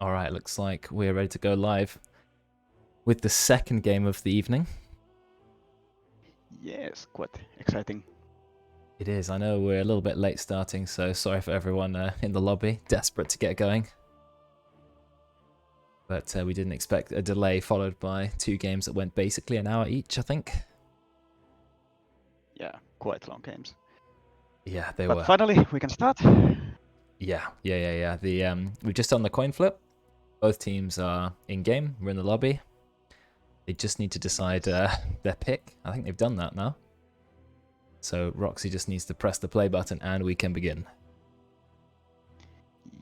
All right, looks like we're ready to go live with the second game of the evening. Yes, quite exciting. It is. I know we're a little bit late starting, so sorry for everyone in the lobby, desperate to get going. But we didn't expect a delay followed by two games that went basically an hour each, I think. Yeah, quite long games. Yeah, they But were. finally, we can start. Yeah. We've just done the coin flip. Both teams are in game. We're in the lobby. They just need to decide their pick. I think they've done that now. So Roxy just needs to press the play button and we can begin.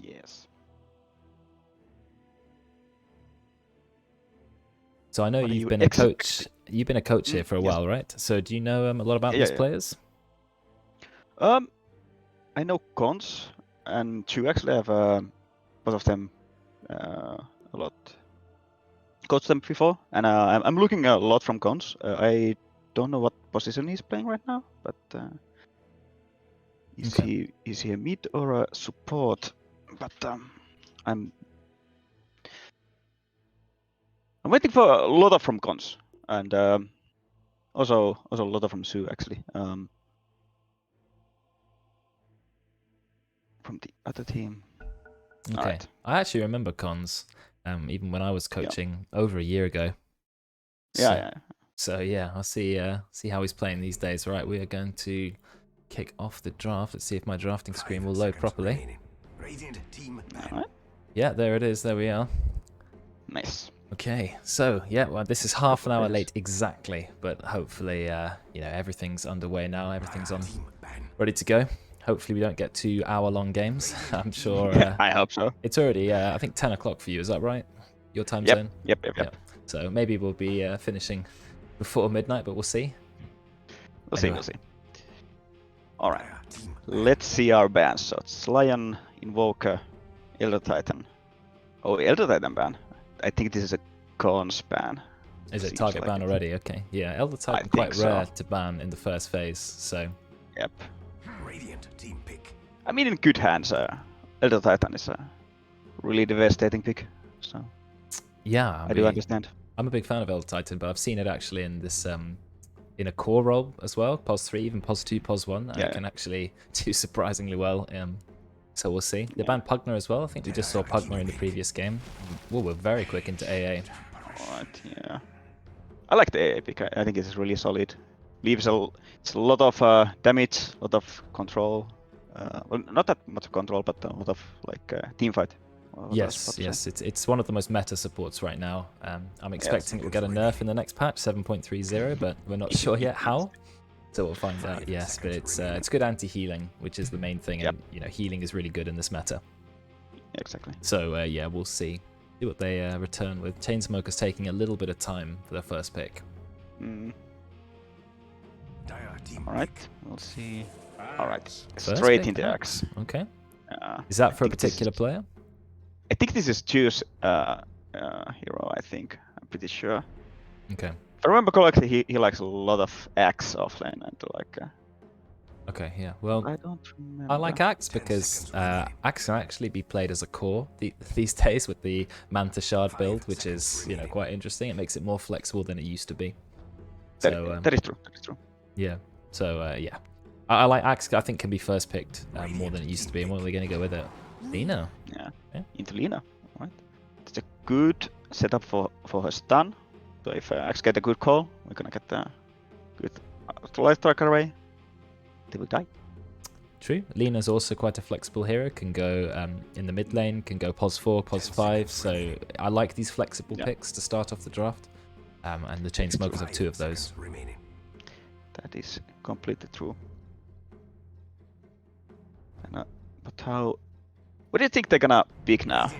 Yes. So I know What are you've you been a coach. You've been a coach here for a yes. while, right? So do you know a lot about these players? I know cons and two actually. I've both of them a lot coached them before, and I'm looking a lot from cons. I don't know what position he's playing right now, but is he a mid or a support? But I'm waiting for a lot of from cons, and also a lot of from Sue actually. From the other team. Okay. Right. I actually remember cons, even when I was coaching over a year ago. So yeah, I'll see how he's playing these days. Right, we are going to kick off the draft. Let's see if my drafting screen will load properly. Alright. Yeah, there it is. There we are. Nice. Okay, so yeah, well, this is half an hour late exactly, but hopefully, everything's underway now. Everything's on, ready to go. Hopefully, we don't get 2 hour-long games. I'm sure. I hope so. It's already, I think, 10 o'clock for you. Is that right? Your time Yep. zone. Yep. So maybe we'll be finishing before midnight, but we'll see. We'll see. All right. Let's see our bans. So it's Lion, Invoker, Elder Titan. Oh, Elder Titan ban. I think this is a cons ban. Is it target ban already? Okay. Yeah, Elder Titan quite rare to ban in the first phase, so. Yep. Radiant team pick. I mean, in good hands, Elder Titan is a really devastating pick. So. Yeah, I do understand. I'm a big fan of Elder Titan, but I've seen it actually in this in a core role as well. POS 3, even POS 2, POS 1. It can actually do surprisingly well. So we'll see. They banned Pugner as well. I think we just saw Pugner in the previous game. Well, we're very quick into AA. Alright, yeah. I like the AA pick. I think it's really solid. Leaves it's a lot of damage, a lot of control. Well, not that much control, but a lot of like team fight. Yes, it's one of the most meta supports right now. I'm expecting it will get a nerf in the next patch, 7.30, but we're not sure yet how. So we'll find out. Yes, but it's good anti-healing, which is the main thing, and healing is really good in this meta. Exactly. So yeah, we'll see what they return with. Chainsmokers taking a little bit of time for their first pick. All right, we'll see. All right, first straight into Axe. Okay. Is that for a particular player? I think this is Choose hero. I think I'm pretty sure. Okay. If I remember correctly, he likes a lot of Axe offlane and like. Okay, yeah. Well, I don't remember. I like Axe because Axe can actually be played as a core these days with the Manta Shard build, which is quite interesting. It makes it more flexible than it used to be. So that is true. That is true. Yeah. So yeah, I like Axe. I think can be first picked more than it used to be. And what are we going to go with it? Lina. Yeah. Into Lina. All right. It's a good setup for her stun. So if Axe get a good call, we're gonna get a good light strike array. They will die. True. Lina's also quite a flexible hero. Can go in the mid lane. Can go POS 4, POS 5. So I like these flexible picks to start off the draft. And the Chainsmokers have 2 of those. That is completely true. And, but how? What do you think they're gonna pick now?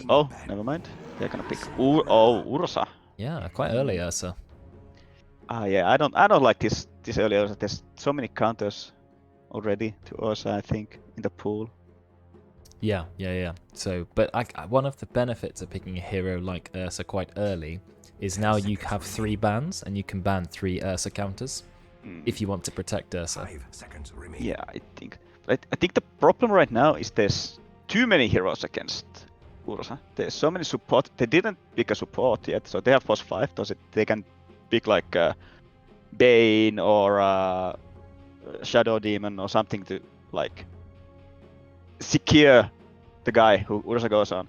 Oh, never mind. They're gonna pick Ursa. Yeah, quite early Ursa. Yeah, I don't like this early Ursa. There's so many counters already to Ursa, I think, in the pool. Yeah. So, but one of the benefits of picking a hero like Ursa quite early is now you have 3 bans and you can ban 3 Ursa counters if you want to protect Ursa. Yeah, I think. I think the problem right now is there's too many heroes against Ursa. There's so many support. They didn't pick a support yet, so they have +5. They can pick like Bane or Shadow Demon or something to like secure the guy who Ursa goes on.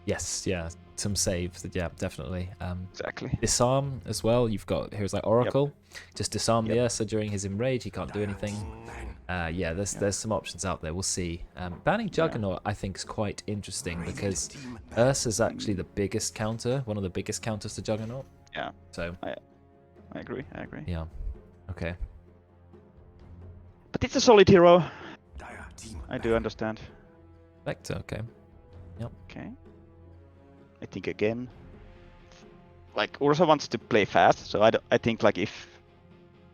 Yes, yeah, some saves. Yeah, definitely. Exactly. Disarm as well. You've got heroes like Oracle. Just disarm the Ursa during his enrage. He can't do anything. Yeah, there's some options out there. We'll see. Banning Juggernaut, I think, is quite interesting because Ursa's actually the biggest counter, one of the biggest counters to Juggernaut. Yeah. So I agree. yeah. Okay. But it's a solid hero. I do understand. Vector. Okay. Yep. Okay. I think again, like Ursa wants to play fast, so I think like if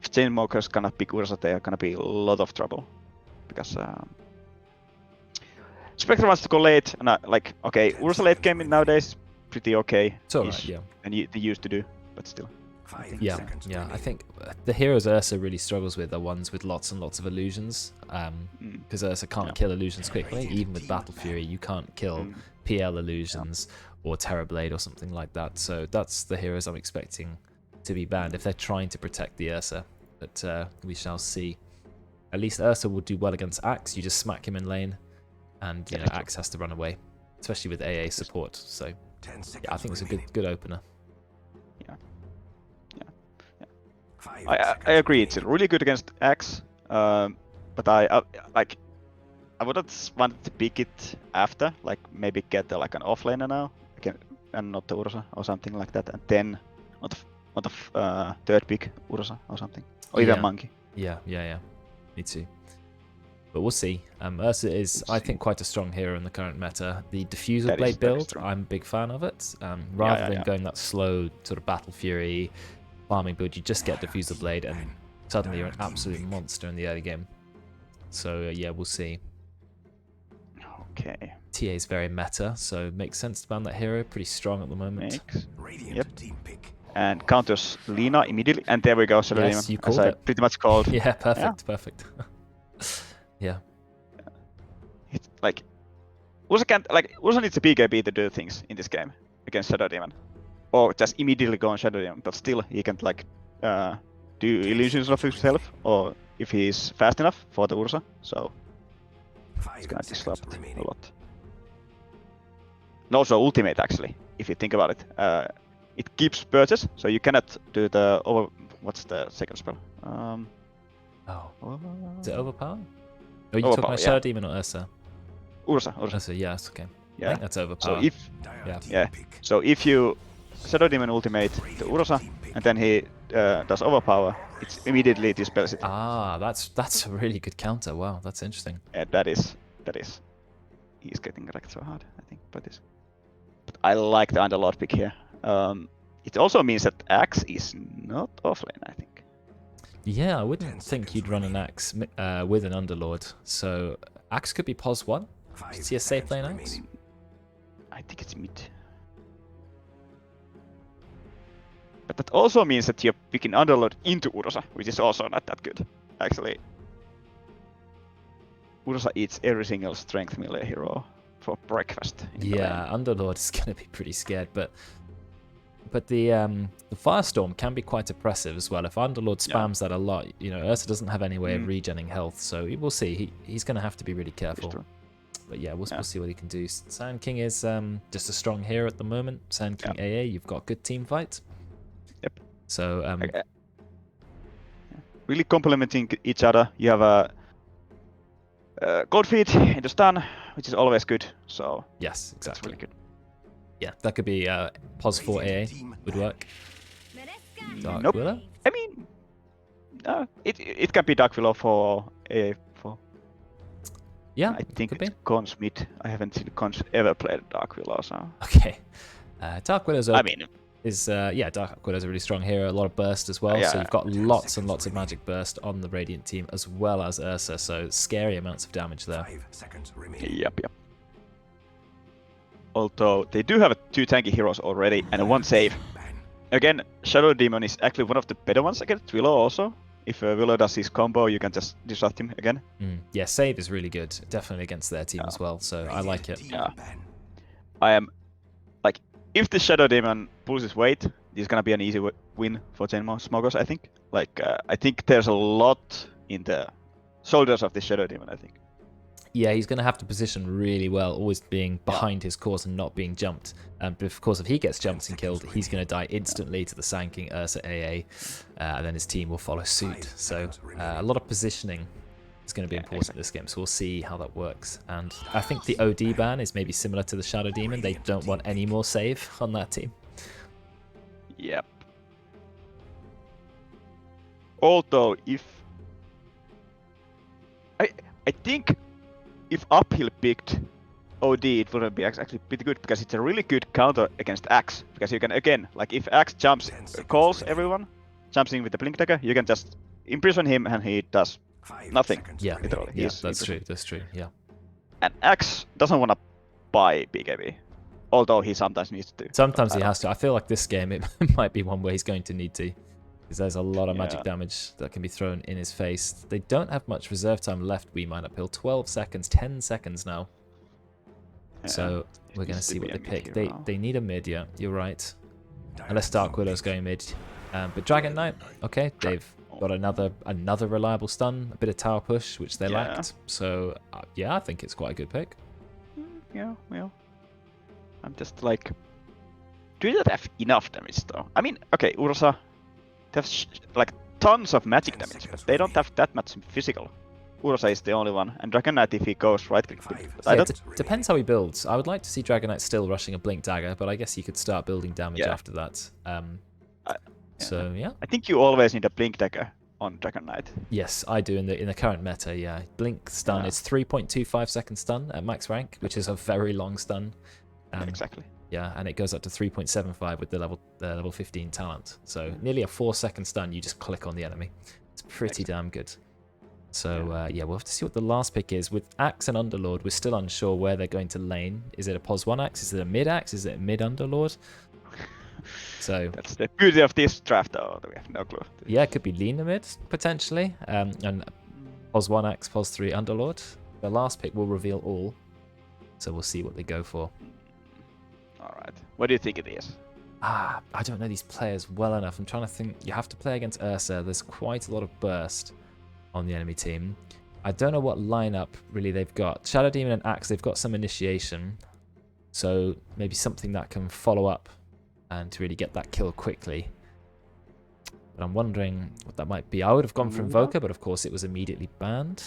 Chainsmokers gonna pick Ursa, they are gonna be a lot of trouble because Spectre wants to go late, and okay, Ursa late game nowadays is pretty okay. It's alright, yeah. And they used to do, but still. Yeah, I think the heroes Ursa really struggles with are ones with lots and lots of illusions, because Ursa can't kill illusions quickly. Even with Battle Fury, you can't kill PL illusions or Terrorblade or something like that. So that's the heroes I'm expecting to be banned if they're trying to protect the Ursa. But we shall see. At least Ursa will do well against Axe. You just smack him in lane, and you know Axe has to run away, especially with AA support. So yeah, I think it's a good opener. I agree. It's really good against Axe, but I wouldn't want to pick it after. Like maybe get like an offlaner now, and not the Ursa or something like that, and then on the third pick Ursa or something, or even Monkey. Yeah. Me too. But we'll see. Ursa is, I think, quite a strong hero in the current meta. The Diffusal Blade build, I'm a big fan of it. Rather than going that slow sort of Battle Fury farming build, you just get Diffusal Blade and suddenly you're an absolute monster in the early game. So yeah, we'll see. Okay. TA is very meta, so it makes sense to ban that hero. Pretty strong at the moment. Yep. And counters Lina immediately, and there we go. So yes, you called it. I pretty much called. Yeah, perfect. Yeah. It's like Ursa needs a BKB to do things in this game against Shadow Demon, or just immediately go on Shadow Demon. But still, he can do illusions of himself, or if he's fast enough for the Ursa. So it's gonna disrupt a lot. And also ultimate, actually, if you think about it, it keeps purchase, so you cannot do the what's the second spell? Is it overpower? Oh, you talking about Shadow Demon or Ursa? Ursa, yes, okay. Yeah. I think that's overpower. So so if you Shadow Demon ultimate the Ursa, and then he does overpower, it's immediately dispels it. That's a really good counter. Wow, that's interesting. Yeah, that is. He's getting wrecked so hard, I think, by this. But I like the Underlord pick here. It also means that Axe is not offlane, I think. Yeah, I wouldn't think you'd run an Axe with an Underlord. So Axe could be pos 1. See a safe lane Axe? I think it's mid. But that also means that you're picking Underlord into Ursa, which is also not that good, actually. Ursa eats every single strength melee hero for breakfast. Yeah, Underlord is going to be pretty scared, but the Firestorm can be quite oppressive as well. If Underlord spams that a lot, you know, Ursa doesn't have any way of regenning health, so we'll see. He's going to have to be really careful. But yeah, we'll see what he can do. Sand King is just a strong hero at the moment. Sand King AA, you've got good team fight. Yep. So really complementing each other. You have a Cold Feet into stun, which is always good. So yes, exactly. That's really good. Yeah, that could be pos 4 AA would work. Dark Willow? I mean, it can be Dark Willow for AA. Yeah, I think could it's be. Cons mid. I haven't seen Cons ever played Dark Willow, so. Okay. Dark Willow's I mean, Dark Willow's a really strong hero, a lot of burst as well, so you've got lots and lots of magic burst on the Radiant team as well as Ursa, so scary amounts of damage there. 5 seconds remaining. Yep. Although they do have 2 tanky heroes already and 1 save. Again, Shadow Demon is actually one of the better ones against Willow also. If Willow does his combo, you can just disrupt him again. Yeah, save is really good, definitely against their team as well, so I like it. Yeah. I am like, if the Shadow Demon pulls his weight, this is gonna be an easy win for Chainsmokers, I think. Like, I think there's a lot in the shoulders of the Shadow Demon, I think. Yeah, he's going to have to position really well, always being behind his course and not being jumped. But of course, if he gets jumped and killed, he's going to die instantly to the Sanking Ursa AA, and then his team will follow suit. So a lot of positioning is going to be important in this game, so we'll see how that works. And I think the OD ban is maybe similar to the Shadow Demon. They don't want any more save on that team. Yep. Although, if... I think if Uphill picked OD, it would be actually pretty good, because it's a really good counter against Axe. Because you can, again, like if Axe jumps, calls everyone, jumps in with the Blink Dagger, you can just imprison him and he does nothing. Yeah, literally. Yeah, that's true, yeah. And Axe doesn't want to buy BKB, although he sometimes needs to. Sometimes he has to. I feel like this game, it might be one where he's going to need to. Because there's a lot of magic damage that can be thrown in his face. They don't have much reserve time left, We Mine Uphill. 12 seconds, 10 seconds now. Yeah. So we're going to see what they pick. They need a mid, yeah, you're right. Unless Dark Widow's going mid. But Dragon Knight, okay, they've got another reliable stun, a bit of tower push, which they lacked. So, yeah, I think it's quite a good pick. Yeah, well. I'm just like... Do you not have enough damage, though? I mean, okay, Ursa... They have like tons of magic damage, but they don't have that much physical. Ursa is the only one, and Dragon Knight if he goes right click. Depends how he builds. I would like to see Dragon Knight still rushing a Blink Dagger, but I guess you could start building damage after that. So yeah. I think you always need a Blink Dagger on Dragon Knight. Yes, I do in the current meta. Yeah, Blink stun is 3.25 second stun at max rank, which is a very long stun. Exactly. Yeah, and it goes up to 3.75 with the level 15 talent. So nearly a 4-second stun, you just click on the enemy. It's pretty damn good. So yeah, we'll have to see what the last pick is. With Axe and Underlord, we're still unsure where they're going to lane. Is it a POS 1 Axe? Is it a mid Axe? Is it a mid Underlord? So that's the beauty of this draft, though. We have no clue. Yeah, it could be Lina mid, potentially. And POS 1 Axe, POS 3 Underlord. The last pick will reveal all. So we'll see what they go for. Alright. What do you think it is? I don't know these players well enough. I'm trying to think. You have to play against Ursa. There's quite a lot of burst on the enemy team. I don't know what lineup really they've got. Shadow Demon and Axe, they've got some initiation. So maybe something that can follow up and to really get that kill quickly. But I'm wondering what that might be. I would have gone for Invoker, but of course it was immediately banned.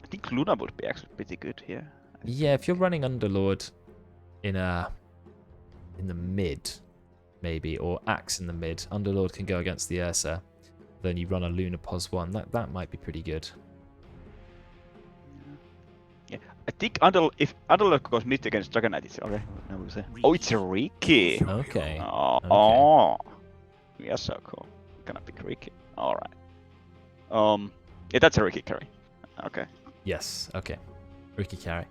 I think Luna would be actually pretty good here. Yeah, if you're running Underlord in the mid, maybe, or Axe in the mid, Underlord can go against the Ursa. Then you run a Luna POS 1. That might be pretty good. Yeah, I think if Underlord goes mid against Dragon Knight, it's okay. Oh, it's a Ricky. Okay. Oh, yeah, so cool. Gonna pick Ricky. All right. Yeah, that's a Ricky carry. Okay. Yes. Okay. Ricky carry.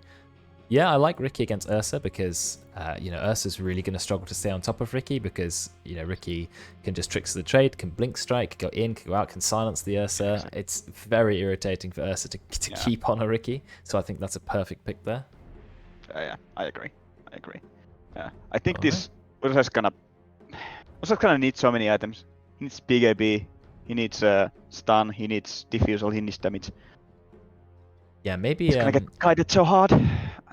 Yeah, I like Ricky against Ursa because, you know, Ursa's really going to struggle to stay on top of Ricky because, you know, Ricky can just tricks the trade, can blink strike, go in, can go out, can silence the Ursa. It's very irritating for Ursa to keep on a Ricky. So I think that's a perfect pick there. Yeah, I agree. Yeah, I think this Ursa's gonna need so many items. He needs BKB, he needs stun, he needs diffusal, he needs damage. Yeah, maybe he's gonna get guided so hard.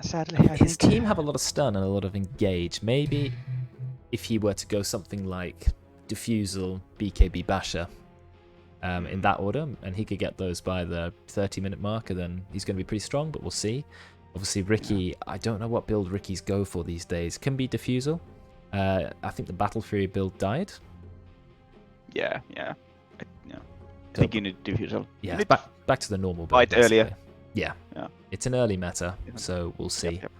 Sadly, his team have a lot of stun and a lot of engage. Maybe if he were to go something like Diffusal, BKB, Basher, in that order, and he could get those by the 30-minute marker, then he's going to be pretty strong, but we'll see. Obviously, Ricky, I don't know what build Ricky's go for these days. Can be Diffusal. I think the Battle Fury build died. Yeah. I think you need Diffusal. Yeah, back to the normal build. Right earlier. Yeah, it's an early meta, so we'll see. Yep.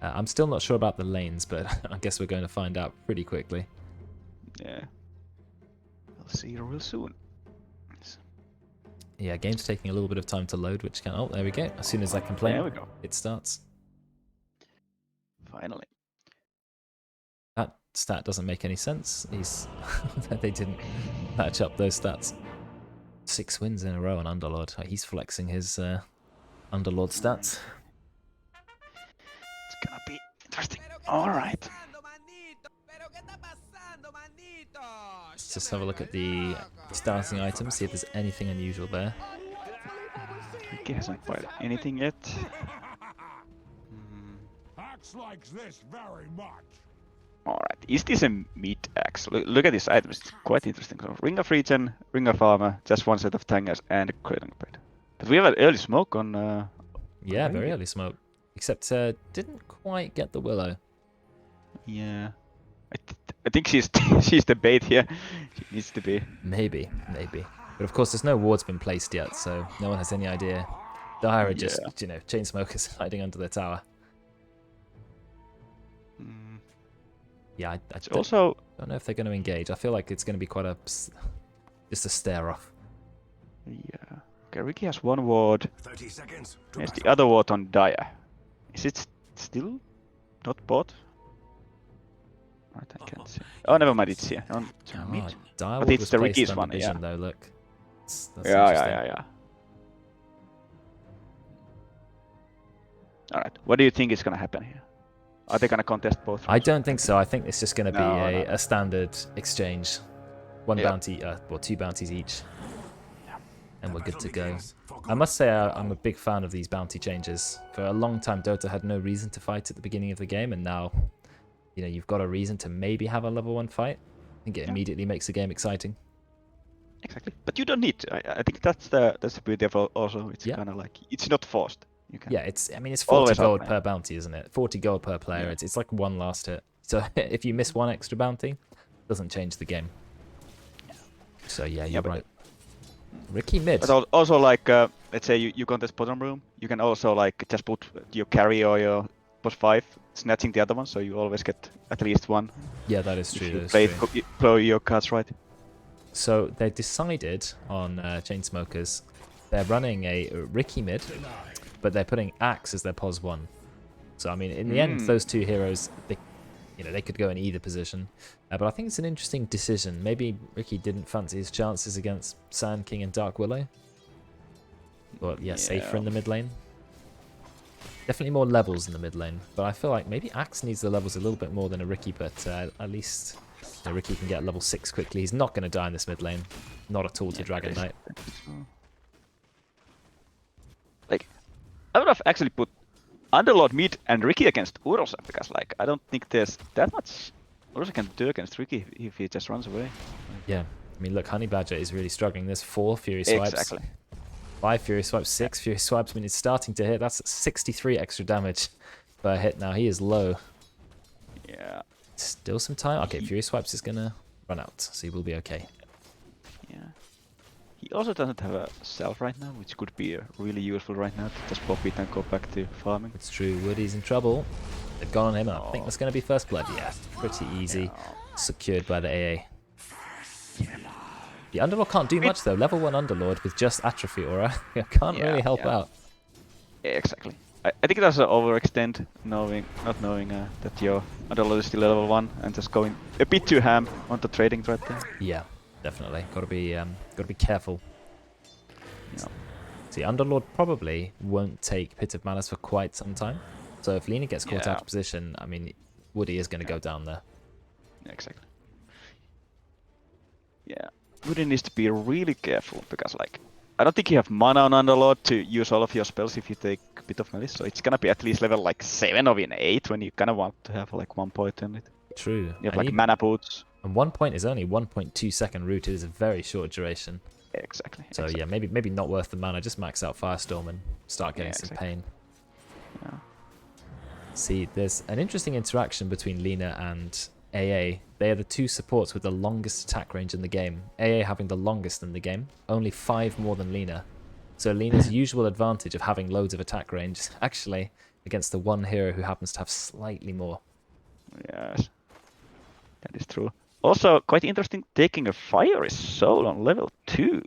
I'm still not sure about the lanes, but I guess we're going to find out pretty quickly. Yeah, we'll see real soon. Yeah, game's taking a little bit of time to load, which can... Oh, there we go. As soon as I complain, there we go. It starts. Finally. That stat doesn't make any sense. They didn't match up those stats. 6 wins in a row on Underlord. He's flexing his... Underlord stats. It's interesting. All right. Let's just have a look at the starting items, see if there's anything unusual there. Ricky hasn't bought anything yet. Axe likes this very much. Alright, is this a meat axe? Look at this item, it's quite interesting. So, ring of regen, ring of armor, just one set of tangers, and a cradling blade. But we have an early smoke on. Yeah, very early smoke. Except didn't quite get the willow. Yeah, I think she's she's the bait here. She needs to be. Maybe. But of course, there's no ward's been placed yet, so no one has any idea. Dire are just, Chainsmokers hiding under the tower. Yeah, I don't know if they're going to engage. I feel like it's going to be quite just a stare off. Yeah. Okay, Ricky has one ward. 30 seconds. There's the other ward on Dire. Is it still not bought? Right, I can't see. Oh, never mind, it's here. On mid. Dire But it's the Ricky's one, vision, yeah. though, look. That's Yeah. Alright, what do you think is going to happen here? Are they going to contest both? I don't think so. I think it's just going to be a standard exchange. One bounty, or 2 bounties each. And we're good to go. I must say I'm a big fan of these bounty changes. For a long time, Dota had no reason to fight at the beginning of the game, and now, you've got a reason to maybe have a level 1 fight. I think it immediately makes the game exciting. Exactly, but you don't need to. I think that's the beauty of also. It's kind of like it's not forced. You can it's 40 gold per bounty, isn't it? 40 gold per player. Yeah. It's like one last hit. So if you miss one extra bounty, it doesn't change the game. So yeah, you're right. Ricky mid. But also like, let's say you contest bottom room, you can also like just put your carry or your boss 5 snatching the other one, so you always get at least one. Yeah, that is true. You play your cards right. So they decided on Chainsmokers, they're running a Ricky mid, but they're putting Axe as their pos 1. So I mean, in the end, those 2 heroes, they could go in either position. But I think it's an interesting decision. Maybe Ricky didn't fancy his chances against Sand King and Dark Willow. But yeah, safer in the mid lane. Definitely more levels in the mid lane. But I feel like maybe Axe needs the levels a little bit more than a Ricky, but at least Ricky can get level 6 quickly. He's not going to die in this mid lane. Not at all to Dragon Knight. Like, I would have actually put Underlord mid and Ricky against Ursa, because like I don't think there's that much Ursa can do against Ricky if he just runs away. Yeah, I mean look, Honey Badger is really struggling. There's 4 Fury Swipes. Exactly. 5 Fury Swipes, 6 Fury Swipes. I mean, it's starting to hit. That's 63 extra damage per hit now. He is low. Yeah. Still some time. Okay, Fury Swipes is gonna run out, so he will be okay. Yeah. He also doesn't have a self right now, which could be really useful right now to just pop it and go back to farming. It's true, Woody's in trouble. They've gone on him, and I think that's going to be first blood. Yeah, pretty easy. Secured by the AA. The Underlord can't do much though. Level 1 Underlord with just Atrophy Aura can't really help out. Yeah, exactly. I think that's an overextend, not knowing that your Underlord is still level 1 and just going a bit too ham on the trading right there. Yeah. Definitely, gotta be careful. Yeah. See, Underlord probably won't take Pit of Malice for quite some time. So if Lina gets caught out of position, I mean, Woody is going to go down there. Yeah, exactly. Yeah, Woody needs to be really careful because, like, I don't think you have mana on Underlord to use all of your spells if you take Pit of Malice. So it's gonna be at least level like 7 or even 8 when you kind of want to have like 1 point in it. True. You have like mana boots. And 1 point is only 1.2 second route. It is a very short duration. Exactly. So yeah, maybe not worth the mana. Just max out Firestorm and start getting some pain. Yeah. See, there's an interesting interaction between Lina and AA. They are the 2 supports with the longest attack range in the game. AA having the longest in the game, only 5 more than Lina. So Lina's usual advantage of having loads of attack range is actually against the one hero who happens to have slightly more. Yes, that is true. Also, quite interesting, taking a Fiery Soul on level 2.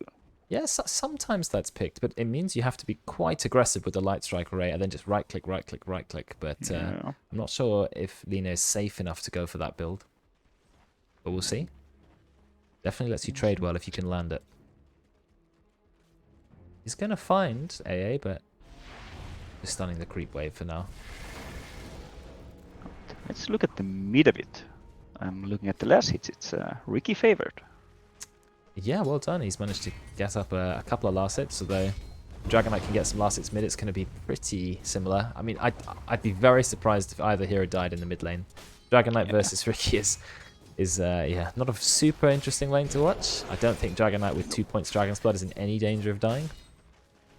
Yes, sometimes that's picked, but it means you have to be quite aggressive with the Light Strike array and then just right-click, right-click, right-click. But I'm not sure if Lina is safe enough to go for that build. But we'll see. Definitely lets you trade well if you can land it. He's going to find AA, but just stunning the creep wave for now. Let's look at the mid a bit. I'm looking at the last hits. It's Ricky favored. Yeah, well done. He's managed to get up a couple of last hits, although Dragon Knight can get some last hits mid. It's going to be pretty similar. I mean, I'd be very surprised if either hero died in the mid lane. Dragon Knight versus Ricky is yeah, not a super interesting lane to watch. I don't think Dragon Knight with 2 points Dragon's Blood is in any danger of dying.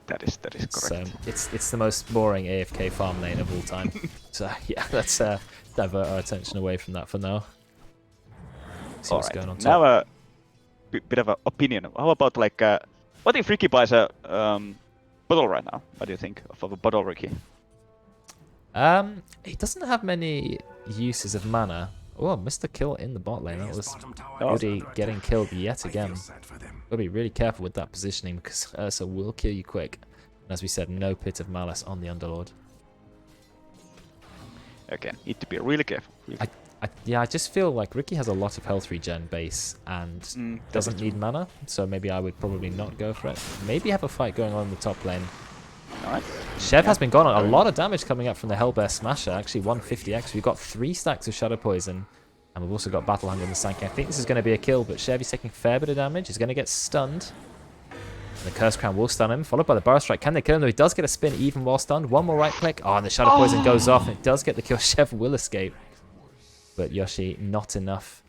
That is correct. So it's the most boring AFK farm lane of all time. So yeah, let's divert our attention away from that for now. See what's going on top. Now a bit of an opinion. How about like, what if Ricky buys a bottle right now? What do you think of a bottle Ricky? He doesn't have many uses of mana. Oh, missed the kill in the bot lane. That was Goody getting killed yet again. Gotta be really careful with that positioning because Ursa will kill you quick. And as we said, no Pit of Malice on the Underlord. Again, need to be really careful. Yeah, I just feel like Ricky has a lot of health regen base and doesn't need mana, so maybe I would probably not go for it. Maybe have a fight going on in the top lane. Alright. Chev has been gone on. A lot of damage coming up from the Hellbear Smasher, actually 150x. We've got 3 stacks of Shadow Poison, and we've also got Battle Hunger in the Sanking. I think this is going to be a kill, but Chev is taking a fair bit of damage. He's going to get stunned. And the Curse Crown will stun him, followed by the Burrow Strike. Can they kill him? Though he does get a spin even while stunned. One more right click. Oh, and the Shadow Poison goes off, and it does get the kill. Chev will escape. But Yoshi, not enough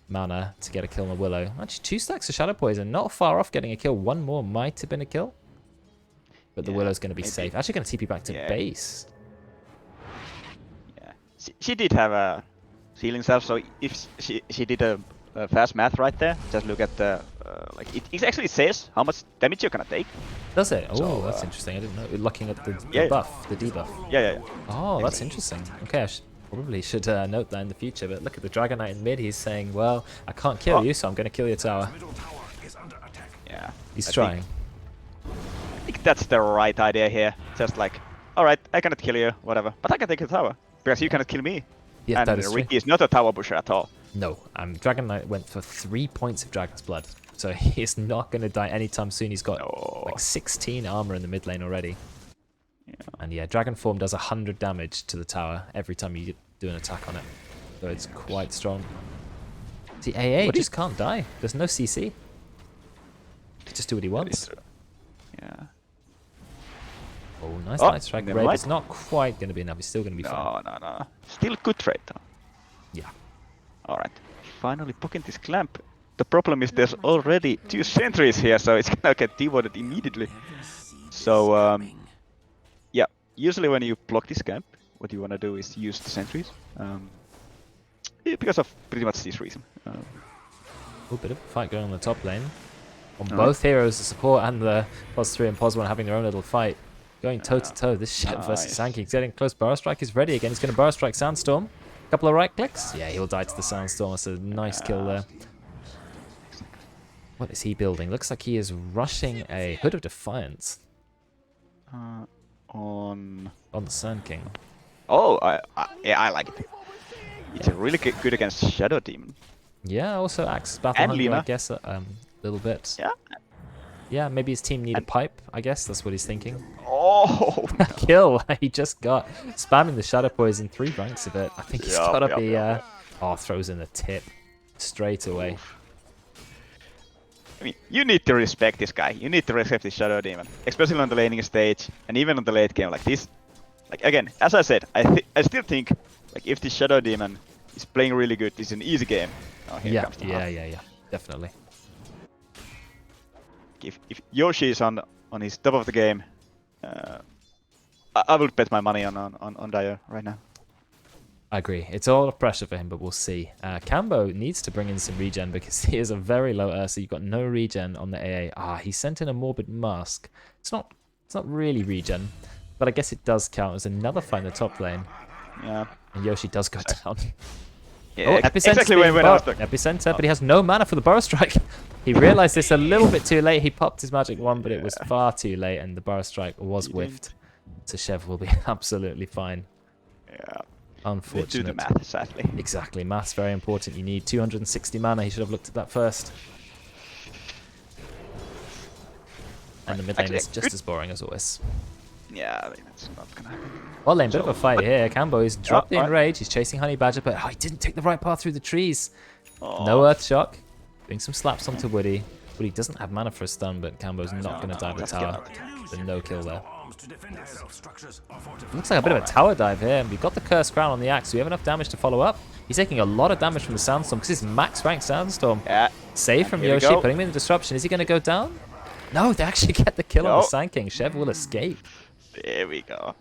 mana to get a kill on the Willow. Actually, 2 stacks of Shadow Poison. Not far off getting a kill. One more might have been a kill. But the Willow's going to be safe. Actually going to TP back to base. Yeah. She did have a healing self, so if she did a fast math right there, just look at the... like it actually says how much damage you're going to take. Does it? Oh, So, that's interesting. I didn't know. Looking at the yeah. buff, the debuff. Yeah. Oh, that's interesting. Okay, I probably should note that in the future. But look at the Dragon Knight in mid. He's saying, well, I can't kill you, so I'm going to kill your tower. Yeah. He's trying. I think that's the right idea here. Just like, alright, I cannot kill you, whatever. But I can take the tower. Because you cannot kill me. Yeah, and that is Ricky true. is not a tower pusher at all. No, Dragon Knight went for 3 points of Dragon's Blood. So he is not going to die anytime soon. He's got like 16 armor in the mid lane already. Yeah. And yeah, Dragon Form does 100 damage to the tower every time you do an attack on it. So it's quite strong. The AA just can't die. There's no CC. Just do what he wants. Yeah. Oh, nice light strike. never Red mind. is not quite going to be enough. He's still going to be fine. No. Still good trade though. Yeah. Alright. Finally poking this clamp. The problem is there's already 2 sentries here, so it's gonna get devoted immediately. So, yeah. Usually when you block this camp, what you wanna do is use the sentries. Because of pretty much this reason. A bit of a fight going on the top lane. On both heroes, the support and the +3 and +1 having their own little fight. Going toe to toe. This Shep versus Sankey. He's getting close. Burrow Strike is ready again. He's going to Burrow Strike Sandstorm. Couple of right clicks. Yeah, he'll die to the Sandstorm. That's a nice kill there. What is he building? Looks like he is rushing a Hood of Defiance On the Sand King. Oh, yeah, I like it. It's really good against Shadow Demon. Yeah, also Axe's Battle And Hunger, Lina. I guess, a little bit. Yeah. Yeah, maybe his team need a pipe, I guess. That's what he's thinking. Oh! Kill! He just got spamming the Shadow Poison, 3 ranks of it. I think he's got to be... Oh, throws in the tip straight away. I mean, you need to respect this guy. You need to respect this Shadow Demon. Especially on the laning stage, and even on the late game like this. Like, again, as I said, I still think, like, if this Shadow Demon is playing really good, this is an easy game. Oh, here comes the half. Yeah. Definitely. If Yoshi is on his top of the game, I would bet my money on Dio right now. I agree. It's a lot of pressure for him, but we'll see. Cambo needs to bring in some regen because he is a very low Ursa. You've got no regen on the AA. He sent in a Morbid Mask. It's not really regen, but I guess it does count as another fight in the top lane. Yeah. And Yoshi does go down. Yeah, Epicenter's exactly being when I was talking. Epicenter, but he has no mana for the Burrow Strike. He realized this a little bit too late. He popped his magic wand, but it was far too late, and the Burrow Strike was whiffed. So Chev will be absolutely fine. Yeah. Unfortunate. Do the math, sadly. Exactly. Math's very important. You need 260 mana. He should have looked at that first. And the mid lane is just as boring as always. Yeah, I mean, it's not gonna happen. Bot lane, bit of a fight here. Cambo is dropped the right. enrage. He's chasing Honey Badger, but he didn't take the right path through the trees. Oh. No Earth Shock. Doing some slaps onto Woody. Woody doesn't have mana for a stun, but Cambo's not going to dive the tower. The no kill there. Looks like a bit of a tower dive here. We've got the Cursed Crown on the axe. We have enough damage to follow up. He's taking a lot of damage from the Sandstorm because he's max rank Sandstorm. Yeah. Save from Yoshi, putting him in the disruption. Is he going to go down? No, they actually get the kill on the Sand King. Shev will escape. There we go.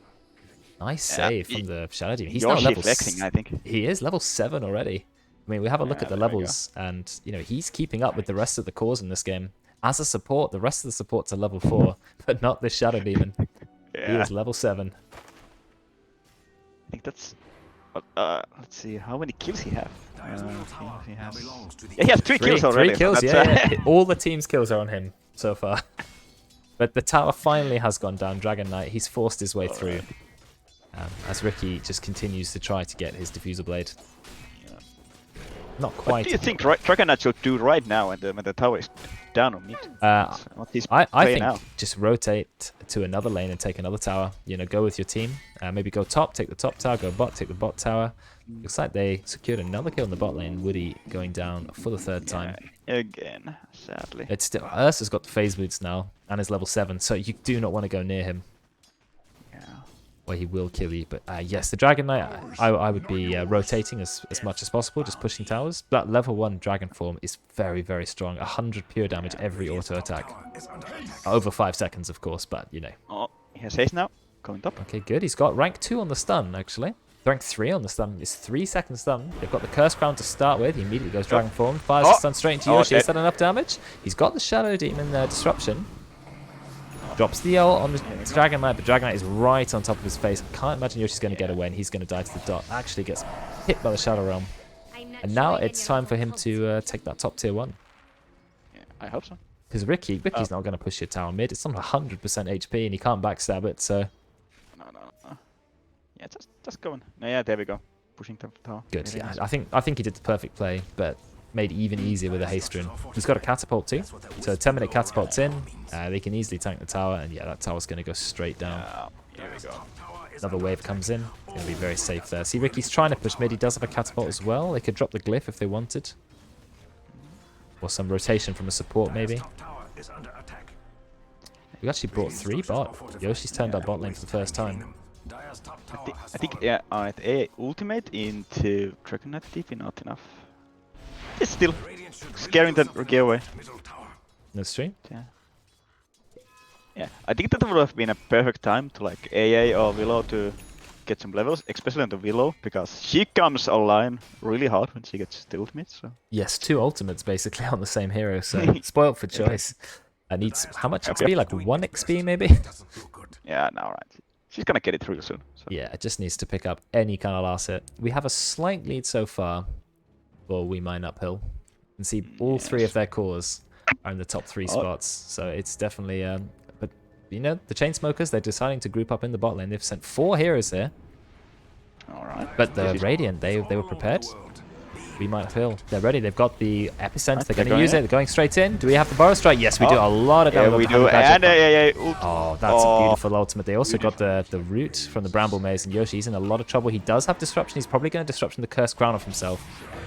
Nice save from the Shadow Demon. He's Yoshi now level flexing, I think. He is level 7 already. I mean, we have a look at the levels, and he's keeping up with the rest of the cores in this game. As a support, the rest of the supports are level 4, but not the Shadow Demon. Yeah. He is level 7. I think that's. Let's see how many kills he has. He has. Yeah, he has 3 kills already. 3 kills, so yeah. All the team's kills are on him so far. But the tower finally has gone down. Dragon Knight, he's forced his way through. As Ricky just continues to try to get his diffuser blade. Not quite. What do you think Dragon Knight should do right now when the tower is down on mid? I think just rotate to another lane and take another tower. Go with your team. Maybe go top, take the top tower, go bot, take the bot tower. Looks like they secured another kill in the bot lane. Woody going down for the 3rd time. Again, sadly. It's still Ursa's got the phase boots now and is level 7, so you do not want to go near him. Where he will kill you. But yes, the Dragon Knight, I would be rotating as much as possible, just pushing towers. That level 1 Dragon form is very, very strong. 100 pure damage every auto attack. Over 5 seconds, of course, but Oh, he has haste now. Going top. Okay, good. He's got rank 2 on the stun, actually. Rank 3 on the stun. It's 3-second stun. They've got the Cursed Crown to start with. He immediately goes Dragon form. Fires the stun straight into Yoshi. Is that enough damage? He's got the Shadow Demon disruption. Drops the ult on the Dragon Knight, but Dragon Knight is right on top of his face. I can't imagine Yoshi's going to get away, and he's going to die to the dot. Actually gets hit by the Shadow Realm. And now it's time for him to take that top tier 1. Yeah, I hope so. Because Ricky's not going to push your tower mid. It's on 100% HP, and he can't backstab it, so... No. Yeah, just going. No, yeah, there we go. Pushing top tower. Good, yeah. I think he did the perfect play, but made even easier with a haste rune. He's got a catapult too, so 10-minute catapults in. They can easily tank the tower, and yeah, that tower's going to go straight down. Here we go. Another wave comes in. Going to be very safe there. See, Ricky's trying to push mid. He does have a catapult as well. They could drop the glyph if they wanted. Or some rotation from a support, maybe. We actually brought 3 bot. Yoshi's turned our bot lane for the first time. I think yeah, A ultimate into Dragon Knight TP not enough. It's still scaring the Riki away. No stream? Yeah, I think that would have been a perfect time to like AA or Willow to get some levels, especially on the Willow, because she comes online really hard when she gets the ultimate. So yes, 2 ultimates basically on the same hero, so spoiled for choice. I need how much XP? Like 1 XP maybe? Yeah, no, right. She's gonna get it real soon. So. Yeah, it just needs to pick up any kind of last hit. We have a slight lead so far for We Mine Uphill. You can see all 3 of their cores are in the top 3 spots, so it's definitely... but, the Chainsmokers, they're deciding to group up in the bot lane. They've sent 4 heroes here. Alright. But the Radiant, they were prepared. We Mine Uphill, they're ready. They've got the Epicenter. They're going to use it. They're going straight in. Do we have the Burrow Strike? Yes, we do. A lot of damage. Yeah, we do. And oh, that's a beautiful ultimate. They also got the root from the Bramble Maze, and Yoshi's in a lot of trouble. He does have disruption. He's probably going to disruption the Cursed Crown of himself,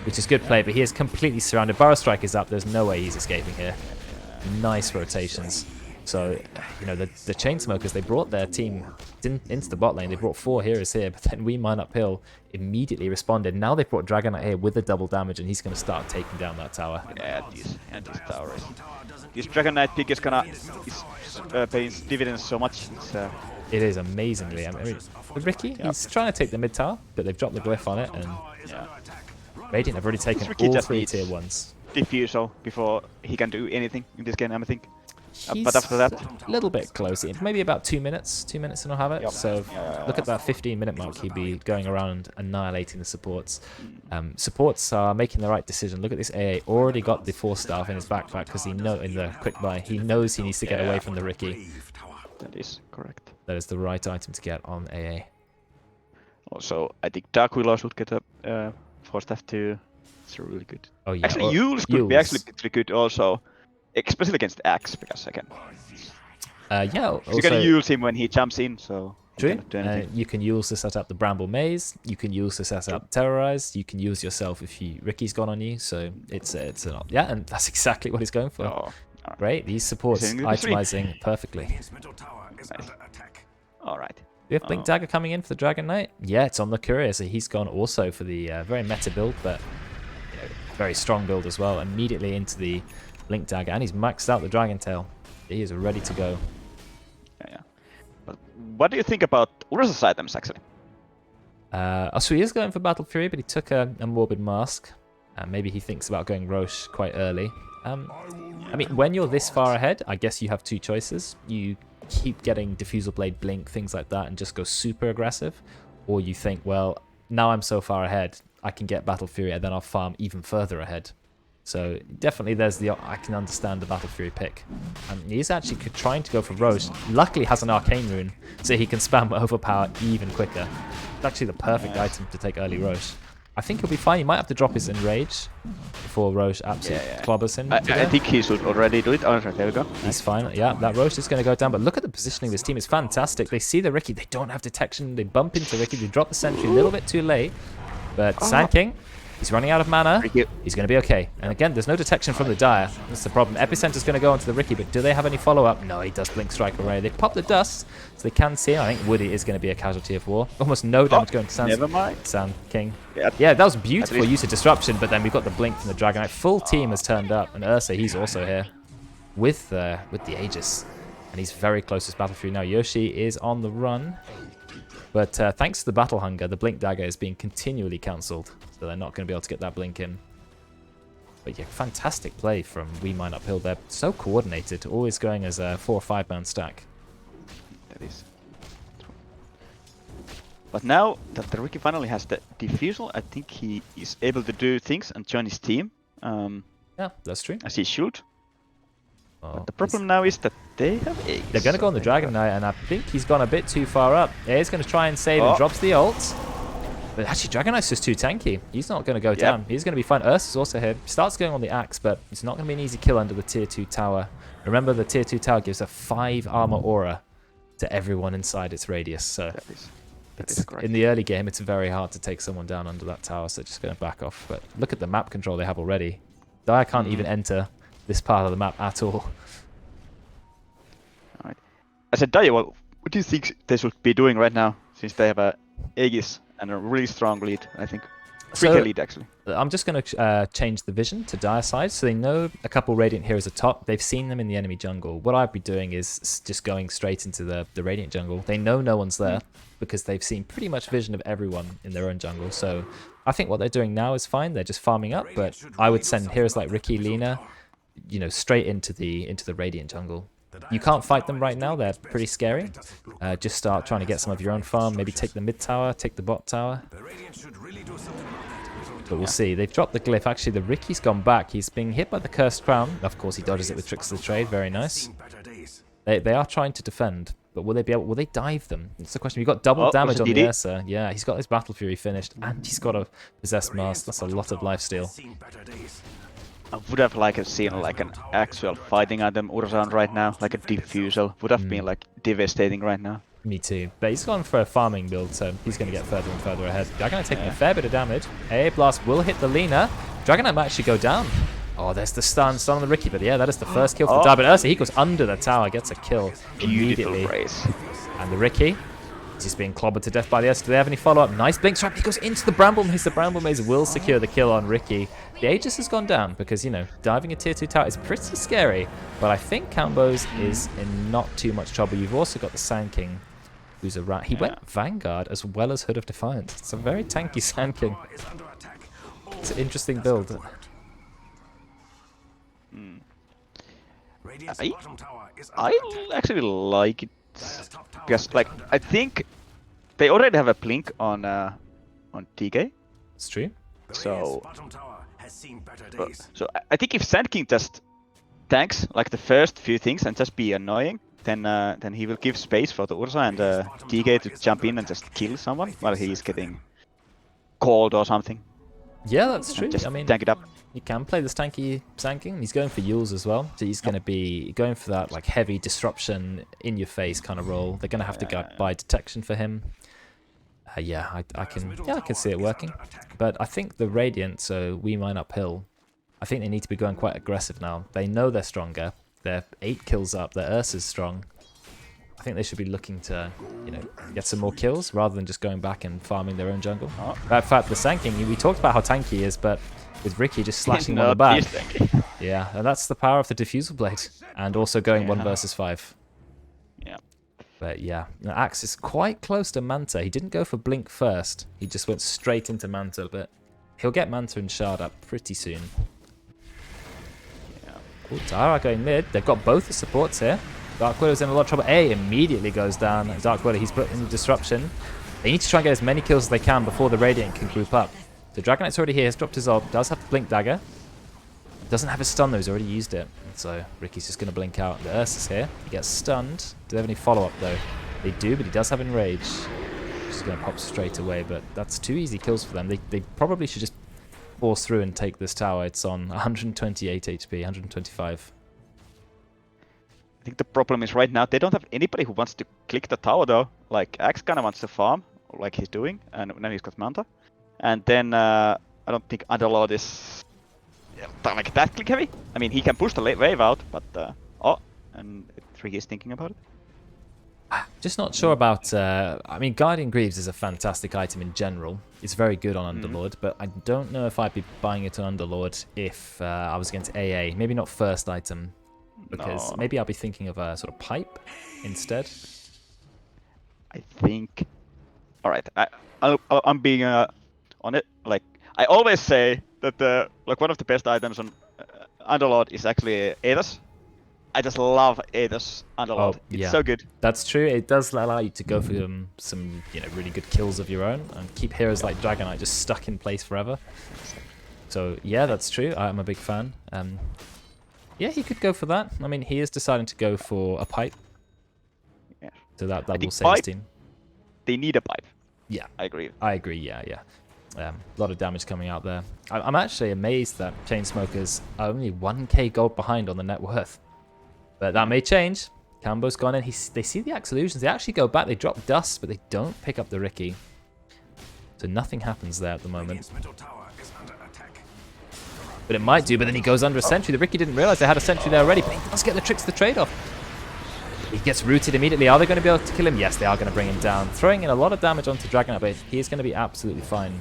which is good play, but he is completely surrounded. Burrow Strike is up. There's no way he's escaping here. Nice rotations. So, the Chainsmokers, they brought their team into the bot lane. They brought 4 heroes here, but then We Mine Uphill immediately responded. Now they've brought Dragon Knight here with the double damage, and he's going to start taking down that tower. Yeah, this tower is... This Dragon Knight pick is gonna... paying dividends so much. It is amazingly. I mean, with Ricky, he's trying to take the mid tower, but they've dropped the glyph on it, and Radiant have already taken all 3 tier 1s. Diffusal before he can do anything in this game, I think. He's but after that, a little bit close. Maybe about 2 minutes. 2 minutes and I'll have it. Yep. So look at that 15-minute mark. He'd be going around annihilating the supports. Supports are making the right decision. Look at this AA. Already got the 4-staff in his backpack because in the quick buy, he knows he needs to get away from the Ricky. That is correct. That is the right item to get on AA. Also, I think Dark Willow should get a 4-staff too. It's really good. Oh yeah. Actually, Yules could be actually pretty good also. Especially against Axe, because again, Yeah, You're also, gonna use him when he jumps in, so he true. cannot do anything. You can use to set up the Bramble Maze. You can use to set up Terrorize. You can use yourself if Ricky's gone on you. So it's yeah, and that's exactly what he's going for. Oh, Great. These supports He's in the stream. itemizing perfectly. Radiant's middle tower is under attack. all right. Do we have Blink Dagger coming in for the Dragon Knight? Yeah, it's on the Courier, so he's gone also for the very meta build, but very strong build as well. Immediately into the Blink Dagger, and he's maxed out the Dragon Tail. He is ready to go. Yeah. But what do you think about Ursa's items actually? So he is going for Battle Fury, but he took a Morbid Mask. Maybe he thinks about going Roche quite early. I mean, when you're this far ahead, I guess you have two choices. You keep getting Diffusal Blade, Blink, things like that, and just go super aggressive. Or you think, well, now I'm so far ahead, I can get Battle Fury, and then I'll farm even further ahead. So definitely there's I can understand the Battle Fury pick. He's actually trying to go for Roche. Luckily has an Arcane Rune, so he can spam Overpower even quicker. It's actually the perfect item to take early Roche. I think he'll be fine. He might have to drop his Enrage before Roche absolutely clobbers him. I think he should already do it. Oh, there we go. He's fine. Yeah, that Roche is going to go down. But look at the positioning of this team. It's fantastic. They see the Ricky. They don't have detection. They bump into Ricky. They drop the sentry a little bit too late. But Sand King, he's running out of mana. He's going to be okay. And again, there's no detection from the Dire. That's the problem. Epicenter's going to go onto the Ricky, but do they have any follow-up? No, he does Blink Strike Array. They pop the dust, so they can see him. I think Woody is going to be a casualty of war. Almost no damage going to Sand King. Yeah, that was beautiful use of Disruption, but then we've got the Blink from the Dragon Knight. Full team has turned up, and Ursa, he's also here with the Aegis. And he's very close to Battle Fury now. Yoshi is on the run. But thanks to the Battle Hunger, the Blink Dagger is being continually cancelled. So they're not going to be able to get that Blink in. But yeah, fantastic play from We Mine Uphill. They're so coordinated, always going as a 4 or 5 man stack. That is true. But now that the Ricky finally has the Diffusal, I think he is able to do things and join his team. Yeah, that's true. As he should. Oh, But the problem now is that they have Aegis. they're going to go on the Dragon Knight, and I think he's gone a bit too far up. He's going to try and save and drops the ult. But actually, Dragon Knight's just too tanky. He's not going to go down. He's going to be fine. Ursa's also here. Starts going on the Axe, but it's not going to be an easy kill under the Tier 2 tower. Remember, the Tier 2 tower gives a 5 armor aura to everyone inside its radius. So that is correct. in the early game, it's very hard to take someone down under that tower, so just going to back off. But look at the map control they have already. Dire can't even enter this part of the map at all. Alright. As a Dire, what do you think they should be doing right now, since they have a Aegis and a really strong lead, I think? 3k lead, actually. I'm just going to change the vision to Dire side, so they know a couple Radiant heroes are top. They've seen them in the enemy jungle. What I'd be doing is just going straight into the Radiant jungle. They know no one's there because they've seen pretty much vision of everyone in their own jungle. So I think what they're doing now is fine. They're just farming up, but I would send heroes like Ricky, Lina, straight into the Radiant jungle. You can't fight them right now. They're pretty scary. Just start trying to get some of your own farm. Maybe take the mid tower, take the bot tower. But we'll see. They've dropped the glyph. Actually, the Ricky's gone back. He's being hit by the Cursed Crown. Of course, he dodges it with Tricks of the Trade. Very nice. They are trying to defend, but will they be able? Will they dive them? That's the question. You've got double damage on the Ursa. Yeah, he's got his Battle Fury finished, and he's got a Possessed Mask. That's a lot of lifesteal. I would have liked to see like an actual fighting item Ursa right now, like a Diffusal. Would have been like devastating right now. Me too. But he's gone for a farming build, so he's going to get further and further ahead. Dragon Knight taking a fair bit of damage. AA Blast will hit the Lina. Dragon Knight might actually go down. Oh, there's the stun on the Ricky. But yeah, that is the first kill for the Dire. But Ursa, he goes under the tower, gets a kill immediately. And the Ricky is just being clobbered to death by the Ursa. Do they have any follow-up? Nice Blink Strike. He goes into the Bramble Maze. The Bramble Maze will secure the kill on Ricky. The Aegis has gone down because, diving a tier 2 tower is pretty scary. But I think Cambos is in not too much trouble. You've also got the Sand King, who's a rat. He went Vanguard as well as Hood of Defiance. It's a very tanky Sand King. It's an interesting build. I actually like it because, I think they already have a blink on TK. It's true. So I think if Sand King just tanks like the first few things and just be annoying, then he will give space for the Ursa and TK to jump in and just kill someone while he's getting called or something. Yeah, that's true. Just I mean, tank it up. you can play this tanky Sanking. He's going for Yules as well. So he's going to be going for that like heavy disruption in your face kind of role. They're going to have to go buy detection for him. Yeah, I can see it working. But I think the Radiant, so we mine uphill, I think they need to be going quite aggressive now. They know they're stronger. They're 8 kills up. Their Ursa's strong. I think they should be looking to, you know, get some more kills rather than just going back and farming their own jungle. In fact, the Sanking, we talked about how tanky he is, but with Ricky just slashing him on the back. Yeah, and that's the power of the Diffusal Blade. And also going 1 versus 5. Yeah. But yeah, Axe is quite close to Manta. He didn't go for Blink first. He just went straight into Manta, but he'll get Manta and Shard up pretty soon. Yeah. Ooh, Tara going mid. They've got both the supports here. Dark Widow's in a lot of trouble. A immediately goes down. Dark Widow, he's put in the disruption. They need to try and get as many kills as they can before the Radiant can group up. So Dragon Knight's already here. He's dropped his ult. Does have the Blink Dagger. Doesn't have his stun though. He's already used it. So Ricky's just going to blink out. The Ursa's here. He gets stunned. Do they have any follow-up though? They do, but he does have Enrage. Just going to pop straight away, but that's 2 easy kills for them. They probably should just force through and take this tower. It's on 128 HP, 125. I think the problem is right now they don't have anybody who wants to click the tower though. Like Axe kind of wants to farm, like he's doing, and now he's got Manta. And then I don't think Underlord is like that click heavy. I mean, he can push the wave out, but and Tricky is thinking about it. Just not sure about. I mean, Guardian Greaves is a fantastic item in general. It's very good on Underlord, but I don't know if I'd be buying it on Underlord if I was against AA. Maybe not first item. Because maybe I'll be thinking of a sort of pipe instead. I think. All right, I'm being on it. Like I always say that like one of the best items on Underlord is actually Aethys. I just love Aethys Underlord. It's so good. That's true. It does allow you to go for some really good kills of your own and keep heroes like Dragon Knight just stuck in place forever. So yeah, that's true. I'm a big fan. Yeah, he could go for that. I mean, he is deciding to go for a pipe. Yeah. So that will save his team. They need a pipe. Yeah. I agree. Yeah. A lot of damage coming out there. I'm actually amazed that Chainsmokers are only 1k gold behind on the net worth. But that may change. Cambo's gone in. They see the Axe Illusions. They actually go back. They drop Dust, but they don't pick up the Ricky. So nothing happens there at the moment. But it might do, but then he goes under a sentry. The Ricky didn't realize they had a sentry there already, but he does get the tricks of the trade-off. He gets rooted immediately. Are they going to be able to kill him? Yes, they are going to bring him down. Throwing in a lot of damage onto Dragon, but he is going to be absolutely fine.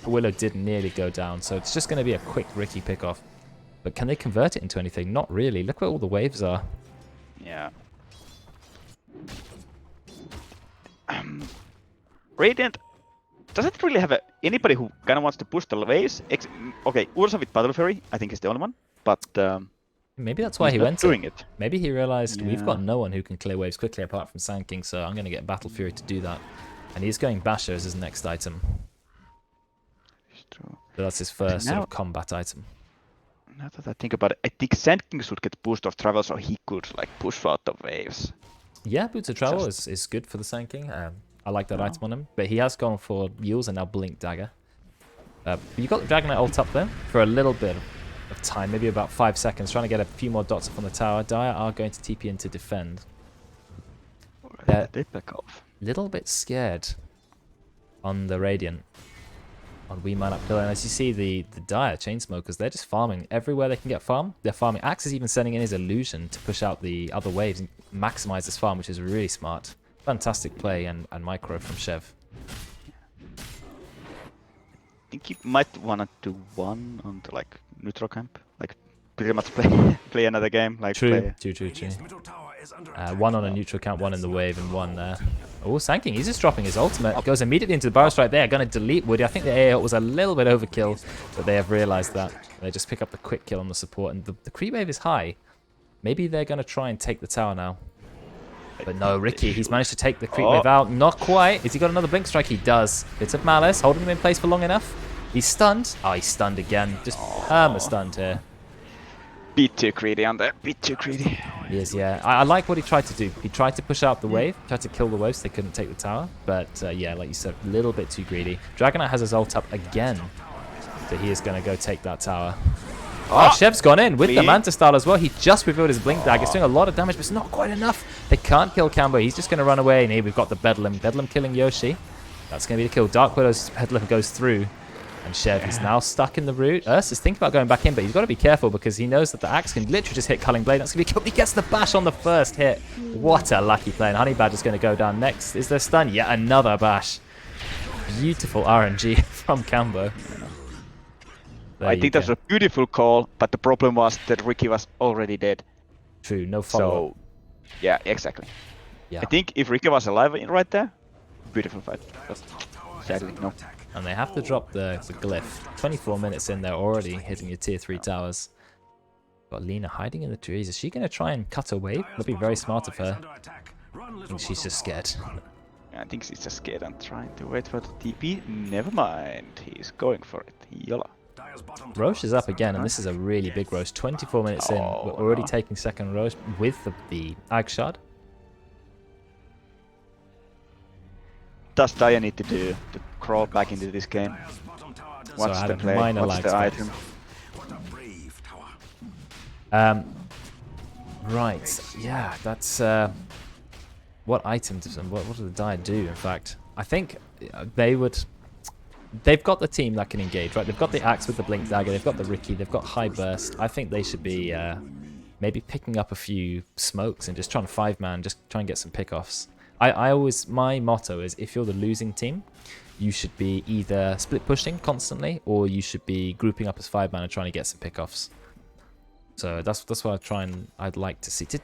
Willow did nearly go down, so it's just going to be a quick Ricky pick-off. But can they convert it into anything? Not really. Look where all the waves are. Yeah. Radiant doesn't really have anybody who kind of wants to push the waves. Okay, Ursa with Battle Fury, I think is the only one. But maybe that's why he went doing it. Maybe he realized we've got no one who can clear waves quickly apart from Sanking, so I'm going to get Battle Fury to do that. And he's going Basher as his next item. So that's his first sort of combat item. Now that I think about it, I think Sanking should get boost of travel so he could like push out the waves. Yeah, Boots of Travel is good for the Sanking. I like that item on him, but he has gone for Yules and now Blink Dagger. You got the Dragon Knight ult up there for a little bit of time, maybe about 5 seconds, trying to get a few more dots up on the tower. Dire are going to TP in to defend. They back off. Little bit scared on the Radiant. On We Mine Uphill, and as you see, the Dire Chainsmokers, they're just farming everywhere they can get farm. They're farming. Axe is even sending in his illusion to push out the other waves and maximize this farm, which is really smart. Fantastic play and micro from Chev. I think you might want to do one onto like neutral camp, like pretty much play another game. Like True. One on a neutral camp, one in the wave, and one there. Oh, Sanking, he's just dropping his ultimate. Goes immediately into the Burrow Strike there. Going to delete Woody. I think the AA was a little bit overkill, but they have realized that. They just pick up the quick kill on the support, and the creep wave is high. Maybe they're going to try and take the tower now. But no, Ricky, he's managed to take the creep wave out. Not quite. Has he got another Blink Strike? He does. Bit of Malice, holding him in place for long enough. He's stunned. Oh, he's stunned again. Just stunned here. Bit too greedy on that. Bit too greedy. He is, yeah. I like what he tried to do. He tried to push out the wave, tried to kill the waves so they couldn't take the tower. But yeah, like you said, a little bit too greedy. Dragon Knight has his ult up again. So he is going to go take that tower. Oh, Chef's gone in with the Manta Style as well. He just revealed his Blink Dagger. It's doing a lot of damage, but it's not quite enough. They can't kill Cambo. He's just going to run away. And here we've got the Bedlam. Bedlam killing Yoshi. That's going to be the kill. Dark Widow's Bedlam goes through. And Chev is now stuck in the root. Ursa's thinking about going back in, but he's got to be careful because he knows that the axe can literally just hit Culling Blade. That's going to be killed. He gets the bash on the first hit. What a lucky play. And Honey Badger's going to go down next. Is there stun? Yet another bash. Beautiful RNG from Cambo. I think that's a beautiful call, but the problem was that Ricky was already dead. True, no follow-up. So, yeah, exactly. Yeah. I think if Ricky was alive right there, beautiful fight. But sadly, no. And they have to drop the glyph. 24 minutes in, they're already hitting your tier 3 towers. Got Lena hiding in the trees. Is she going to try and cut a wave? That'd be very smart of her. I think she's just scared. I think she's just scared and trying to wait for the TP. Never mind, he's going for it. Yola. Roche is up again, and this is a really big Roche. 24 minutes in, we're already taking second Roche with the Ag Shard. Does Daya need to do to crawl back into this game? What's the play? What's the item? Right, yeah, that's what item does what does the Daya do? In fact, I think they've got the team that can engage, right? They've got the axe with the Blink Dagger, they've got the Ricky, they've got High Burst. I think they should be maybe picking up a few smokes and just trying to 5-man, just try and get some pickoffs. My motto is if you're the losing team, you should be either split pushing constantly or you should be grouping up as 5-man and trying to get some pickoffs. So that's what I'd like to see. Did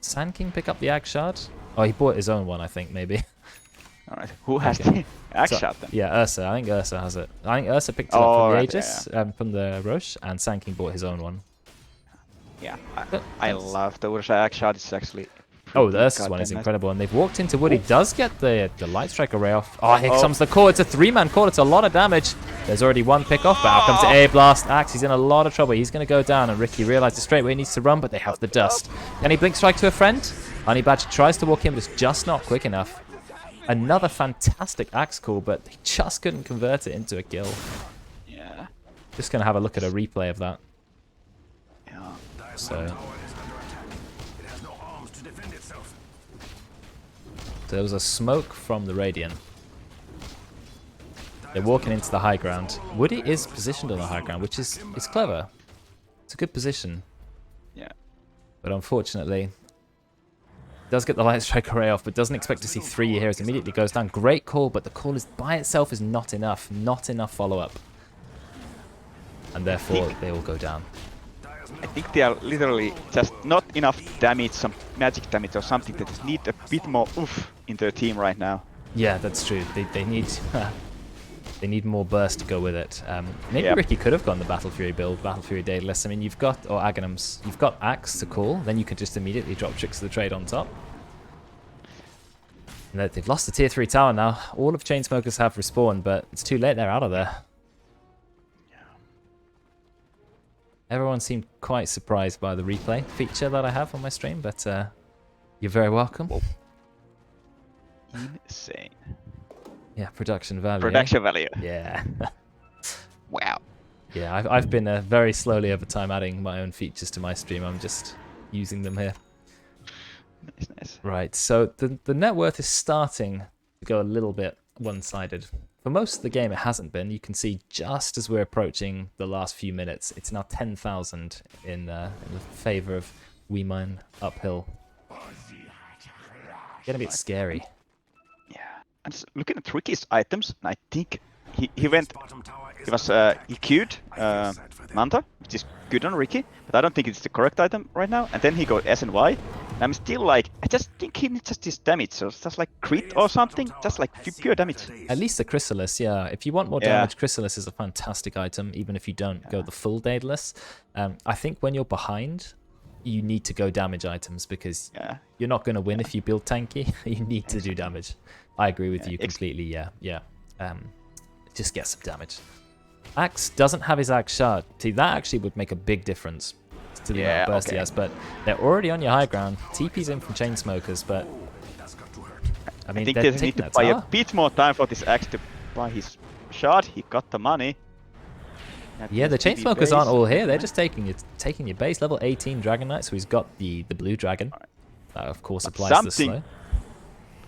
Sand King pick up the Ag Shard? Oh, he bought his own one, I think, maybe. Alright, who has the Ag Shard then? Yeah, Ursa. I think Ursa has it. I think Ursa picked it up from the Aegis, from the Roche, and Sand King bought his own one. Yeah, I love the Ursa Ag Shard. It's actually... Oh, the Ursa's one is incredible, and they've walked into wood. He does get the Light Strike array off. Oh, here comes the core. It's a 3-man core. It's a lot of damage. There's already one pick off, but out comes the Air Blast. Axe, he's in a lot of trouble. He's going to go down, and Ricky realizes straight away he needs to run, but they have the dust. Can he Blink Strike to a friend? Honey Badger tries to walk in, but it's just not quick enough. Another fantastic Axe call, but they just couldn't convert it into a kill. Yeah. Just going to have a look at a replay of that. Yeah. So there was a smoke from the Radiant. They're walking into the high ground. Woody is positioned on the high ground, which is clever. It's a good position. Yeah. But unfortunately, does get the Light Strike array off, but doesn't expect to see 3 heroes. Immediately goes down. Great call, but the call is by itself is not enough. Not enough follow-up. And therefore, they all go down. I think they are literally just not enough damage, some magic damage or something. They just need a bit more oomph in their team right now. Yeah, that's true. They need they need more burst to go with it. Maybe Ricky could have gone the Battle Fury build, Battle Fury Daedalus. I mean, you've got, or Aghanim's, you've got Axe to call, then you could just immediately drop Tricks of the Trade on top. And they've lost the tier 3 tower now. All of Chainsmokers have respawned, but it's too late. They're out of there. Everyone seemed quite surprised by the replay feature that I have on my stream, but you're very welcome. Insane. Yeah, production value. Production value. Yeah. Wow. Yeah, I've been very slowly over time adding my own features to my stream. I'm just using them here. Nice, nice. Right, so the net worth is starting to go a little bit one-sided. For most of the game, it hasn't been. You can see just as we're approaching the last few minutes, it's now 10,000 in the favor of WeMine uphill. Getting a bit scary. Yeah. I'm just looking at Ricky's items, and I think he queued Manta, which is good on Ricky, but I don't think it's the correct item right now. And then he got S and Y, and I'm still like, I just think he needs just this damage, so it's just like crit or something, just like pure damage. At least the Chrysalis, yeah. If you want more damage, Chrysalis is a fantastic item, even if you don't go the full Daedalus. I think when you're behind, you need to go damage items because you're not going to win if you build tanky. You need to do damage. I agree with you completely, yeah. Just get some damage. Axe doesn't have his Axe Shard. See, that actually would make a big difference to the amount of burst he has, but they're already on your high ground. TP's in from Chainsmokers, but I mean, think they need to buy a bit more time for this Axe to buy his shard. He got the money. Yeah, the Chainsmokers aren't all here. They're just taking your base. Level 18 Dragon Knight, so he's got the blue dragon. That, of course, applies the slow.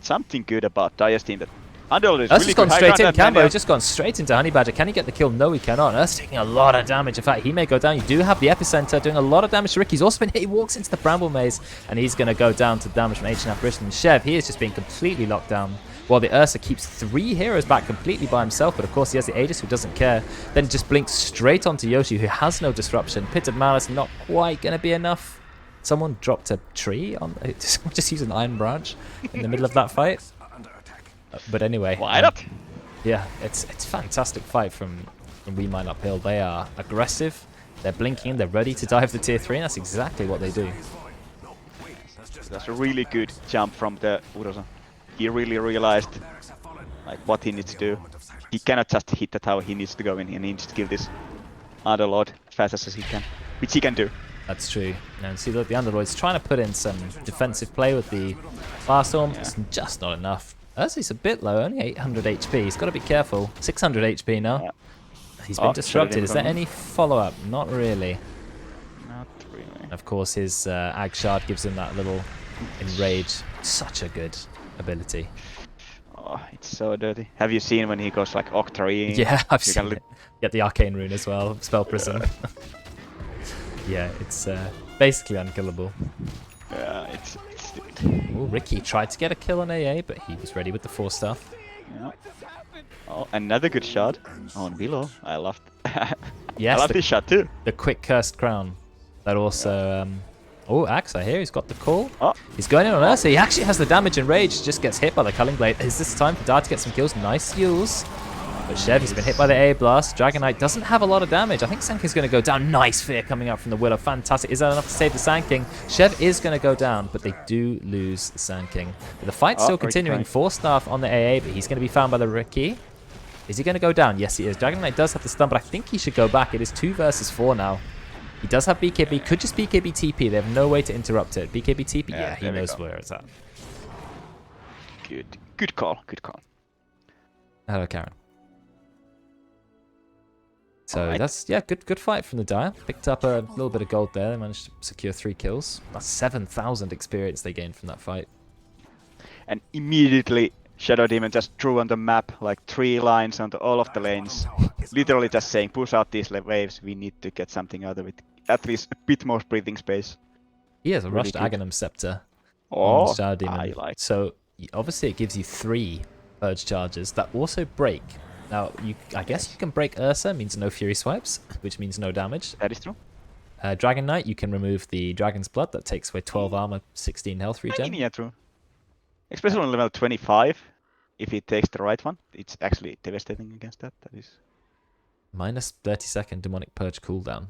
Something good about Dire's team that Underlord is That's really just gone good. straight in. Cambo has just gone straight into Honey Badger. Can he get the kill? No, he cannot. That's taking a lot of damage. In fact, he may go down. You do have the epicenter doing a lot of damage to Rick. He's also been hit. He walks into the Bramble Maze, and he's going to go down to damage from Ancient Apparition. Chev, he is just being completely locked down. While the Ursa keeps 3 heroes back completely by himself, but of course he has the Aegis who doesn't care. Then just blinks straight onto Yoshi, who has no disruption. Pit of Malice not quite going to be enough. Someone dropped a tree on. Just use an iron branch in the middle of that fight. But anyway, why not? Yeah, it's a fantastic fight from We Mine Uphill. They are aggressive, they're blinking, they're ready to dive the tier 3, and that's exactly what they do. That's a really good jump from the Urosa. He really realized like what he needs to do. He cannot just hit the tower, he needs to go in and he needs to kill this Underlord as fast as he can, which he can do. That's true. And see, look, the Underlord's trying to put in some defensive play with the Firestorm. Yeah. It's just not enough. Ursa's a bit low, only 800 HP. He's got to be careful. 600 HP now. Yeah. He's been disrupted. Is there any follow-up? Not really. Not really. Of course, his Ag Shard gives him that little enrage. Such a good ability. Oh, it's so dirty. Have you seen when he goes like Octarine? Yeah, I've seen it. Get the Arcane Rune as well. Spell Prism. Yeah, it's basically unkillable. Yeah, it's stupid. Oh, Ricky tried to get a kill on AA, but he was ready with the 4 stuff. Yeah. Oh, another good shot on Willow. I loved. Yes, I love this shot too. The quick cursed crown. That also. Oh, Axe! I hear he's got the call. Oh. He's going in on Ursa. He actually has the damage and rage. Just gets hit by the Culling Blade. Is this time for Dart to get some kills? Nice use. But Chev, he's been hit by the A blast. Dragon Knight doesn't have a lot of damage. I think Sand King's going to go down. Nice fear coming out from the Willow. Fantastic. Is that enough to save the Sand King? Chev is going to go down, but they do lose the Sand King. But the fight's still continuing. 4 staff on the AA, but he's going to be found by the Ricky. Is he going to go down? Yes, he is. Dragon Knight does have the stun, but I think he should go back. It is 2 versus 4 now. He does have BKB. Could just BKB TP. They have no way to interrupt it. BKB TP. Yeah, he knows where it's at. Good call. Good call. Hello, Karen. So that's, yeah, good fight from the Dire. Picked up a little bit of gold there. They managed to secure 3 kills. That's 7,000 experience they gained from that fight. And immediately Shadow Demon just drew on the map like 3 lines onto all of the lanes. Literally just saying, push out these waves. We need to get something out of it. At least a bit more breathing space. He has a really rushed Aghanim Scepter on Shadow Demon. I like. So obviously it gives you 3 Purge charges that also break. Now, I guess you can break Ursa, means no Fury Swipes, which means no damage. That is true. Dragon Knight, you can remove the Dragon's Blood, that takes away 12 armor, 16 health regen. Yeah, true. Especially on level 25, if he takes the right one, it's actually devastating against that. That is minus 30-second Demonic Purge cooldown.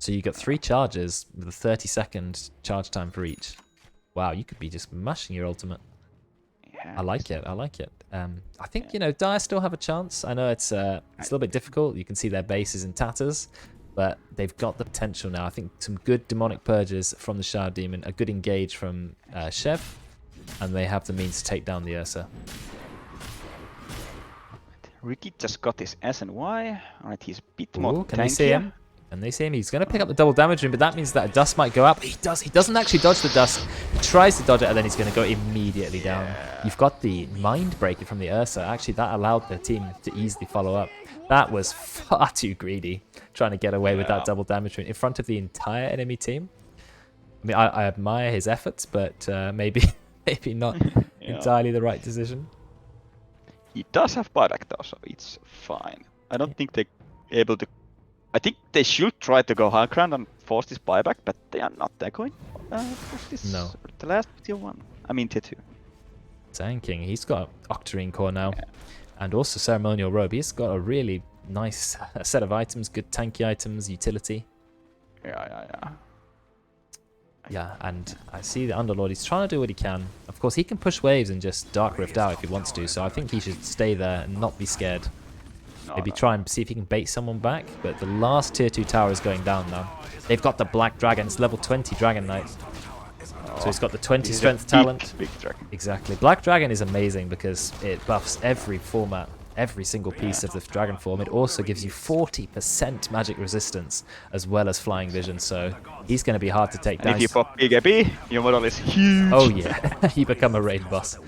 So you got 3 charges with a 30-second charge time for each. Wow, you could be just mashing your ultimate. I like it. I like it. I think, you know, Dire still have a chance. I know it's a little bit difficult. You can see their base is in tatters, but they've got the potential now. I think some good demonic purges from the Shard Demon, a good engage from Chev, and they have the means to take down the Ursa. Ricky just got his S and Y. Alright, he's a bit more Can they see him? And they see him. He's going to pick up the double damage ring, but that means that a dust might go up. He doesn't actually dodge the dust. He tries to dodge it, and then he's going to go immediately down. You've got the Mind Breaker from the Ursa. Actually, that allowed the team to easily follow up. That was far too greedy, trying to get away with that double damage ring in front of the entire enemy team. I mean, I admire his efforts, but maybe not entirely the right decision. He does have buyback though, so it's fine. I don't think they're able to. I think they should try to go high ground and force this buyback, but they are not. They're going. No. The last tier 1. I mean tier 2. Sand King, he's got Octarine Core now, and also Ceremonial Robe. He's got a really nice set of items, good tanky items, utility. Yeah, and I see the Underlord. He's trying to do what he can. Of course, he can push waves and just Dark Rift out if he wants to, so I think he should stay there and not be scared. Maybe try and see if he can bait someone back, but the last tier 2 tower is going down now. They've got the Black Dragon. It's level 20 Dragon Knight. So he's got the 20 strength talent. Big dragon. Exactly. Black Dragon is amazing because it buffs every format every single piece of the dragon form. It also gives you 40% magic resistance as well as flying vision, so he's going to be hard to take And down. if you pop BKB, your model is huge. Oh yeah, you become a raid boss.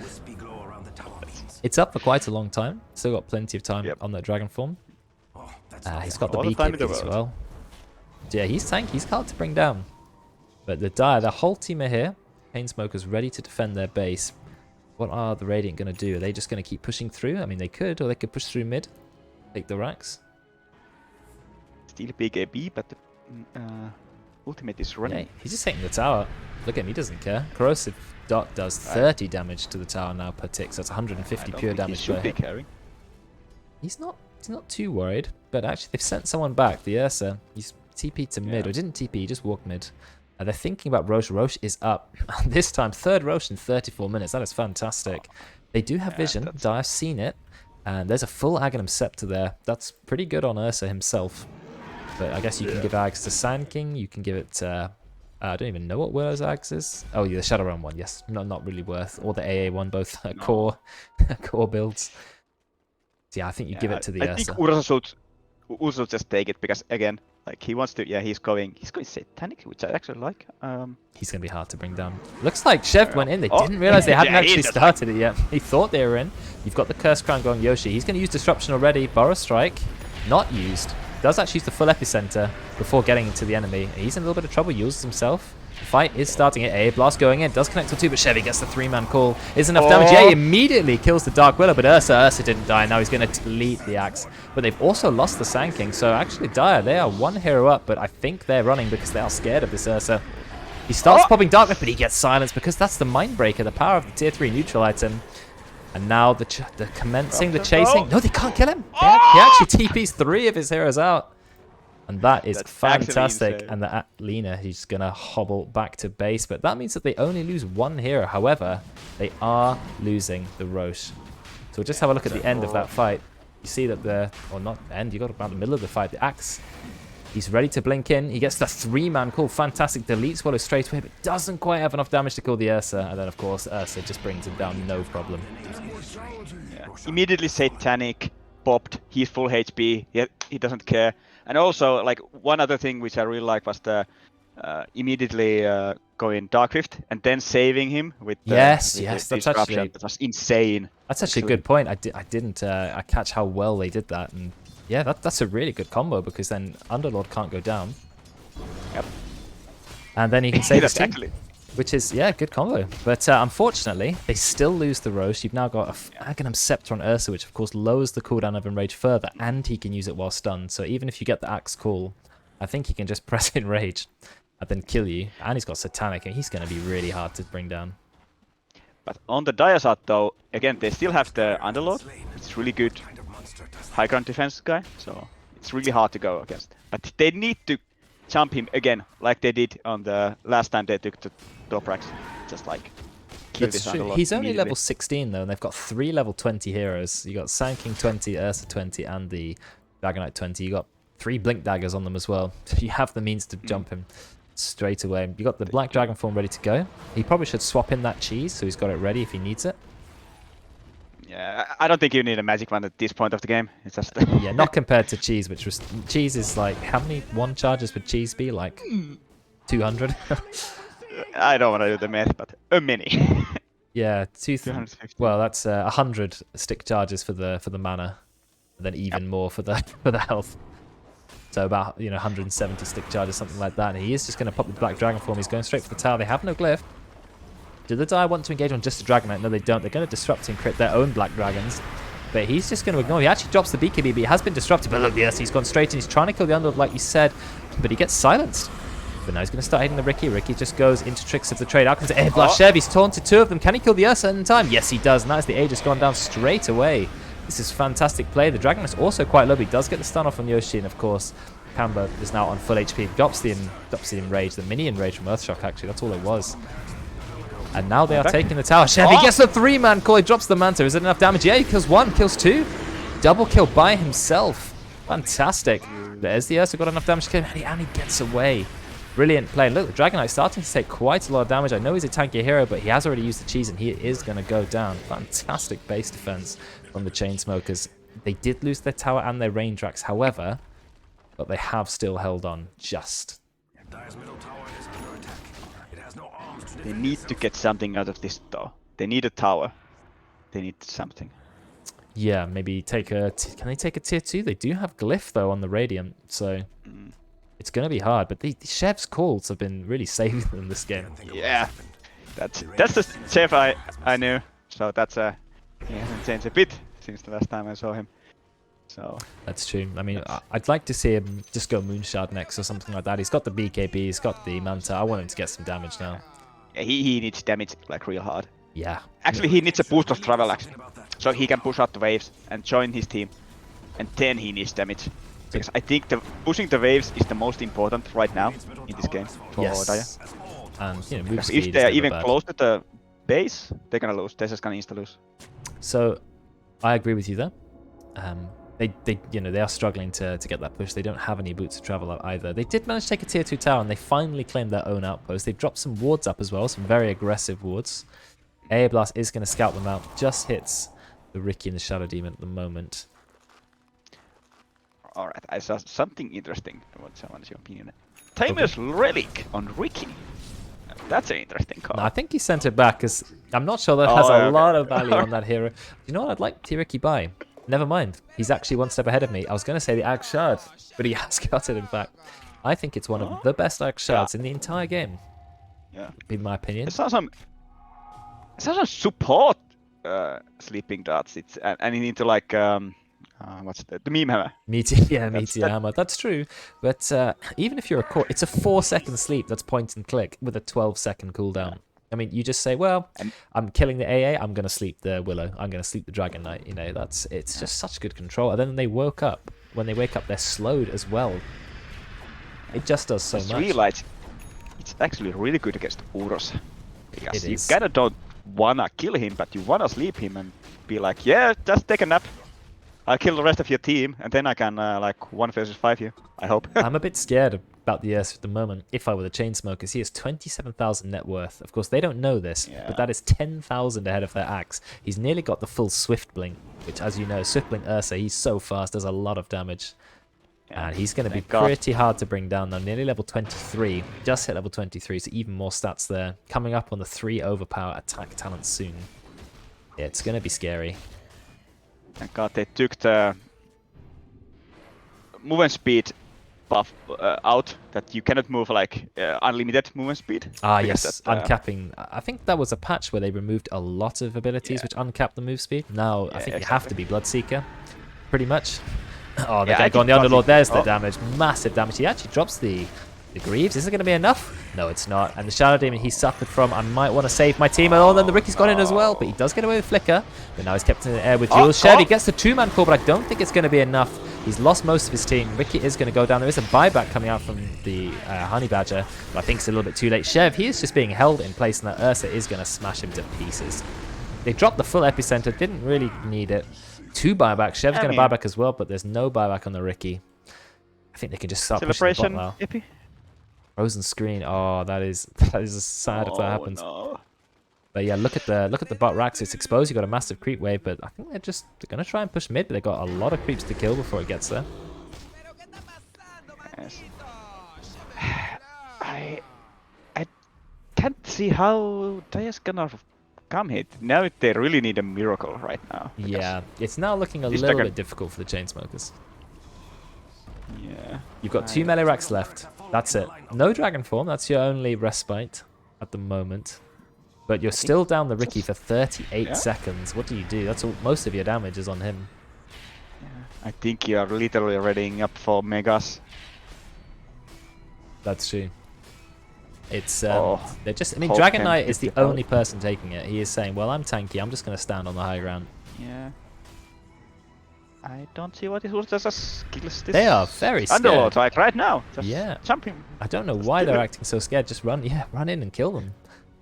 It's up for quite a long time. Still got plenty of time on that dragon form. He's got the BKB as well. Yeah, he's tanky. He's hard to bring down. But the whole team are here. Chainsmokers ready to defend their base. What are the Radiant going to do? Are they just going to keep pushing through? I mean, they could, or they could push through mid. Take the racks. Still BKB, but the ultimate is running. Yeah, he's just hitting the tower. Look at him, he doesn't care. Corrosive Dot does 30 damage to the tower now per tick, so that's 150 pure damage per hit. He's not too worried, but actually they've sent someone back. The Ursa, he's TP'd to mid, or didn't TP, he just walked mid. They're thinking about Roche. Roche is up. This time, third Roche in 34 minutes. That is fantastic. They do have vision. I've seen it. And there's a full Aghanim Scepter there. That's pretty good on Ursa himself. But I guess you can give Ags to Sand King. You can give it to... I don't even know what Willow's Ags is. Oh, yeah, the Shadowrun one, yes. Not really worth. Or the AA one, both core builds. So yeah, I think you give it to the Ursa. I think Ursa should just take it because, again, like he wants to, he's going Satanic, which I actually like. He's going to be hard to bring down. Looks like Chev went in. They didn't realize they hadn't actually started it yet. He thought they were in. You've got the Curse Crown going Yoshi. He's going to use Disruption already. Burrow Strike, not used. Does actually use the full Epicenter before getting into the enemy. He's in a little bit of trouble. Uses himself. The fight is starting at A. Blast going in. Does connect to 2, but Chevy gets the 3-man call. Is enough damage. Yeah, he immediately kills the Dark Willow, but Ursa didn't die. Now he's going to delete the axe. But they've also lost the Sand King. So actually, Dire, they are one hero up, but I think they're running because they are scared of this Ursa. He starts popping Darkness, but he gets silenced because that's the Mindbreaker, the power of the tier 3 neutral item. And now the commencing, the chasing. No, they can't kill him. He actually TPs 3 of his heroes out. And that is fantastic. And the Lena, he's going to hobble back to base. But that means that they only lose 1 hero. However, they are losing the Roche. So we'll just have a look at the end of that fight. You see that or not end, you got about the middle of the fight. The Axe, he's ready to blink in. He gets the 3-man call. Fantastic. Deletes Swallow straight away, but doesn't quite have enough damage to kill the Ursa. And then, of course, Ursa just brings him down, no problem. Immediately Satanic popped. He's full HP. He doesn't care. And also, like, one other thing which I really like was the immediately going Dark Rift and then saving him with the that's actually, that was insane. That's actually a good point. I didn't catch how well they did that, and yeah, that's a really good combo because then Underlord can't go down. Yep. And then he can save his team, which is good combo. But unfortunately, they still lose the Roche. You've now got a Aghanim Scepter on Ursa, which of course lowers the cooldown of Enrage further, and he can use it while stunned. So even if you get the Axe call, I think he can just press Enrage and then kill you. And he's got Satanic, and he's going to be really hard to bring down. But on the Dire side, though, again, they still have the Underlord. It's really good high ground defense guy, so it's really hard to go against. But they need to jump him again, like they did on the last time they took the top ranks. Just like kill this Underlord. He's only level 16 though, and they've got 3 level 20 heroes. You got Sand King 20, Ursa 20, and the Dragonite 20. You got 3 Blink Daggers on them as well. So you have the means to jump him straight away. You got the Black Dragon form ready to go. He probably should swap in that cheese, so he's got it ready if he needs it. Yeah, I don't think you need a magic one at this point of the game. It's just yeah, not compared to cheese, which was cheese is like, how many 1 charges would cheese be? Like 200. I don't want to do the math, but a many. Yeah, 250. Well, that's 100 stick charges for the mana, and then even more for the health. So about 170 stick charges, something like that. And he is just going to pop the Black Dragon form. He's going straight for the tower. They have no glyph. Do the Dire want to engage on just a Dragonite? No, they don't. They're going to disrupt and crit their own Black Dragons. But he's just going to ignore. He actually drops the BKB, but he has been disrupted. But look, yes, he's gone straight in. He's trying to kill the Underlord, like you said. But he gets silenced. But now he's going to start hitting the Ricky. Ricky just goes into tricks of the trade. Out comes Air Blast Chev. He's taunted 2 of them. Can he kill the Ursa in time? Yes, he does. And that's the A just gone down straight away. This is fantastic play. The Dragon is also quite low, but he does get the stun off on Yoshi. And of course, Pamba is now on full HP. Drops the Enrage, the mini Enrage from Earthshock, actually. That's all it was. And now they are taking the tower. Chev, he gets the 3-man call. He drops the Manta. Is it enough damage? Yeah, he kills 1, kills 2. Double kill by himself. Fantastic. There's the Ursa, got enough damage to kill him, and he gets away. Brilliant play. And look, the Dragonite starting to take quite a lot of damage. I know he's a tanky hero, but he has already used the cheese, and he is going to go down. Fantastic base defense from the Chainsmokers. They did lose their tower and their range racks, however, but they have still held on just. Dire's middle tower is under attack. It has no arms to They defend need itself. to get something out of this though. They need a tower. They need something. Yeah, maybe take a... Can they take a tier 2? They do have Glyph, though, on the Radiant, so it's going to be hard. But the Chef's calls have been really saving them this game. Think of what Yeah, happened. that's the chef I knew. So that's he hasn't changed a bit since the last time I saw him. So That's true. I mean, I'd like to see him just go Moonshard next or something like that. He's got the BKB, he's got the Manta. I want him to get some damage now. yeah, he needs damage like real hard. Yeah. Actually, he needs a boost of travel actually, About that. so he can push out the waves and join his team, and then he needs damage. Because I think pushing the waves is the most important right now in this game for Dire. Yes. And, you know, move Because speed if is they're never even bad. close to the base, they're gonna lose. They're just gonna insta lose. So, I agree with you there. They are struggling to get that push. They don't have any boots to travel up either. They did manage to take a tier 2 tower, and they finally claimed their own outpost. They've dropped some wards up as well, some very aggressive wards. Air Blast is going to scout them out. Just hits the Ricky and the Shadow Demon at the moment. Alright, I saw something interesting. What's your opinion? Timer's Relic on Ricky. That's an interesting call. No, I think he sent it back because I'm not sure that has a okay. lot of value on that hero. You know what I'd like to Ricky buy? Never mind. He's actually one step ahead of me. I was going to say the Axe Shard, but he has got it in fact. I think it's one of the best Axe Shards in the entire game, Yeah. in my opinion. It sounds some support sleeping darts. It's and you need to like what's the meme hammer. Meteor that- Hammer. That's true. But even if you're a core, it's a 4-second sleep that's point and click with a 12-second cooldown. I mean, you just say, well, I'm killing the AA, I'm going to sleep the Willow, I'm going to sleep the Dragon Knight. You know, it's just such good control. And then when they wake up, they're slowed as well. It just does so Just much. realize it's actually really good against Uros. Because It you is. kinda don't wanna kill him, but you wanna sleep him and be like, yeah, just take a nap. I'll kill the rest of your team, and then I can like 1 versus 5 you. I hope. I'm a bit scared about the Ursa at the moment. If I were the Chainsmokers, he has 27,000 net worth. Of course, they don't know this, Yeah. but that is 10,000 ahead of their axe. He's nearly got the full Swift Blink, which, as you know, Swift Blink Ursa, he's so fast, does a lot of damage. Yeah, And he's going to be thank God. pretty hard to bring down now. Nearly level 23. Just hit level 23, so even more stats there. Coming up on the 3 overpower attack talent soon. Yeah, it's going to be scary. Thank God they took the movement speed buff out, that you cannot move like unlimited movement speed. Ah, because yes, that, uncapping. I think that was a patch where they removed a lot of abilities which uncap the move speed. Now, I Yeah, think you have to be Bloodseeker, pretty much. Oh, the Yeah, guy I going think the Underlord. Bloodseeker- There's the oh. damage. Massive damage. He actually drops the Greaves. Is it going to be enough? No, it's not. And the Shadow Demon he suffered from. I might want to save my team. Oh, and then the Ricky's got in as well. But he does get away with Flicker. But now he's kept in the air with Jules. Chevy gets the 2-man call, but I don't think it's going to be enough. He's lost most of his team. Ricky is going to go down. There is a buyback coming out from the Honey Badger, but I think it's a little bit too late. Chev, he is just being held in place, and that Ursa is going to smash him to pieces. They dropped the full epicenter. Didn't really need it. 2 buybacks. Chev's going to buy back as well, but there's no buyback on the Ricky. I think they can just start pushing the bot Celebration, now. Epi. Frozen screen. Oh, that is sad if that happens. No. But yeah, look at the bot racks. It's exposed. You got a massive creep wave, but I think they're gonna try and push mid. But they got a lot of creeps to kill before it gets there. Yes. I can't see how Dire's gonna come hit. Now they really need a miracle right now. because- Yeah, it's now looking a This little dragon- bit difficult for the Chainsmokers. Yeah. You've got 2 melee racks left. That's it. No dragon form. That's your only respite at the moment. But you're still down the Ricky for 38 Yeah. seconds. What do you do? That's all. Most of your damage is on him. I think you are literally readying up for Megas. That's true. It's Oh, they're just. I mean, Hulk Dragon can Knight hit is the the boat. only person taking it. He is saying, "Well, I'm tanky. I'm just going to stand on the high ground." Yeah. I don't see what his Ursa's skills this. They are very scared. Underlord, like right now. Just Yeah. jump him. I don't know why they're do it. acting so scared. Just run, run in and kill them.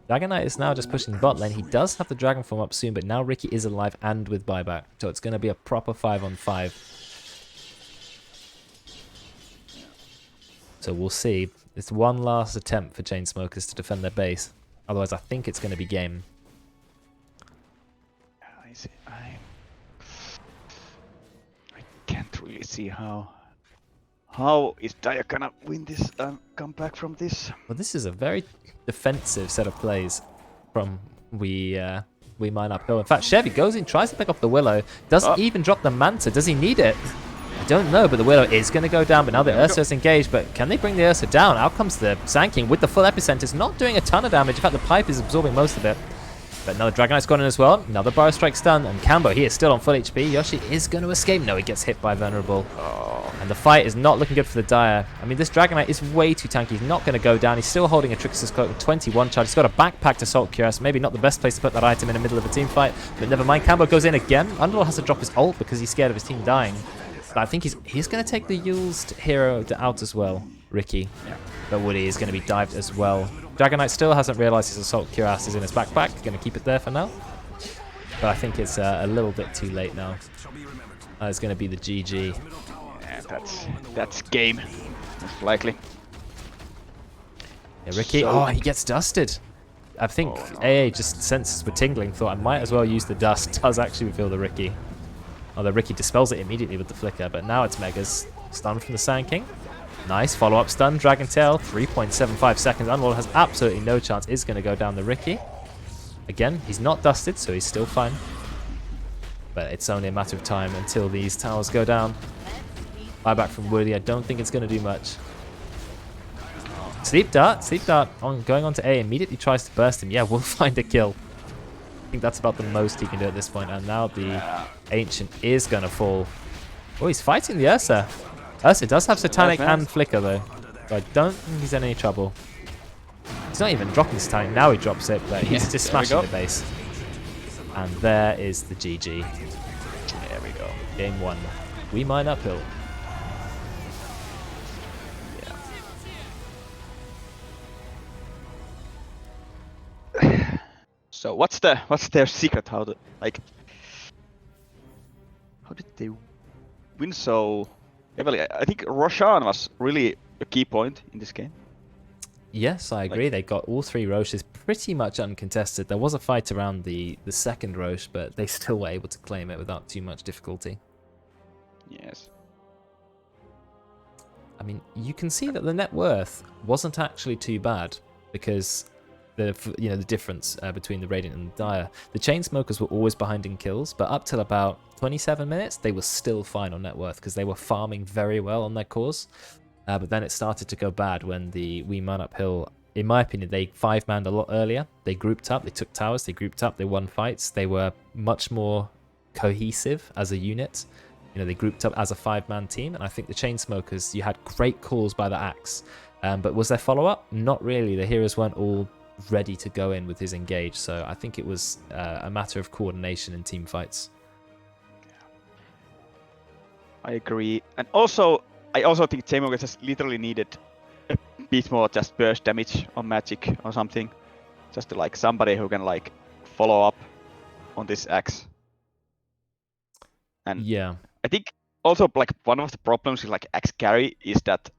Dragon Knight is now just pushing bot lane. He does have the dragon form up soon, but now Ricky is alive and with buyback, so it's going to be a proper 5-on-5. So we'll see. It's one last attempt for Chainsmokers to defend their base. Otherwise, I think it's going to be game. see how is Dire gonna win this and come back from this. Well, this is a very defensive set of plays from we mine uphill. In fact, Chevy goes in, tries to pick up the Willow, doesn't even drop the Manta. Does he need it? I don't know, but the Willow is going to go down, but now the Ursa is engaged, but can they bring the Ursa down? Out comes the Sand King with the full epicenter. It's not doing a ton of damage. In fact, the pipe is absorbing most of it. But another Dragonite's gone in as well. Another Burrow Strike stun, and Cambo, he is still on full HP. Yoshi is going to escape. No, he gets hit by Vulnerable. And the fight is not looking good for the Dire. I mean, this Dragonite is way too tanky. He's not going to go down. He's still holding a Trickster's Cloak with 21 charge. He's got a backpacked Assault Cuirass. Maybe not the best place to put that item in the middle of a team fight. But never mind. Cambo goes in again. Underlord has to drop his ult because he's scared of his team dying. But I think he's going to take the used hero out as well, Ricky. Yeah. But Woody is going to be dived as well. Dragonite still hasn't realized his Assault Cuirass is in his backpack. Going to keep it there for now. But I think it's a little bit too late now. It's going to be the GG. Yeah, that's game, most likely. Yeah, Ricky, So- he gets dusted. I think AA just senses we're tingling, thought I might as well use the dust. Does actually reveal the Ricky. Although Ricky dispels it immediately with the flicker, but now it's Megas. Stun from the Sand King. Nice follow-up stun, Dragon Tail, 3.75 seconds. Unlord has absolutely no chance, is going to go down the Ricky. Again, he's not dusted, so he's still fine. But it's only a matter of time until these towers go down. Buyback from Woody, I don't think it's going to do much. Sleep Dart going on to A, immediately tries to burst him. Yeah, we'll find a kill. I think that's about the most he can do at this point. And now the Ancient is going to fall. Oh, he's fighting the Ursa. Ursa does have Satanic and Flicker though. So I don't think he's in any trouble. He's not even dropping Satanic. Now he drops it, but he's just smashing the base. And there is the GG. There we go. Game 1. We mine uphill. So what's their secret? How did they win so heavily? I think Roshan was really a key point in this game. Yes, I agree. They got all 3 Roches pretty much uncontested. There was a fight around the second Roche, but they still were able to claim it without too much difficulty. Yes. I mean, you can see that the net worth wasn't actually too bad because the difference between the Radiant and the Dire. The Chainsmokers were always behind in kills, but up till about 27 minutes, they were still fine on net worth because they were farming very well on their cores. But then it started to go bad when we man uphill. In my opinion, they 5-manned a lot earlier. They grouped up, they took towers, they grouped up, they won fights. They were much more cohesive as a unit. They grouped up as a 5-man team. And I think the Chainsmokers, you had great calls by the Axe. But was there follow-up? Not really. The heroes weren't all ready to go in with his engage. So I think it was a matter of coordination in team fights. I agree. And I also think Chainsmokers just literally needed a bit more just burst damage on magic or something. Just to, somebody who can follow up on this axe. And yeah, I think also one of the problems with axe carry is that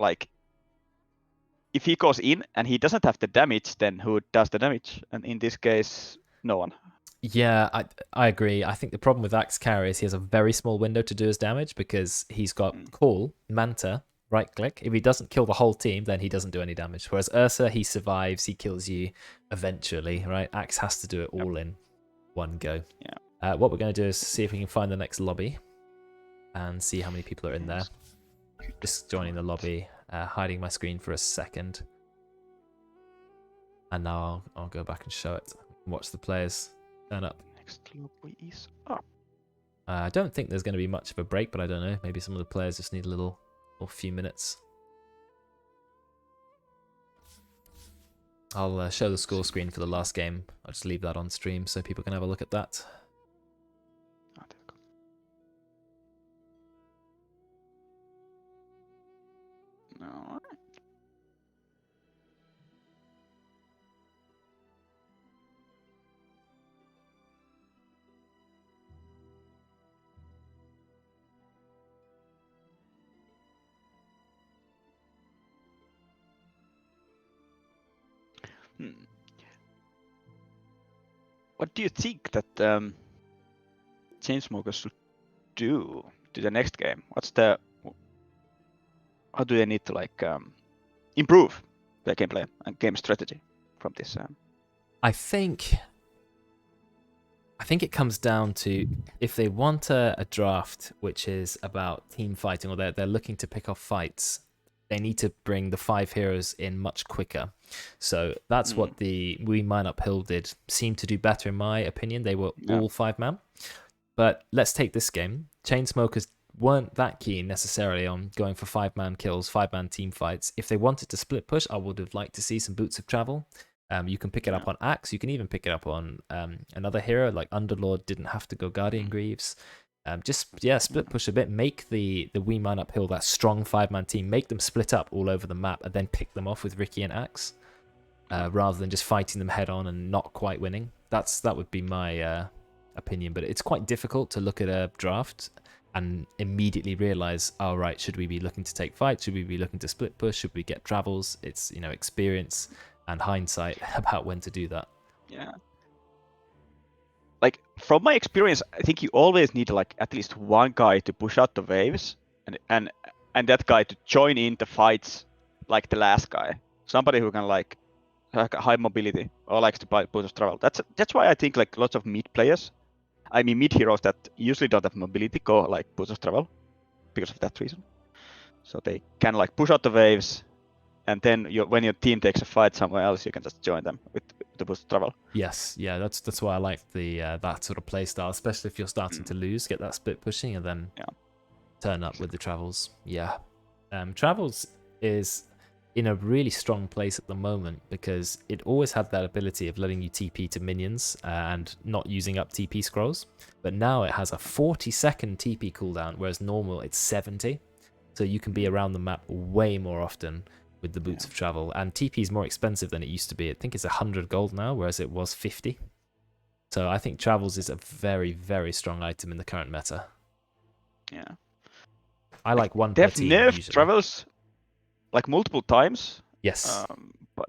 if he goes in and he doesn't have the damage, then who does the damage? And in this case, no one. Yeah, I agree. I think the problem with Axe Carry is he has a very small window to do his damage because he's got Call, Manta, right click. If he doesn't kill the whole team, then he doesn't do any damage. Whereas Ursa, he survives, he kills you eventually, right? Axe has to do it all in one go. Yeah. What we're going to do is see if we can find the next lobby and see how many people are in there. Just joining the lobby, hiding my screen for a second. And now I'll go back and show it. Watch the players turn up. Next lobby is up. I don't think there's going to be much of a break, but I don't know. Maybe some of the players just need a few minutes. I'll show the score screen for the last game. I'll just leave that on stream so people can have a look at that. No. What do you think that Chainsmokers should do to the next game? What's the how do they need to like improve their gameplay and game strategy from this? I think it comes down to if they want a draft which is about team fighting, or they're looking to pick off fights, they need to bring the 5 heroes in much quicker. So that's what the We Mine Up Hill did seem to do better, in my opinion. They were all 5-man. But let's take this game. Chainsmokers weren't that keen necessarily on going for 5-man kills, 5-man team fights. If they wanted to split push, I would have liked to see some Boots of Travel. You can pick it up on Axe. You can even pick it up on another hero like Underlord. Didn't have to go Guardian Greaves. Split push a bit. Make the We Mine Up Hill that strong 5-man team. Make them split up all over the map and then pick them off with Ricky and Axe, rather than just fighting them head on and not quite winning. That would be my opinion. But it's quite difficult to look at a draft and immediately realize, oh right, should we be looking to take fights? Should we be looking to split push? Should we get travels? It's experience and hindsight about when to do that. Yeah. Like from my experience, I think you always need like at least one guy to push out the waves, and that guy to join in the fights, like the last guy. Somebody who can like have high mobility or likes to buy Boots of Travel. That's why I think like lots of mid players, I mean mid heroes that usually don't have mobility, go like Boots of Travel because of that reason. So they can like push out the waves, and then when your team takes a fight somewhere else, you can just join them with the Boost of Travel. Yes, yeah, that's why I like the that sort of play style, especially if you're starting to lose, get that split pushing and then turn up with the travels. Yeah, travels is in a really strong place at the moment because it always had that ability of letting you TP to minions and not using up TP scrolls, but now it has a 40-second TP cooldown, whereas normal it's 70, so you can be around the map way more often with the Boots of Travel, and TP is more expensive than it used to be. I think it's 100 gold now, whereas it was 50. So I think Travels is a very, very strong item in the current meta. Yeah. I like one per team They've nerfed usually. Travels like multiple times. Yes.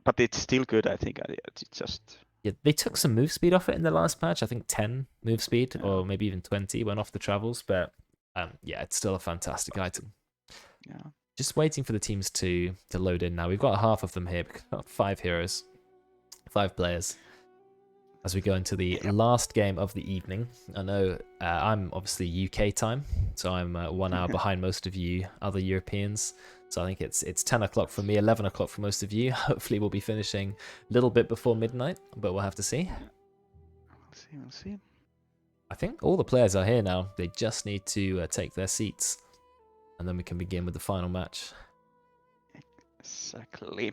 But it's still good, I think. It's just... Yeah, they took some move speed off it in the last patch. I think 10 move speed, or maybe even 20 went off the Travels, but yeah, it's still a fantastic item. Yeah. Just waiting for the teams to load in now. We've got half of them here. We've got 5 heroes, 5 players. As we go into the last game of the evening. I know I'm obviously UK time, so I'm 1 hour behind most of you other Europeans. So I think it's 10 o'clock for me, 11 o'clock for most of you. Hopefully we'll be finishing a little bit before midnight, but we'll have to see. We'll see. I think all the players are here now. They just need to take their seats. And then we can begin with the final match. Exactly.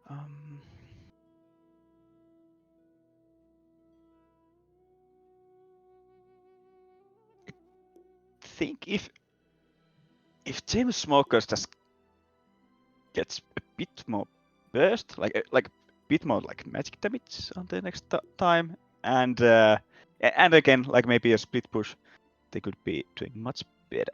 I think if Chainsmokers just gets a bit more burst, like a bit more like magic damage on the next time, and again like maybe a split push, they could be doing much better.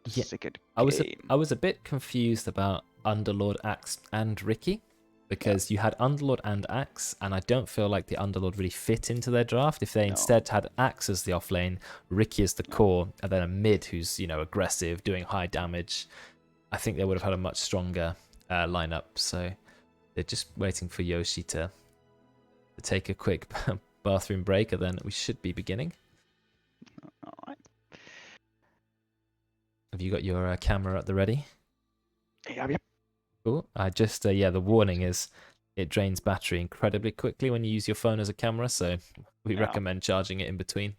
Yeah, Second I game. was a bit confused about Underlord, Axe, and Ricky, because you had Underlord and Axe, and I don't feel like the Underlord really fit into their draft. If they instead had Axe as the offlane, Ricky as the core, and then a mid who's aggressive, doing high damage, I think they would have had a much stronger lineup. So they're just waiting for Yoshi to take a quick bathroom break, and then we should be beginning. All right. Have you got your camera at the ready? Yep. Cool. I just the warning is it drains battery incredibly quickly when you use your phone as a camera, so we recommend charging it in between.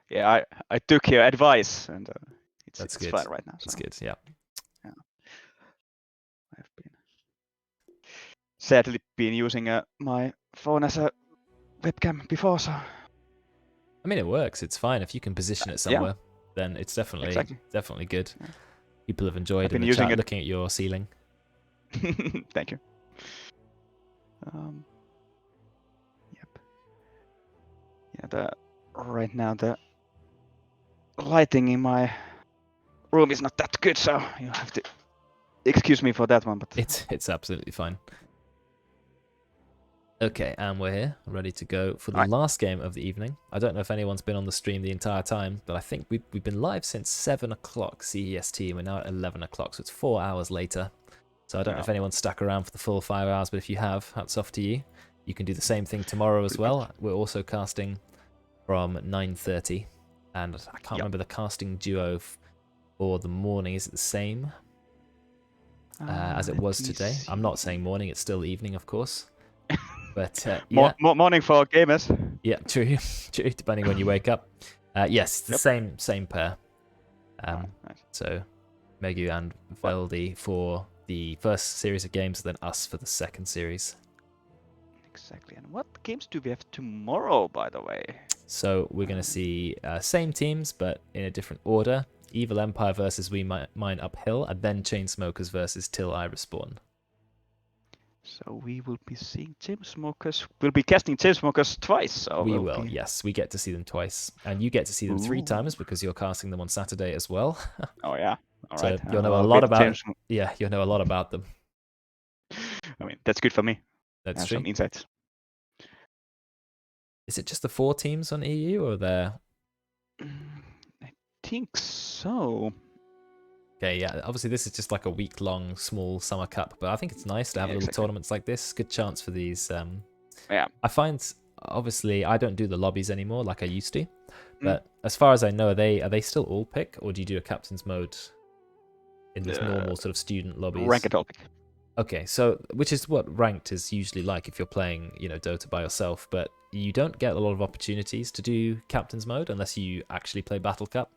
Yeah, I took your advice, and it's good. fine right now. That's good. Yeah. I've sadly been using my phone as a webcam before, so. I mean, it works. It's fine if you can position it somewhere. Then it's definitely good. Yeah. People have enjoyed in the chat looking at your ceiling. Thank you. Yep. Yeah, right now the lighting in my room is not that good, so you have to excuse me for that one. But it's absolutely fine. Okay, and we're here, ready to go for the last game of the evening. I don't know if anyone's been on the stream the entire time, but I think we've been live since 7 o'clock CEST, and we're now at 11 o'clock, so it's 4 hours later. So I don't know if anyone's stuck around for the full 5 hours, but if you have, hats off to you. You can do the same thing tomorrow as well. We're also casting from 9:30, and I can't remember the casting duo for the morning. Is it the same as it was today? I'm not saying morning, it's still evening, of course. But yeah. Morning for gamers. Yeah, true, true. Depending when you wake up. Yes, the same pair. Nice. So Megu and Veldy for the first series of games, then us for the second series. Exactly. And what games do we have tomorrow, by the way? So we're going to see same teams, but in a different order. Evil Empire versus We Mine Uphill, and then Chainsmokers versus Till I Respawn. So we will be seeing Chainsmokers. We'll be casting Chainsmokers twice. So we will, yes. We get to see them twice. And you get to see them 3 times because you're casting them on Saturday as well. Oh, yeah. All so right. you'll know a lot about you'll know a lot about them. I mean, that's good for me. That's true. Some insights. Is it just the 4 teams on EU, or there? I think so. Okay, yeah. Obviously, this is just like a week-long small summer cup, but I think it's nice to have little tournaments like this. Good chance for these. Yeah. I find, obviously, I don't do the lobbies anymore like I used to, but as far as I know, are they still all pick, or do you do a captain's mode in this normal sort of student lobbies? Ranked all pick. Okay, so which is what ranked is usually like if you're playing, Dota by yourself, but you don't get a lot of opportunities to do captain's mode unless you actually play Battle Cup.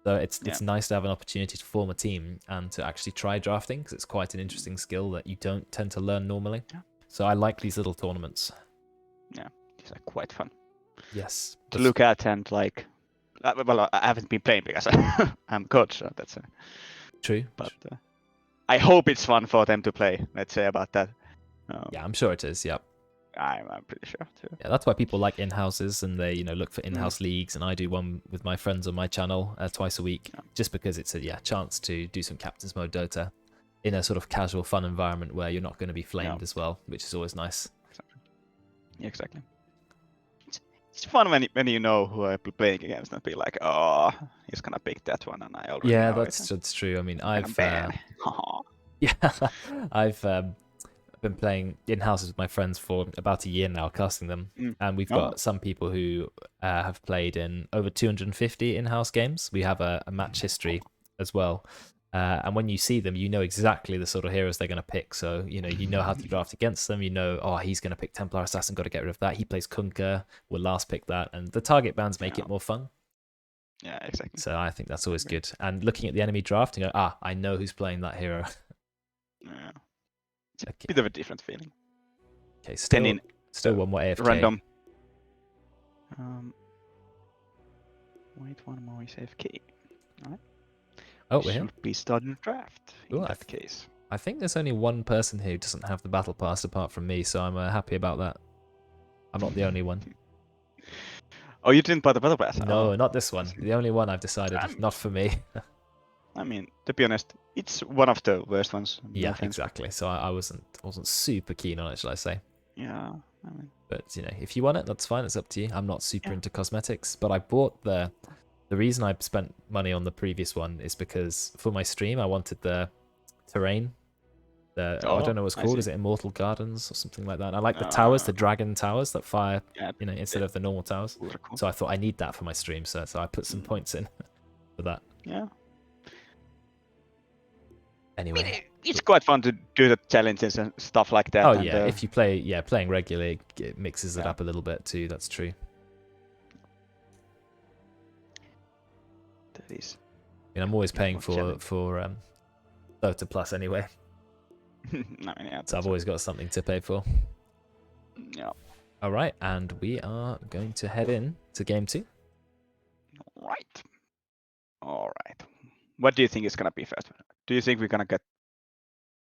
So it's nice to have an opportunity to form a team and to actually try drafting, because it's quite an interesting skill that you don't tend to learn normally. Yeah. So I like these little tournaments. Yeah, these are quite fun. Yes. To look at and like, well, I haven't been playing because I'm coach, so that's true. But I hope it's fun for them to play. Let's say about that. Yeah, I'm sure it is. Yeah. I'm pretty sure too. Yeah, that's why people like in-houses, and they look for in-house leagues, and I do one with my friends on my channel twice a week, just because it's a chance to do some captain's mode Dota in a sort of casual fun environment where you're not going to be flamed as well, which is always nice. Exactly. It's fun when you know who I'm playing against and be like, oh, he's gonna pick that one, and I already know that's true. I mean, I've I've been playing in-houses with my friends for about a year now, casting them, and we've got some people who have played in over 250 in-house games. We have a match history as well, and when you see them, you know exactly the sort of heroes they're going to pick. So you know how to draft against them. Oh, he's going to pick Templar Assassin, got to get rid of that. He plays Kunkka, we'll last pick that, and the target bans make it more fun. Yeah, exactly. So I think that's always good. And looking at the enemy draft and go, I know who's playing that hero. Yeah. It's a bit of a different feeling. Okay, still one more AFK. Random. Wait, one more is AFK. Alright. Oh, we're here. Should be starting the draft in that case. I think there's only one person who doesn't have the battle pass apart from me, so I'm happy about that. I'm not the only one. Oh, you didn't buy the battle pass? No, not this one. The only one I've decided, not for me. I mean, to be honest, it's one of the worst ones. Yeah, exactly. So I wasn't super keen on it, shall I say? Yeah. I mean... But if you want it, that's fine. It's up to you. I'm not super into cosmetics, but I bought the reason I spent money on the previous one is because for my stream I wanted the terrain. I don't know what it's called. Is it Immortal Gardens or something like that? I like the towers, the dragon towers that fire, instead of the normal towers. Cool. So I thought I need that for my stream, so I put some points in for that. Yeah. Anyway, it's quite fun to do the challenges and stuff like that. Oh yeah, if you playing regularly, it mixes it up a little bit too. That's true. That is. I mean, I'm always paying for Dota Plus anyway. So I've always got something to pay for. Yeah. All right, and we are going to head in to game 2. All right. What do you think is gonna be first? Do you think we're gonna get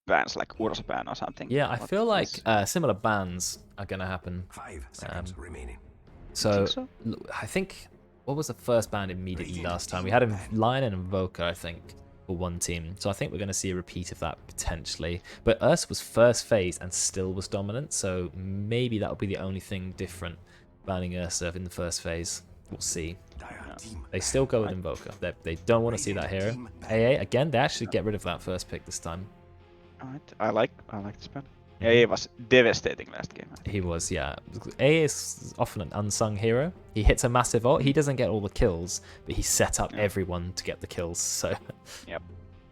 bans like Ursa ban or something? Yeah, I feel like similar bans are gonna happen. 5 seconds remaining. So I think what was the first ban immediately last time? We had Lion and Invoker, I think, for one team. So I think we're going to see a repeat of that potentially. But Ursa was first phase and still was dominant, so maybe that'll be the only thing different banning Ursa in the first phase. We'll see. They still go with Invoker. They don't want to see that hero. AA, again, they actually get rid of that first pick this time. Alright, I like this ban. AA was devastating last game. He was, yeah. AA is often an unsung hero. He hits a massive ult. He doesn't get all the kills, but he set up everyone to get the kills. So, yep.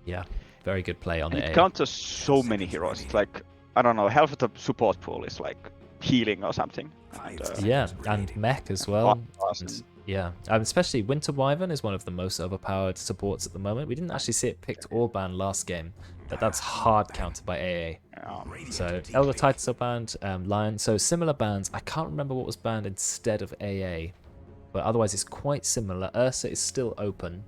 Yeah, very good play on and the AA. It counters so many heroes. It's like, I don't know, half of the support pool is like healing or something. And, yeah, and mech as well. And, yeah, especially Winter Wyvern is one of the most overpowered supports at the moment. We didn't actually see it picked or banned last game, but that's hard countered by AA. So Elder Titus are banned, Lion. So similar bans. I can't remember what was banned instead of AA, but otherwise it's quite similar. Ursa is still open,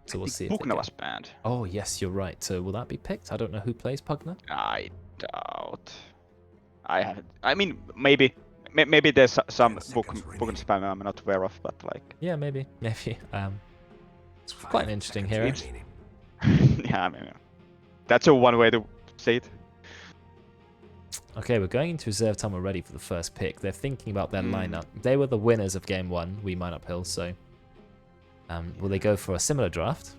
so we'll see. Pugna was banned. Oh yes, you're right. So will that be picked? I don't know who plays Pugna. I doubt. I haven't. I mean, maybe there's some Pugna spam I'm not aware of, but like. Yeah, maybe. It's quite an interesting hero. Yeah, I mean, that's a one way to say it. Okay, we're going into reserve time already for the first pick. They're thinking about their lineup. They were the winners of game 1, we mine uphill, so will they go for a similar draft?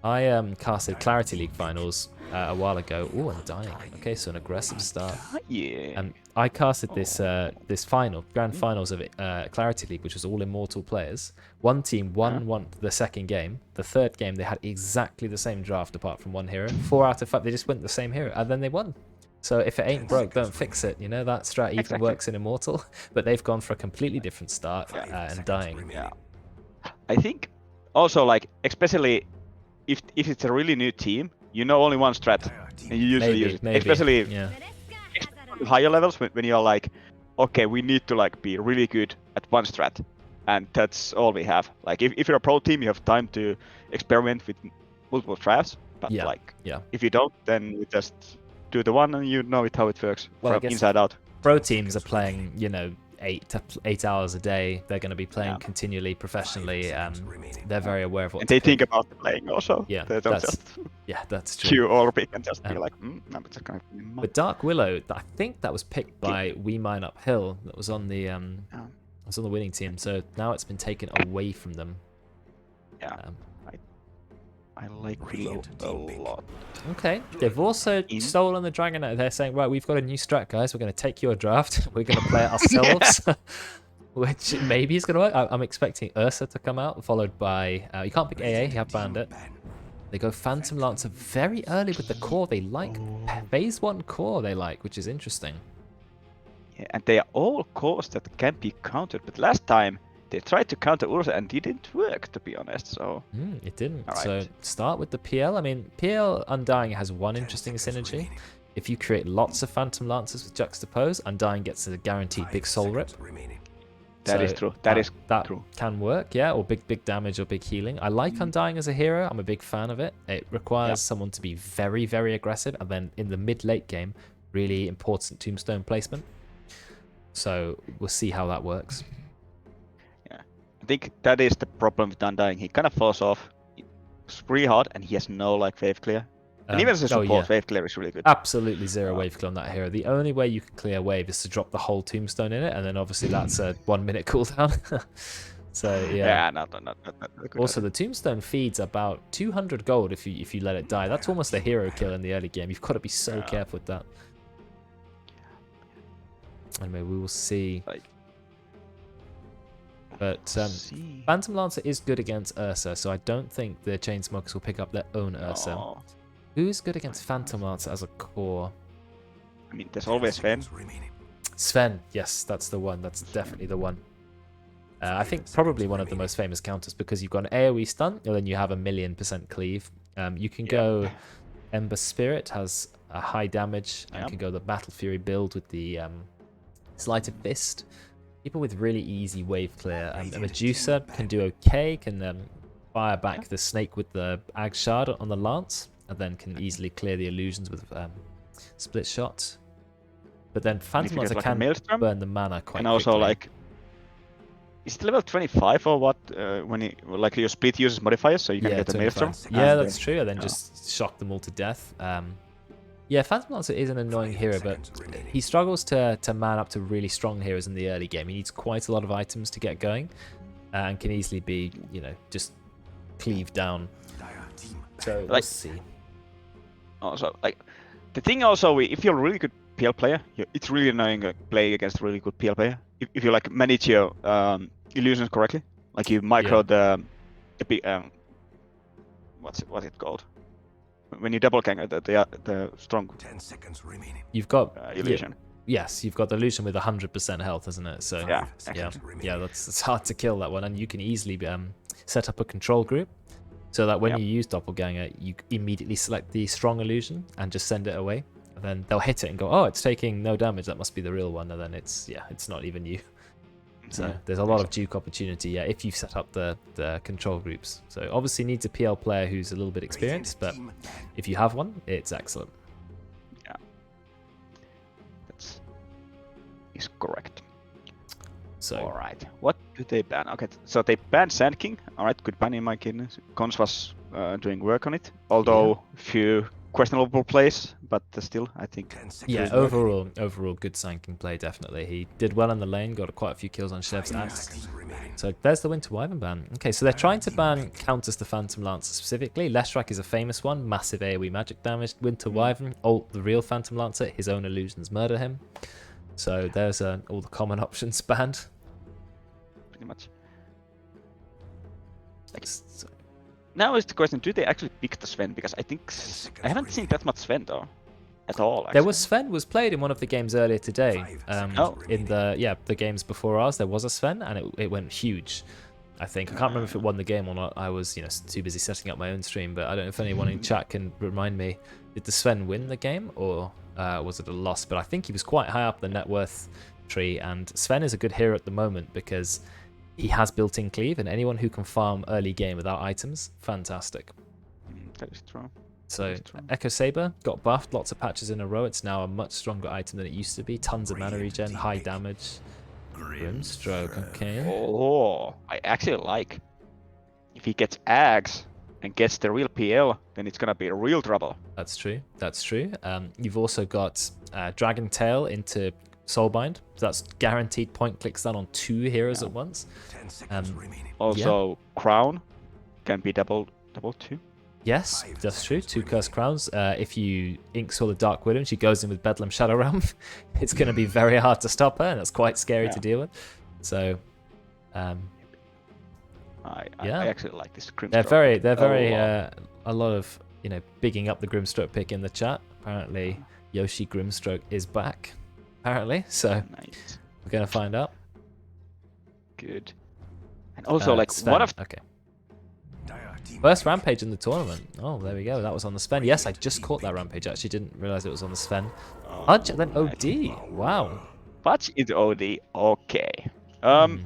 I casted Clarity League finals a while ago. Oh, I'm dying. Okay, so an aggressive start. Yeah. I casted this this grand finals of Clarity League, which was all immortal players. One team won the second game. The third game, they had exactly the same draft apart from one hero. 4 out of 5, they just went the same hero, and then they won. So if it ain't broke, don't fix it. You know, that strat even works in Immortal, but they've gone for a completely different start and dying. Yeah. I think also, like, especially if it's a really new team, you know only one strat, and you usually use it. Especially higher levels when you're like, okay, we need to like be really good at one strat, and that's all we have. Like if you're a pro team, you have time to experiment with multiple strats, but if you don't, then you just do the one and you know how it works from inside out. Pro teams are playing, you know, 8 hours a day. They're going to be playing continually, professionally. They're very aware of what. And they think about the playing also. Yeah, they don't that's true. Queue or pick and just be like, no, it's kind of. But Dark Willow, I think that was picked by We Mine Uphill. That was on the was on the winning team. So now it's been taken away from them. Yeah. I like Willow a lot. Okay, they've also stolen the Dragon Knight. They're saying, right, we've got a new strat, guys. We're going to take your draft. We're going to play it ourselves, which maybe is going to work. I'm expecting Ursa to come out, followed by... you can't pick AA, you have banned it. They go Phantom Lancer very early with the core. They like phase 1 core, they like, which is interesting. Yeah, and they are all cores that can be countered, but last time they tried to counter Ursa and it didn't work, to be honest, so... it didn't. Right. So start with the PL. I mean, PL Undying has one interesting synergy. If you create lots of Phantom Lancers with Juxtapose, Undying gets a guaranteed big soul rip. That is true. That is true. Can work, yeah, or big damage or big healing. I like Undying as a hero. I'm a big fan of it. It requires someone to be very, very aggressive, and then in the mid-late game, really important tombstone placement. So we'll see how that works. I think that is the problem with Undying. He kind of falls off. It's really hard, and he has no like wave clear. And even as a support, wave clear is really good. Absolutely zero wave clear on that hero. The only way you can clear wave is to drop the whole tombstone in it, and then obviously that's a 1 minute cooldown. So yeah. Not good. Also, the tombstone feeds about 200 gold if you let it die. That's almost a hero kill in the early game. You've got to be so careful with that. Anyway, we will see. But Phantom Lancer is good against Ursa, so I don't think the Chainsmokers will pick up their own Ursa. Who's good against Phantom Lancer as a core? I mean, there's always Sven. Sven, yes, that's the one. That's definitely the one. I think probably one of the most famous counters because you've got an AoE stun, and then you have a 1,000,000% cleave. You can go Ember Spirit, has a high damage. You can go the Battle Fury build with the Sleighted Fist. People with really easy wave clear. Medusa can do okay, can fire back the snake with the Ag Shard on the lance, and then can easily clear the illusions with split shot. But then Phantom Lancer can burn the mana quite quickly. And also, like, Is it level 25 or what? When like your split uses modifiers, so you can Yeah, get the Maelstrom. 25. Yeah, and that's then- true. And then yeah. just shock them all to death. Yeah, Phantom Lancer is an annoying hero, but he struggles to man up to really strong heroes in the early game. He needs quite a lot of items to get going, and can easily be, just cleaved down. So let's see. Also, like the thing also, if you're a really good PL player, it's really annoying playing against a really good PL player. If you like manage your illusions correctly, like you micro the big what's it called? When you double gang the strong 10 seconds remaining. You've got illusion. Yes, you've got the illusion with 100% health, isn't it? So Yeah. It's hard to kill that one, and you can easily set up a control group so that when you use doppelganger, you immediately select the strong illusion and just send it away, and then they'll hit it and go, oh, it's taking no damage, that must be the real one, and then it's not even you. So there's a lot of duke opportunity, if you set up the control groups. So obviously needs a PL player who's a little bit experienced, but if you have one, it's excellent. Yeah, is correct. So all right, what do they ban? Okay, so they banned Sand King. All right, good ban in my opinion. Cons was doing work on it, although few questionable plays, but still, I think. Yeah, overall good Sanking play, definitely. He did well in the lane, got quite a few kills on Shev's axe. So there's the Winter Wyvern ban. Okay, so they're trying to ban counters to Phantom Lancer specifically. Leshrac is a famous one, massive AoE magic damage. Winter Wyvern, ult the real Phantom Lancer, his own illusions murder him. So there's all the common options banned. Pretty much. Now is the question, do they actually pick the Sven? Because I think I haven't seen that much Sven though. At all, actually. There was Sven was played in one of the games earlier today. In the games before ours, there was a Sven, and it went huge. I think I can't remember if it won the game or not. I was too busy setting up my own stream, but I don't know if anyone in chat can remind me. Did the Sven win the game, or was it a loss? But I think he was quite high up the net worth tree, and Sven is a good hero at the moment because he has built-in cleave, and anyone who can farm early game without items, fantastic. That is true. So Echo Saber got buffed lots of patches in a row. It's now a much stronger item than it used to be. Tons of mana regen, high damage. Grimstroke, okay. Oh, I actually like. If he gets Axe and gets the real PL, then it's gonna be a real trouble. That's true. That's true. You've also got Dragon Tail into Soulbind. So that's guaranteed point clicks done on 2 heroes at once. 10 seconds remaining. Also, Crown can be double too. Yes, that's true. 2 Cursed Crowns. If you ink Soul the Dark Widow and she goes in with Bedlam Shadow Realm, it's going to be very hard to stop her, and that's quite scary to deal with. So, I actually like this Grimstroke. They're very a lot of bigging up the Grimstroke pick in the chat. Apparently, Yoshi Grimstroke is back. Apparently, so nice. We're gonna find out. Good. And also, Sven. one of First Rampage in the tournament. Oh, there we go. That was on the Sven. Yes, I just caught that Rampage. Actually, didn't realize it was on the Sven. Pudge and then OD. Wow. Pudge is OD. Okay. The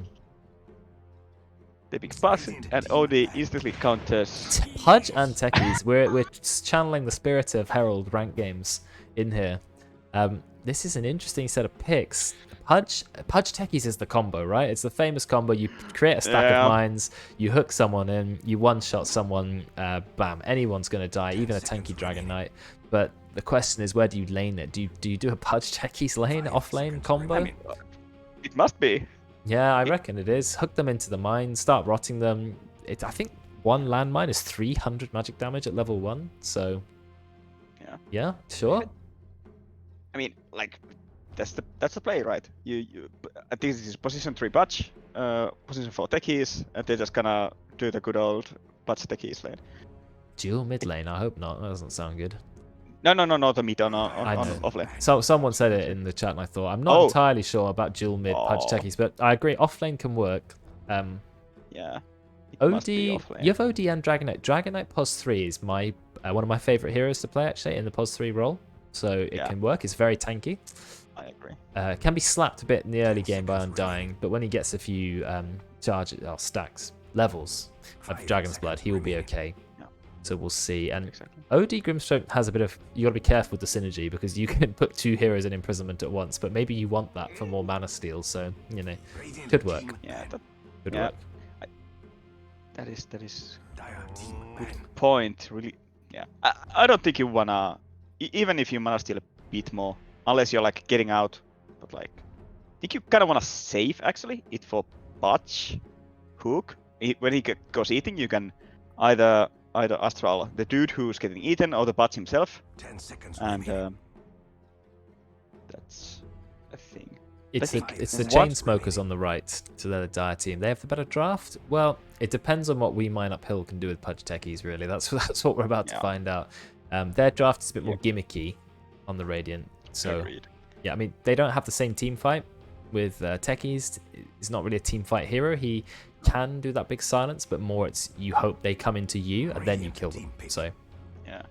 big Pudge and OD instantly counters. Pudge and Techies. We're channeling the spirit of Herald rank games in here. This is an interesting set of picks. Pudge Techies is the combo, right? It's the famous combo. You create a stack of mines, you hook someone in, you one-shot someone, bam, anyone's going to die, even a tanky Dragon Knight. But the question is, where do you lane it? Do you do a Pudge Techies lane, off-lane combo? I mean, it must be. Yeah, I reckon it is. Hook them into the mine, start rotting them. I think one landmine is 300 magic damage at level 1, so... Yeah, sure. I mean, that's the play, right? I think this is position 3 Pudge, position 4 Techies, and they're just gonna do the good old Pudge Techies lane. Dual mid lane? I hope not. That doesn't sound good. No, the mid on off lane. So someone said it in the chat, and I thought I'm not entirely sure about dual mid Pudge Techies, but I agree. Off lane can work. Yeah. OD, you have OD and Dragon Knight. Dragon Knight pos 3 is one of my favorite heroes to play actually in the pos 3 role. So it can work. It's very tanky. I agree. Can be slapped a bit in the early game by Undying, but when he gets a few levels of Dragon's Blood, he will be okay. Yeah. So we'll see. And OD Grimstroke has a bit of... You got to be careful with the synergy, because you can put 2 heroes in imprisonment at once, but maybe you want that for more mana steal, so, could work. Yeah, Good Yeah. work. That is Dire team good men. point. Really, yeah. I don't think you wanna, even if you wanna steal a bit more, unless you're like getting out. But like, I think you kind of wanna save actually it for Butch, Hook. When he goes eating, you can either astral the dude who's getting eaten or the Butch himself, 10 seconds and remaining. that's a thing. It's the, think it's the what- Chainsmokers on the right, so they're the Dire team. They have the better draft? Well, it depends on what We Mine Uphill can do with Pudge Techies, really. That's what we're about to Yeah. find out. Their draft is a bit more gimmicky on the Radiant. So, Agreed. yeah, I mean, they don't have the same team fight with Techies. He's not really a team fight hero. He can do that big silence, but more it's you hope they come into you and then you kill them. So, Yeah.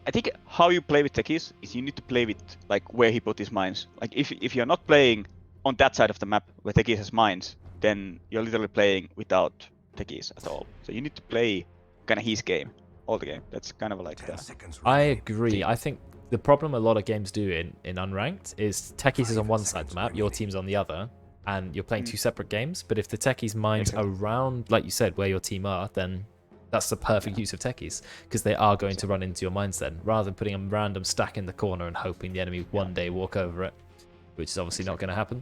I think how you play with techies is you need to play with like where he put his mines. Like if you're not playing on that side of the map where techies has mines, then you're literally playing without techies at all. So you need to play kind of his game all the game. That's kind of like 10 the seconds I remaining. agree. I think the problem a lot of games do in unranked is Techies is on one side of the map, your team's on the other, and you're playing two separate games. But if the Techies mines Exactly. around, like you said, where your team are, then that's the perfect use of Techies, because they are going to run into your mines then, rather than putting a random stack in the corner and hoping the enemy one day walk over it, which is obviously not going to happen.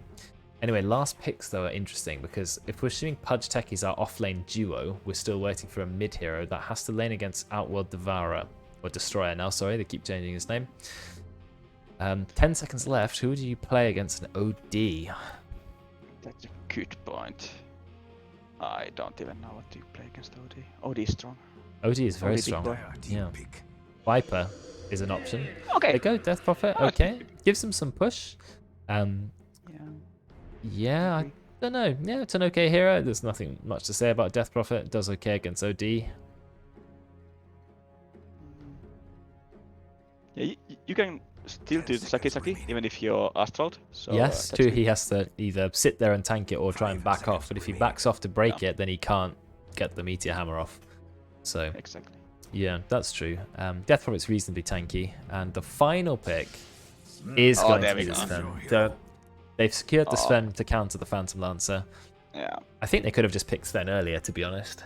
Anyway, last picks though are interesting, because if we're assuming Pudge Techies are off-lane duo, we're still waiting for a mid-hero that has to lane against Outworld Devourer, or Destroyer now, sorry, they keep changing his name. 10 seconds left, who do you play against an OD? that's a good point. I don't even know what to play against OD. OD is strong. OD is very OD big strong. boy. Dire team Yeah. pick. Viper is an option. There Okay. you go, Death Prophet, Oh, okay. Gives him some push. Yeah. Yeah, I don't know. Yeah, it's an okay hero. There's nothing much to say about Death Prophet. It does okay against OD. Yeah, you can still do the Saki Saki even if you're Astral. So Yes, that's true. good. He has to either sit there and tank it or try and back off. But if he backs off to break it, then he can't get the Meteor Hammer off. So, Exactly. yeah, that's true. Death Prophet's reasonably tanky. And the final pick is Oh, going there to be we the go. Sven. They've secured the Oh. Sven to counter the Phantom Lancer. Yeah. I think they could have just picked Sven earlier, to be honest.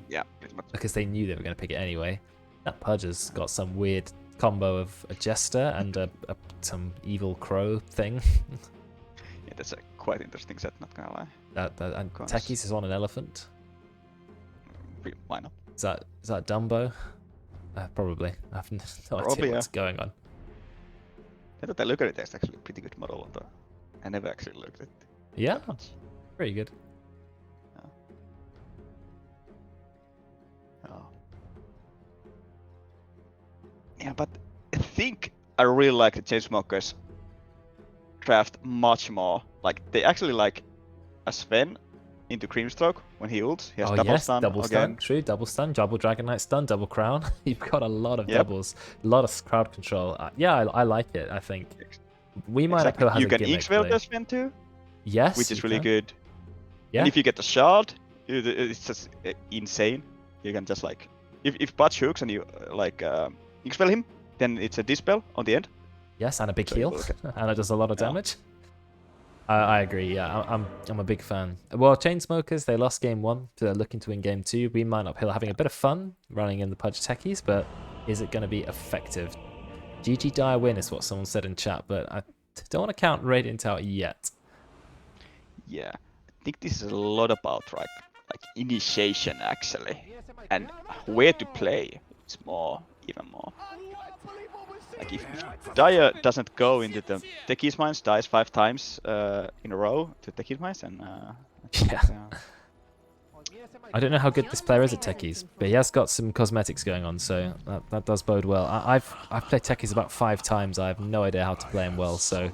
Yeah. Pretty much. Because they knew they were going to pick it anyway. That Pudge has got some weird combo of a Jester and some evil crow thing. Yeah, that's a quite interesting set. Not gonna lie. And course. Techies is on an elephant. Why not? Is that Dumbo? Probably. I have no Probably, idea what's going on. I thought I look at it as actually a pretty good model, although I never actually looked at it Yeah, that much. pretty good. Oh. Yeah, but I think I really like the Chainsmokers draft much more. Like they actually like a Sven into Creamstroke when he ults. He has Oh double yes, stun double again. stun. True, double stun, double Dragon Knight stun, double crown. You've got a lot of Yep. doubles, a lot of crowd control. Yeah, I like it. I think we might Exactly. uphill has You a can gimmick. Inkswell though. the Sven too, Yes, which is you really can. good. Yeah. And if you get the shard, it's just insane. You can just like if Butch hooks and you Inkswell him, then it's a dispel on the end. Yes, and a big So you heal, will get- and it does a lot of Yeah. damage. I agree. Yeah, I'm a big fan. Well, Chainsmokers, they lost game 1, so they're looking to win game 2. We might uphill having a bit of fun running in the Pudge Techies, but is it going to be effective? GG Dire win is what someone said in chat, but I don't want to count Radiant out yet. Yeah, I think this is a lot about like initiation actually, and where to play. It's even more. Like if Dire doesn't go into the Techies mines, dies 5 times in a row to Techies mines, and Yeah. I don't know how good this player is at Techies, but he has got some cosmetics going on, so that does bode well. I've played Techies about 5 times. I have no idea how to play him well, so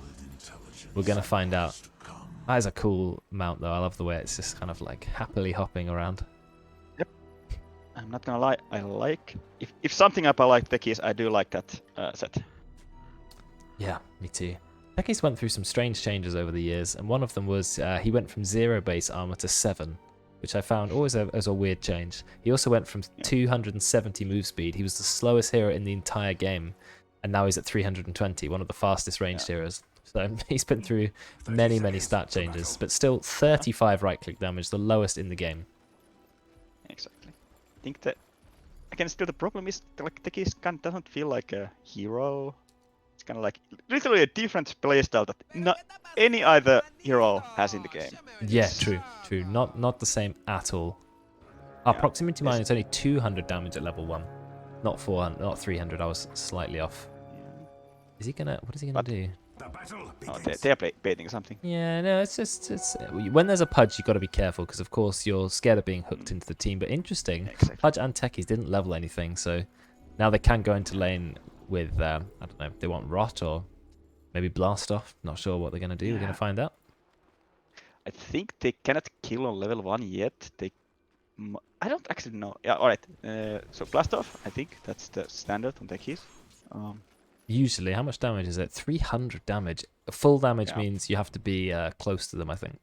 we're gonna find out. That is a cool mount, though. I love the way it's just kind of like happily hopping around. I'm not gonna lie, I like if something up I like Techies, I do like that set. Yeah, me too. Techies went through some strange changes over the years, and one of them was he went from 0 base armor to 7, which I found always as a weird change. He also went from 270 move speed. He was the slowest hero in the entire game, and now he's at 320, one of the fastest ranged heroes. So he's been through many, many stat changes, but still 35 right-click damage, the lowest in the game. Exactly. I think that again, still the problem is like Tekis doesn't feel like a hero. It's kind of like literally a different playstyle that not any other hero has in the game. Yeah, It's- true. Not the same at all. Our Yeah, proximity mine it's- is only 200 damage at level 1. Not 400, not 300, I was slightly off. Is he gonna, what is he gonna But- do? The battle Oh, begins. they're baiting something. Yeah, no, it's just, when there's a Pudge, you got to be careful, because of course you're scared of being hooked into the team, but interesting, Exactly. Pudge and Techies didn't level anything, so now they can go into lane with, I don't know, they want Rot or maybe Blast Off, not sure what they're going to do, we're going Yeah. to find out. I think they cannot kill on level 1 yet. I don't actually know. Yeah, alright. So blast off, I think that's the standard on Tekis. Usually, how much damage is it? 300 damage. Full damage Yeah. means you have to be close to them, I think.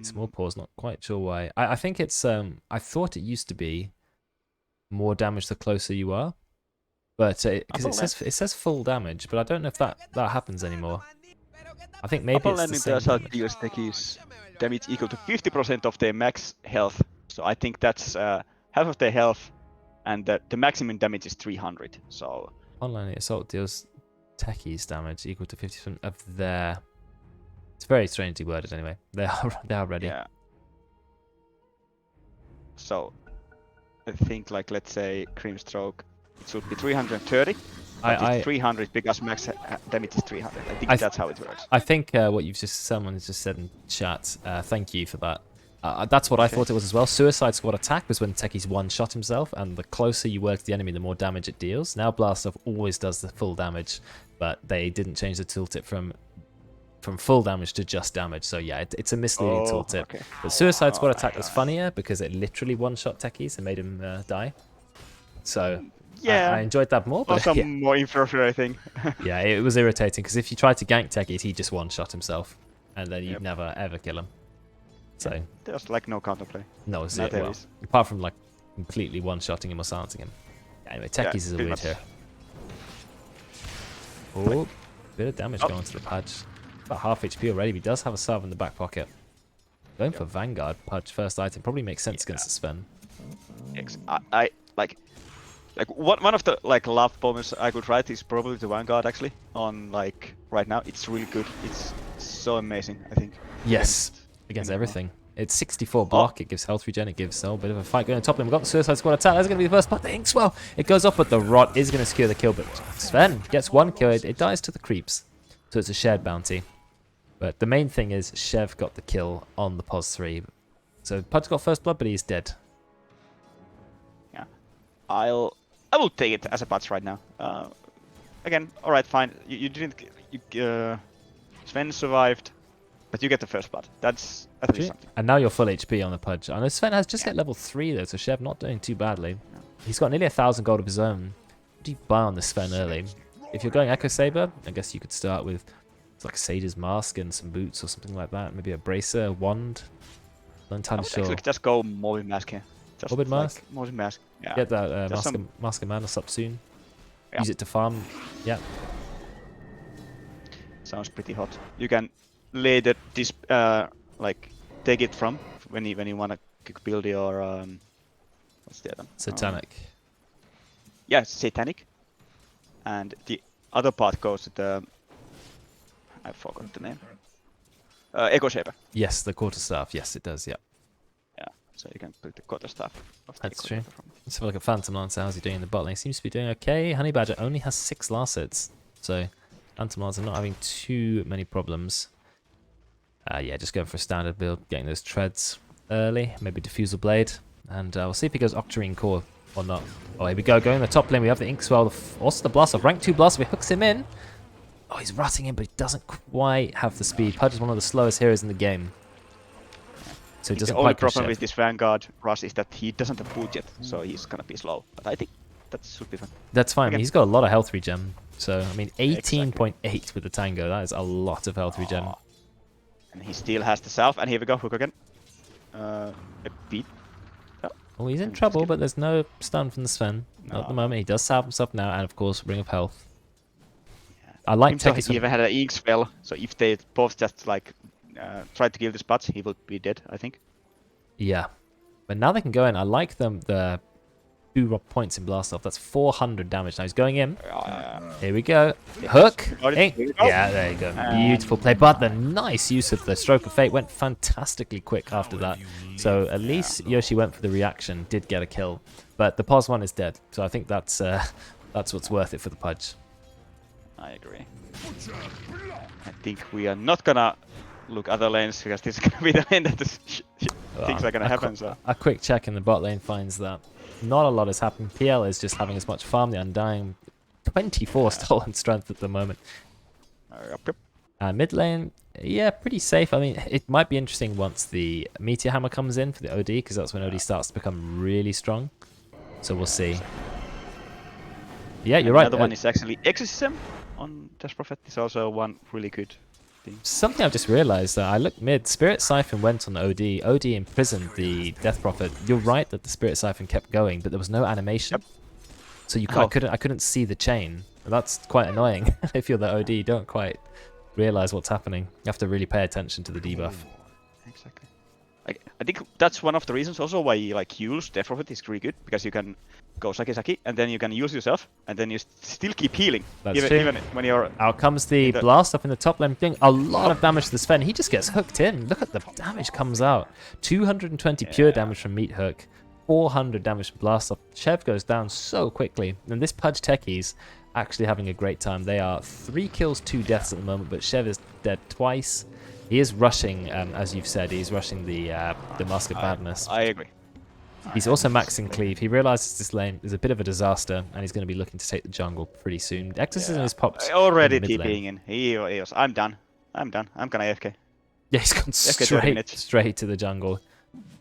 Small pause, not quite sure why. I think it's, I thought it used to be more damage the closer you are. But, because it says full damage, but I don't know if that happens anymore. I think maybe upper it's the landing same does how damage. deals Tekis damage equal to 50% of their max health. So I think that's half of their health, and the maximum damage is 300. So Online assault deals techies damage equal to 50% of their... It's very strangely worded anyway. They are ready. yeah. So I think like let's say Creamstroke, it should be 330. But it's 300 because max damage is 300. I think that's how it works. I think what someone has just said in chat, thank you for that. That's what I thought it was as well. Suicide Squad attack was when Techies one-shot himself, and the closer you work to the enemy, the more damage it deals. Now Blast Off always does the full damage, but they didn't change the tooltip from full damage to just damage. So yeah, it's a misleading tooltip. Okay. But Suicide Squad attack was funnier because it literally one-shot Techies and made him die. So yeah, I enjoyed that more. But some yeah. more infuriating. Yeah, it was irritating because if you tried to gank Techies, he just one-shot himself, and then you'd never ever kill him. So there's like no counterplay. no, Not there well, is. apart from like completely one-shotting him or silencing him. Anyway, Techies is a pretty weird much. hero. Oh, bit of damage going to the Pudge. About half HP already, but he does have a salve in the back pocket. Going for Vanguard, Pudge first item probably makes sense against the Sven. I like one of the like love bombers I could write is probably the Vanguard actually on like right now. It's really good. It's so amazing. I think. Yes, against everything. It's 64 block, it gives health regen, it gives a bit of a fight going on top of him. We've got the Suicide Squad attack, that's going to be the first part. The Inkswell, it goes off, but the Rot is going to secure the kill, but Sven gets one kill, it dies to the creeps. So it's a shared bounty. But the main thing is Shev got the kill on the POS 3. So Pudge got first blood, but he's dead. Yeah, I will take it as a patch right now. Again, all right, fine. You didn't. Sven survived, but you get the first blood. That's at least something. And now you're full HP on the Pudge. I know Sven has just hit level 3 though, so Shev not doing too badly. He's got nearly 1,000 gold of his own. What do you buy on the Sven early? If you're going Echo Saber, I guess you could start with like a Sage's Mask and some boots or something like that. Maybe a bracer, a wand. Not entirely sure. Actually, just go Morbid Mask here. Just Morbid Mask? Morbid Mask. Yeah. Get that Just Mask of Mana up soon. Yeah. Use it to farm. Yeah. Sounds pretty hot. You can later like take it from when you wanna build your what's the other? Satanic. Yeah, Satanic. And the other part goes to the I forgot the name. Echo Shaper. Yes, the quarterstaff. Yes, it does. Yeah. Yeah. So you can build the quarter staff. Of the That's Echo true. Shaper from it. Let's have a look at Phantom Lancer. How's he doing in the bot lane? Seems to be doing okay. Honey Badger only has 6 last hits. So Phantom Lancer not having too many problems. Yeah, just going for a standard build, getting those treads early, maybe Diffusal Blade, and we'll see if he goes Octarine Core or not. Oh, here we go, going in the top lane, we have the Inkswell, also the Blast Off, rank 2 Blast Off, he hooks him in. Oh, he's rutting him, but he doesn't quite have the speed. Pudge is one of the slowest heroes in the game. So he doesn't The only quite catch problem Shev. with this Vanguard rush is that he doesn't have boot yet, so he's gonna be slow. But I think that should be fun. That's fine, I mean, Okay. he's got a lot of health regen. So, I mean, 18.8 with the Tango, that is a lot of health regen. And he still has the self, and here we go, hook again. A beat. Oh, he's in trouble, but there's no stun from the Sven. Not at the No. moment. He does salve himself now, and of course, Ring of Health. Yeah. I like Himself, techies. he even had an ink spell, so if they both just like tried to kill this bot, he would be dead, I think. Yeah, but now they can go in. I like them. The 2 points in blast off. That's 400 damage. Now he's going in. Here we go. Hook. Got it. Here we go. Yeah, there you go. Beautiful play. But the nice use of the stroke of fate went fantastically quick after that. So at least Yoshi went for the reaction, did get a kill. But the pos one is dead. So I think that's what's worth it for the Pudge. I agree. I think we are not gonna look other lanes because this is gonna be the lane that things are gonna happen. So A quick check in the bot lane finds that not a lot has happened. PL is just having as much farm. The Undying 24 stolen strength at the moment. Mid lane, yeah, pretty safe. I mean, it might be interesting once the Meteor Hammer comes in for the OD, because that's when OD starts to become really strong. So we'll see. Yeah, you're right. Another one is actually Exorcism on Death Prophet. Is also one really good thing. Something I've just realized that I looked mid. Spirit Siphon went on the OD. OD imprisoned the Death Prophet. You're right that the Spirit Siphon kept going, but there was no animation. Yep. So I couldn't see the chain. That's quite annoying. If you're the OD, you don't quite realize what's happening. You have to really pay attention to the debuff. Exactly. I think that's one of the reasons also why like use Death Prophet is really good, because you can go Saki and then you can use yourself and then you still keep healing. That's true. Even when you're out comes the blast up in the top lane thing. A lot of damage to the Sven. He just gets hooked in. Look at the damage comes out. 220 pure damage from Meat Hook. 400 damage from blast off. Chev goes down so quickly. And this Pudge Techie's actually having a great time. They are 3 kills, 2 deaths at the moment, but Chev is dead twice. He is rushing, as you've said, he's rushing the Mask of Madness. I agree. He's also maxing Cleave. He realizes this lane is a bit of a disaster, and he's going to be looking to take the jungle pretty soon. Exorcism is popped. Already in the mid lane. TPing in. He was, I'm done. I'm gonna AFK. Yeah, he's gone straight to the jungle,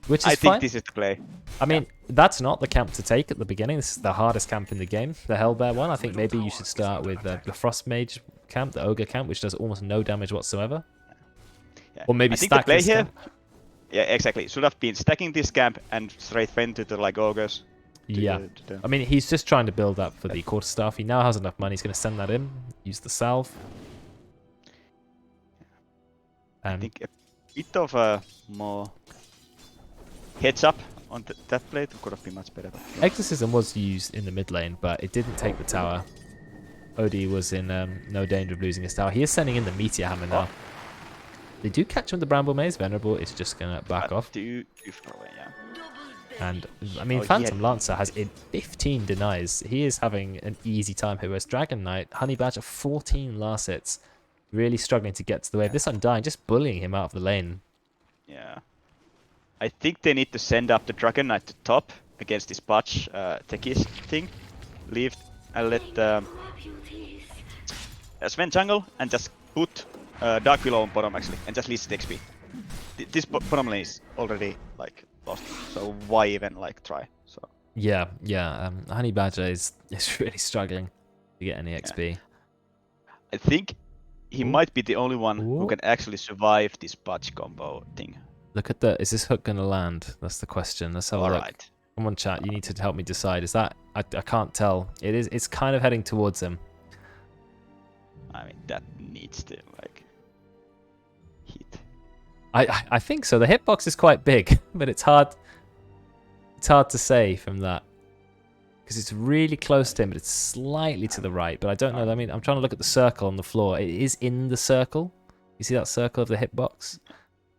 which is I fine. think this is the play. I mean, that's not the camp to take at the beginning. This is the hardest camp in the game, the Hellbear one. I think maybe you should start with the Frost Mage camp, the Ogre camp, which does almost no damage whatsoever. Yeah. Or maybe I think stack the play this here. camp. Yeah, exactly. Should have been stacking this camp and straight went to the like ogres. Yeah. I mean, he's just trying to build up for the quarterstaff. He now has enough money. He's going to send that in. Use the salve. I think a bit of a more heads up on that play could have been much better. But yeah. Exorcism was used in the mid lane, but it didn't take the tower. OD was in no danger of losing his tower. He is sending in the Meteor Hammer now. They do catch him with the Bramble Maze. Venerable is just going to back off. Too far away, yeah. And, I mean, Phantom Lancer has 15 denies. He is having an easy time here. Whereas Dragon Knight, Honey Badger, 14 last hits. Really struggling to get to the wave. This Undying just bullying him out of the lane. Yeah. I think they need to send up the Dragon Knight to top against this Pudge techies thing. Leave and let Sven jungle and just put Dark Willow on bottom actually, and just leads the XP. This bottom lane is already like lost, so why even like try? So yeah. Honey Badger is really struggling to get any XP. I think he might be the only one who can actually survive this Pudge combo thing. Look at the. Is this hook gonna land? That's the question. Let's have a look. Right. Come on, chat. You need to help me decide. Is that? I can't tell. It is. It's kind of heading towards him. I mean, that needs to like hit. I think so. The hitbox is quite big, but it's hard. It's hard to say from that because it's really close to him, but it's slightly to the right. But I don't know. I mean, I'm trying to look at the circle on the floor. It is in the circle. You see that circle of the hitbox?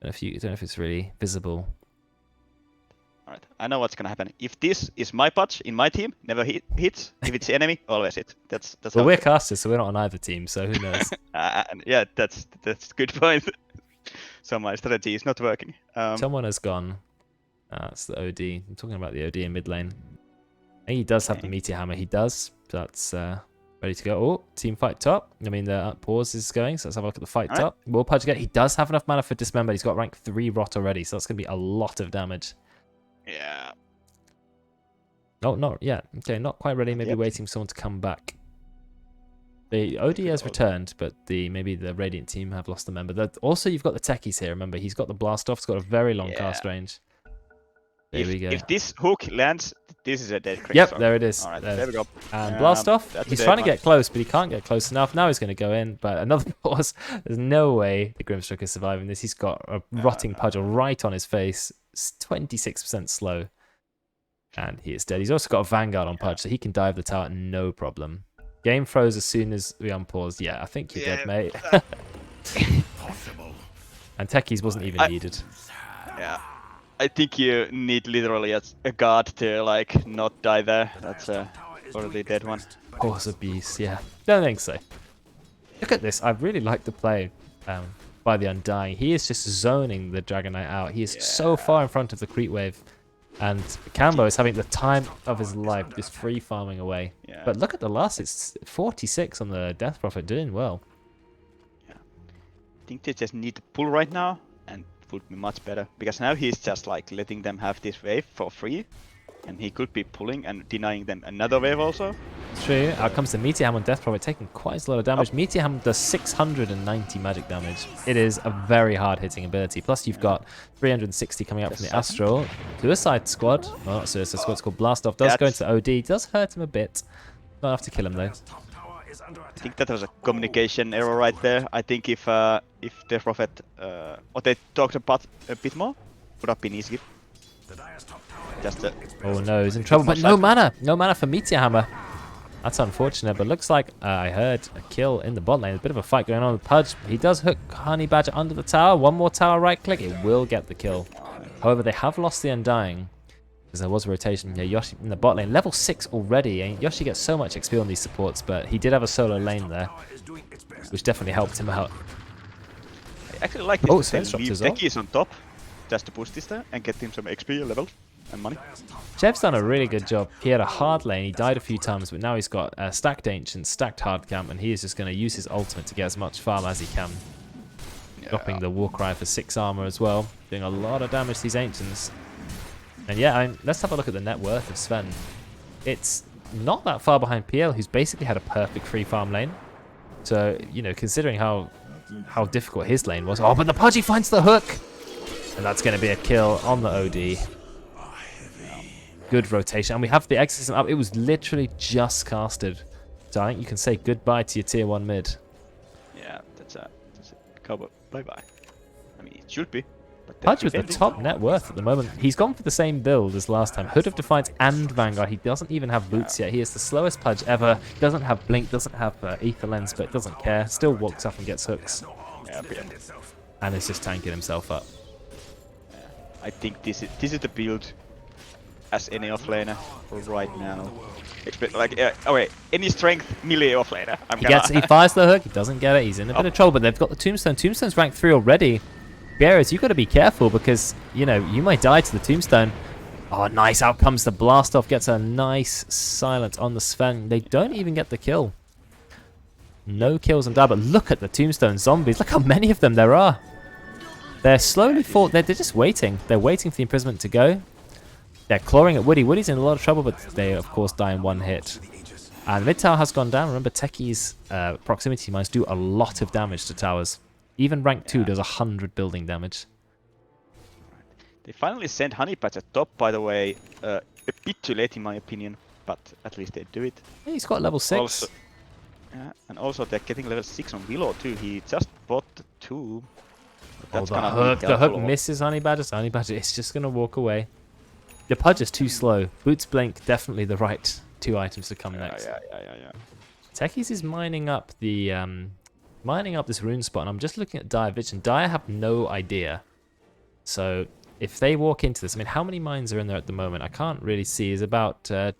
I don't know if it's really visible. Alright, I know what's gonna happen. If this is my Pudge in my team, never hits. If it's the enemy, always hit. That's well, we're casters, so we're not on either team. So who knows? Yeah, that's a good point. So my strategy is not working. Someone has gone. That's the OD. I'm talking about the OD in mid lane. And he does have the Meteor Hammer. He does. That's ready to go. Oh, team fight top. I mean, the pause is going. So let's have a look at the fight top. Will Pudge again? He does have enough mana for Dismember. He's got rank 3 rot already, so that's going to be a lot of damage. Yeah. Oh, not yet. Okay, not quite ready. Maybe waiting for someone to come back. The OD has returned, but maybe the Radiant team have lost a member. Also, you've got the techies here. Remember, he's got the blast off. He's got a very long cast range. There we go. If this hook lands, This is a dead crick. Yep, there it is. All right, There. there we go. And blast off. That's a He's dead trying to one. get close, but he can't get close enough. Now he's going to go in, but another pause. There's no way the Grimstruck is surviving this. He's got a rotting Pudgel right on his face. It's 26% slow. And he is dead. He's also got a Vanguard on Pudge, so he can dive the tower no problem. Game froze as soon as we unpaused. Yeah, I think you're dead, mate. And Techies wasn't even needed. Yeah. I think you need literally a guard to like not die there. That's already dead one. Horse of Beast, yeah. Don't think so. Look at this. I really like the play by the Undying. He is just zoning the Dragon Knight out. He is so far in front of the creep wave. And Cambo is having the time of his life, just free farming away. Yeah. But look at the last. It's 46 on the Death Prophet, doing well. Yeah. I think they just need to pull right now, and it would be much better. Because now he's just like letting them have this wave for free. And he could be pulling and denying them another wave also. True. Out comes the Meteor Ham on Death Prophet, taking quite a lot of damage. Meteor Ham does 690 magic damage. It is a very hard-hitting ability. Plus, you've got 360 coming up from the Astral. Suicide Squad. Well, not Suicide Squad, it's called Blast Off. Does go into the OD. Does hurt him a bit. Not enough to kill him, though. I think that was a communication error right there. I think if the Prophet, or they talked about a bit more, would have been easy. Just Oh no, he's in trouble, but no mana! No mana for Meteor Hammer. That's unfortunate, but looks like I heard a kill in the bot lane. There's a bit of a fight going on with Pudge. He does hook Honey Badger under the tower. One more tower right click, it will get the kill. However, they have lost the Undying, because there was a rotation. Yeah, Yoshi in the bot lane, level 6 already. And Yoshi gets so much XP on these supports, but he did have a solo lane there, which definitely helped him out. I actually like this. Oh, They Sense drops leave as well. Techies on top, just to push this there and get him some XP level and money. Jev's done a really good job. He had a hard lane, he died a few times, but now he's got stacked Ancient, stacked hard camp, and he is just going to use his ultimate to get as much farm as he can. Dropping the Warcry for 6 armor as well, doing a lot of damage to these Ancients. And yeah, let's have a look at the net worth of Sven. It's not that far behind PL, who's basically had a perfect free farm lane. So, you know, considering how difficult his lane was. Oh, but the Pudgy finds the hook! And that's going to be a kill on the OD. Good rotation. And we have the Exorcism up. It was literally just casted. So I think you can say goodbye to your tier 1 mid. Yeah, that's a cover. Bye-bye. I mean, it should be. But Pudge with the top net worth at the moment. He's gone for the same build as last time. Hood of Defiance and Vanguard. He doesn't even have boots yet. He is the slowest Pudge ever. Doesn't have Blink, doesn't have Ether Lens, but doesn't care. Still walks up and gets hooks. Yeah, And is just tanking himself up. I think this is the build as any offlaner for right now. Expect like any strength melee offlaner. He fires the hook. He doesn't get it. He's in a bit of trouble. But they've got the Tombstone. Tombstone's rank 3 already. Garrett, you got to be careful because you know you might die to the Tombstone. Oh, nice! Out comes the blast off. Gets a nice silence on the Sven. They don't even get the kill. No kills on Dad. But look at the Tombstone zombies. Look how many of them there are. They're slowly they're just waiting. They're waiting for the imprisonment to go. They're clawing at Woody. Woody's in a lot of trouble, but they, of course, die in one hit. And mid tower has gone down. Remember, Techie's proximity mines do a lot of damage to towers. Even rank 2 does 100 building damage. They finally sent Honey Patch at top, by the way. A bit too late, in my opinion, but at least they do it. Yeah, he's got level 6. Also, and also, they're getting level 6 on Willow, too. He just bought the 2. Oh, the hook misses Honey Badger. So Honey Badger is just going to walk away. The Pudge is too slow. Boots Blink, definitely the right 2 items to come next. Yeah. Techies is mining up the this rune spot, and I'm just looking at Dire Vision. Dire have no idea. So if they walk into this, I mean, how many mines are in there at the moment? I can't really see. There's about 3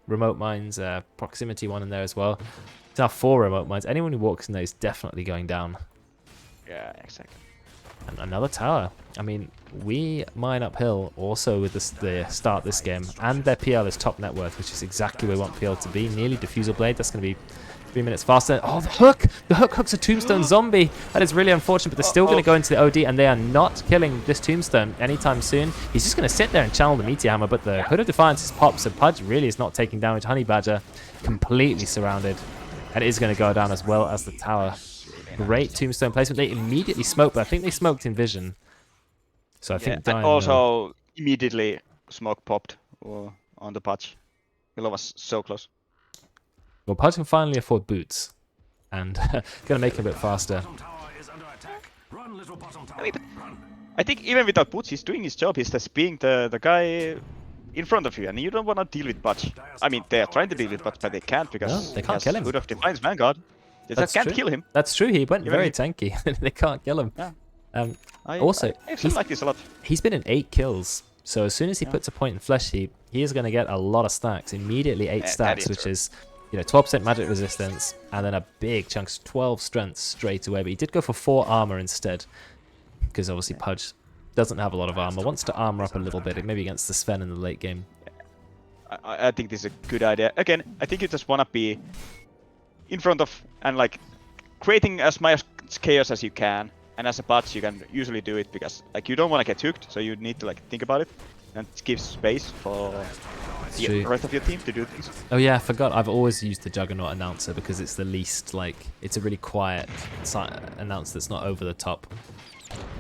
remote mines, proximity 1 in there as well. There's now 4 remote mines. Anyone who walks in there is definitely going down. Yeah, exactly. And another tower. I mean, we mine uphill also with the start this game, and their PL is top net worth, which is exactly where we want PL to be. Nearly Diffusal Blade. That's going to be 3 minutes faster. Oh, the hook! The hook hooks a Tombstone zombie. That is really unfortunate, but they're still going to go into the OD, and they are not killing this Tombstone anytime soon. He's just going to sit there and channel the Meteor Hammer, but the Hood of Defiance is popped, so Pudge really is not taking damage. Honey Badger completely surrounded, and it is going to go down as well as the tower. Great Tombstone placement. They immediately smoked, but I think they smoked in vision. So I think and also immediately smoke popped on the patch. Willow was so close. Well, Pudge can finally afford boots, and gonna make him a bit faster. Bottom tower is under attack. Run, little bottom tower. I mean, but Run. I think even without boots, he's doing his job. He's just being the guy in front of you, and you don't want to deal with Pudge. I mean, they are trying to deal with Pudge, but they can't because No, they can't he has kill him. Hood of Defiance Vanguard. They just can't true. kill him. That's true. He went Even very if- tanky. They can't kill him. Yeah. I I actually like this a lot. He's been in 8 kills. So as soon as he puts a point in Flesh Heap, he is going to get a lot of stacks. Immediately 8 That stacks, is which true. is 12% magic resistance, and then a big chunk, 12 strength straight away. But he did go for 4 armor instead, because obviously Pudge doesn't have a lot of armor. Wants to armor up a little bit, maybe against the Sven in the late game. I think this is a good idea. Again, I think you just want to be in front of and like creating as much chaos as you can. And as a bot, you can usually do it because like you don't want to get hooked, so you need to like think about it, and it gives space for the True. rest of your team to do things. Oh yeah, I forgot. I've always used the Juggernaut announcer because it's the least like it's a really quiet announcer that's not over the top.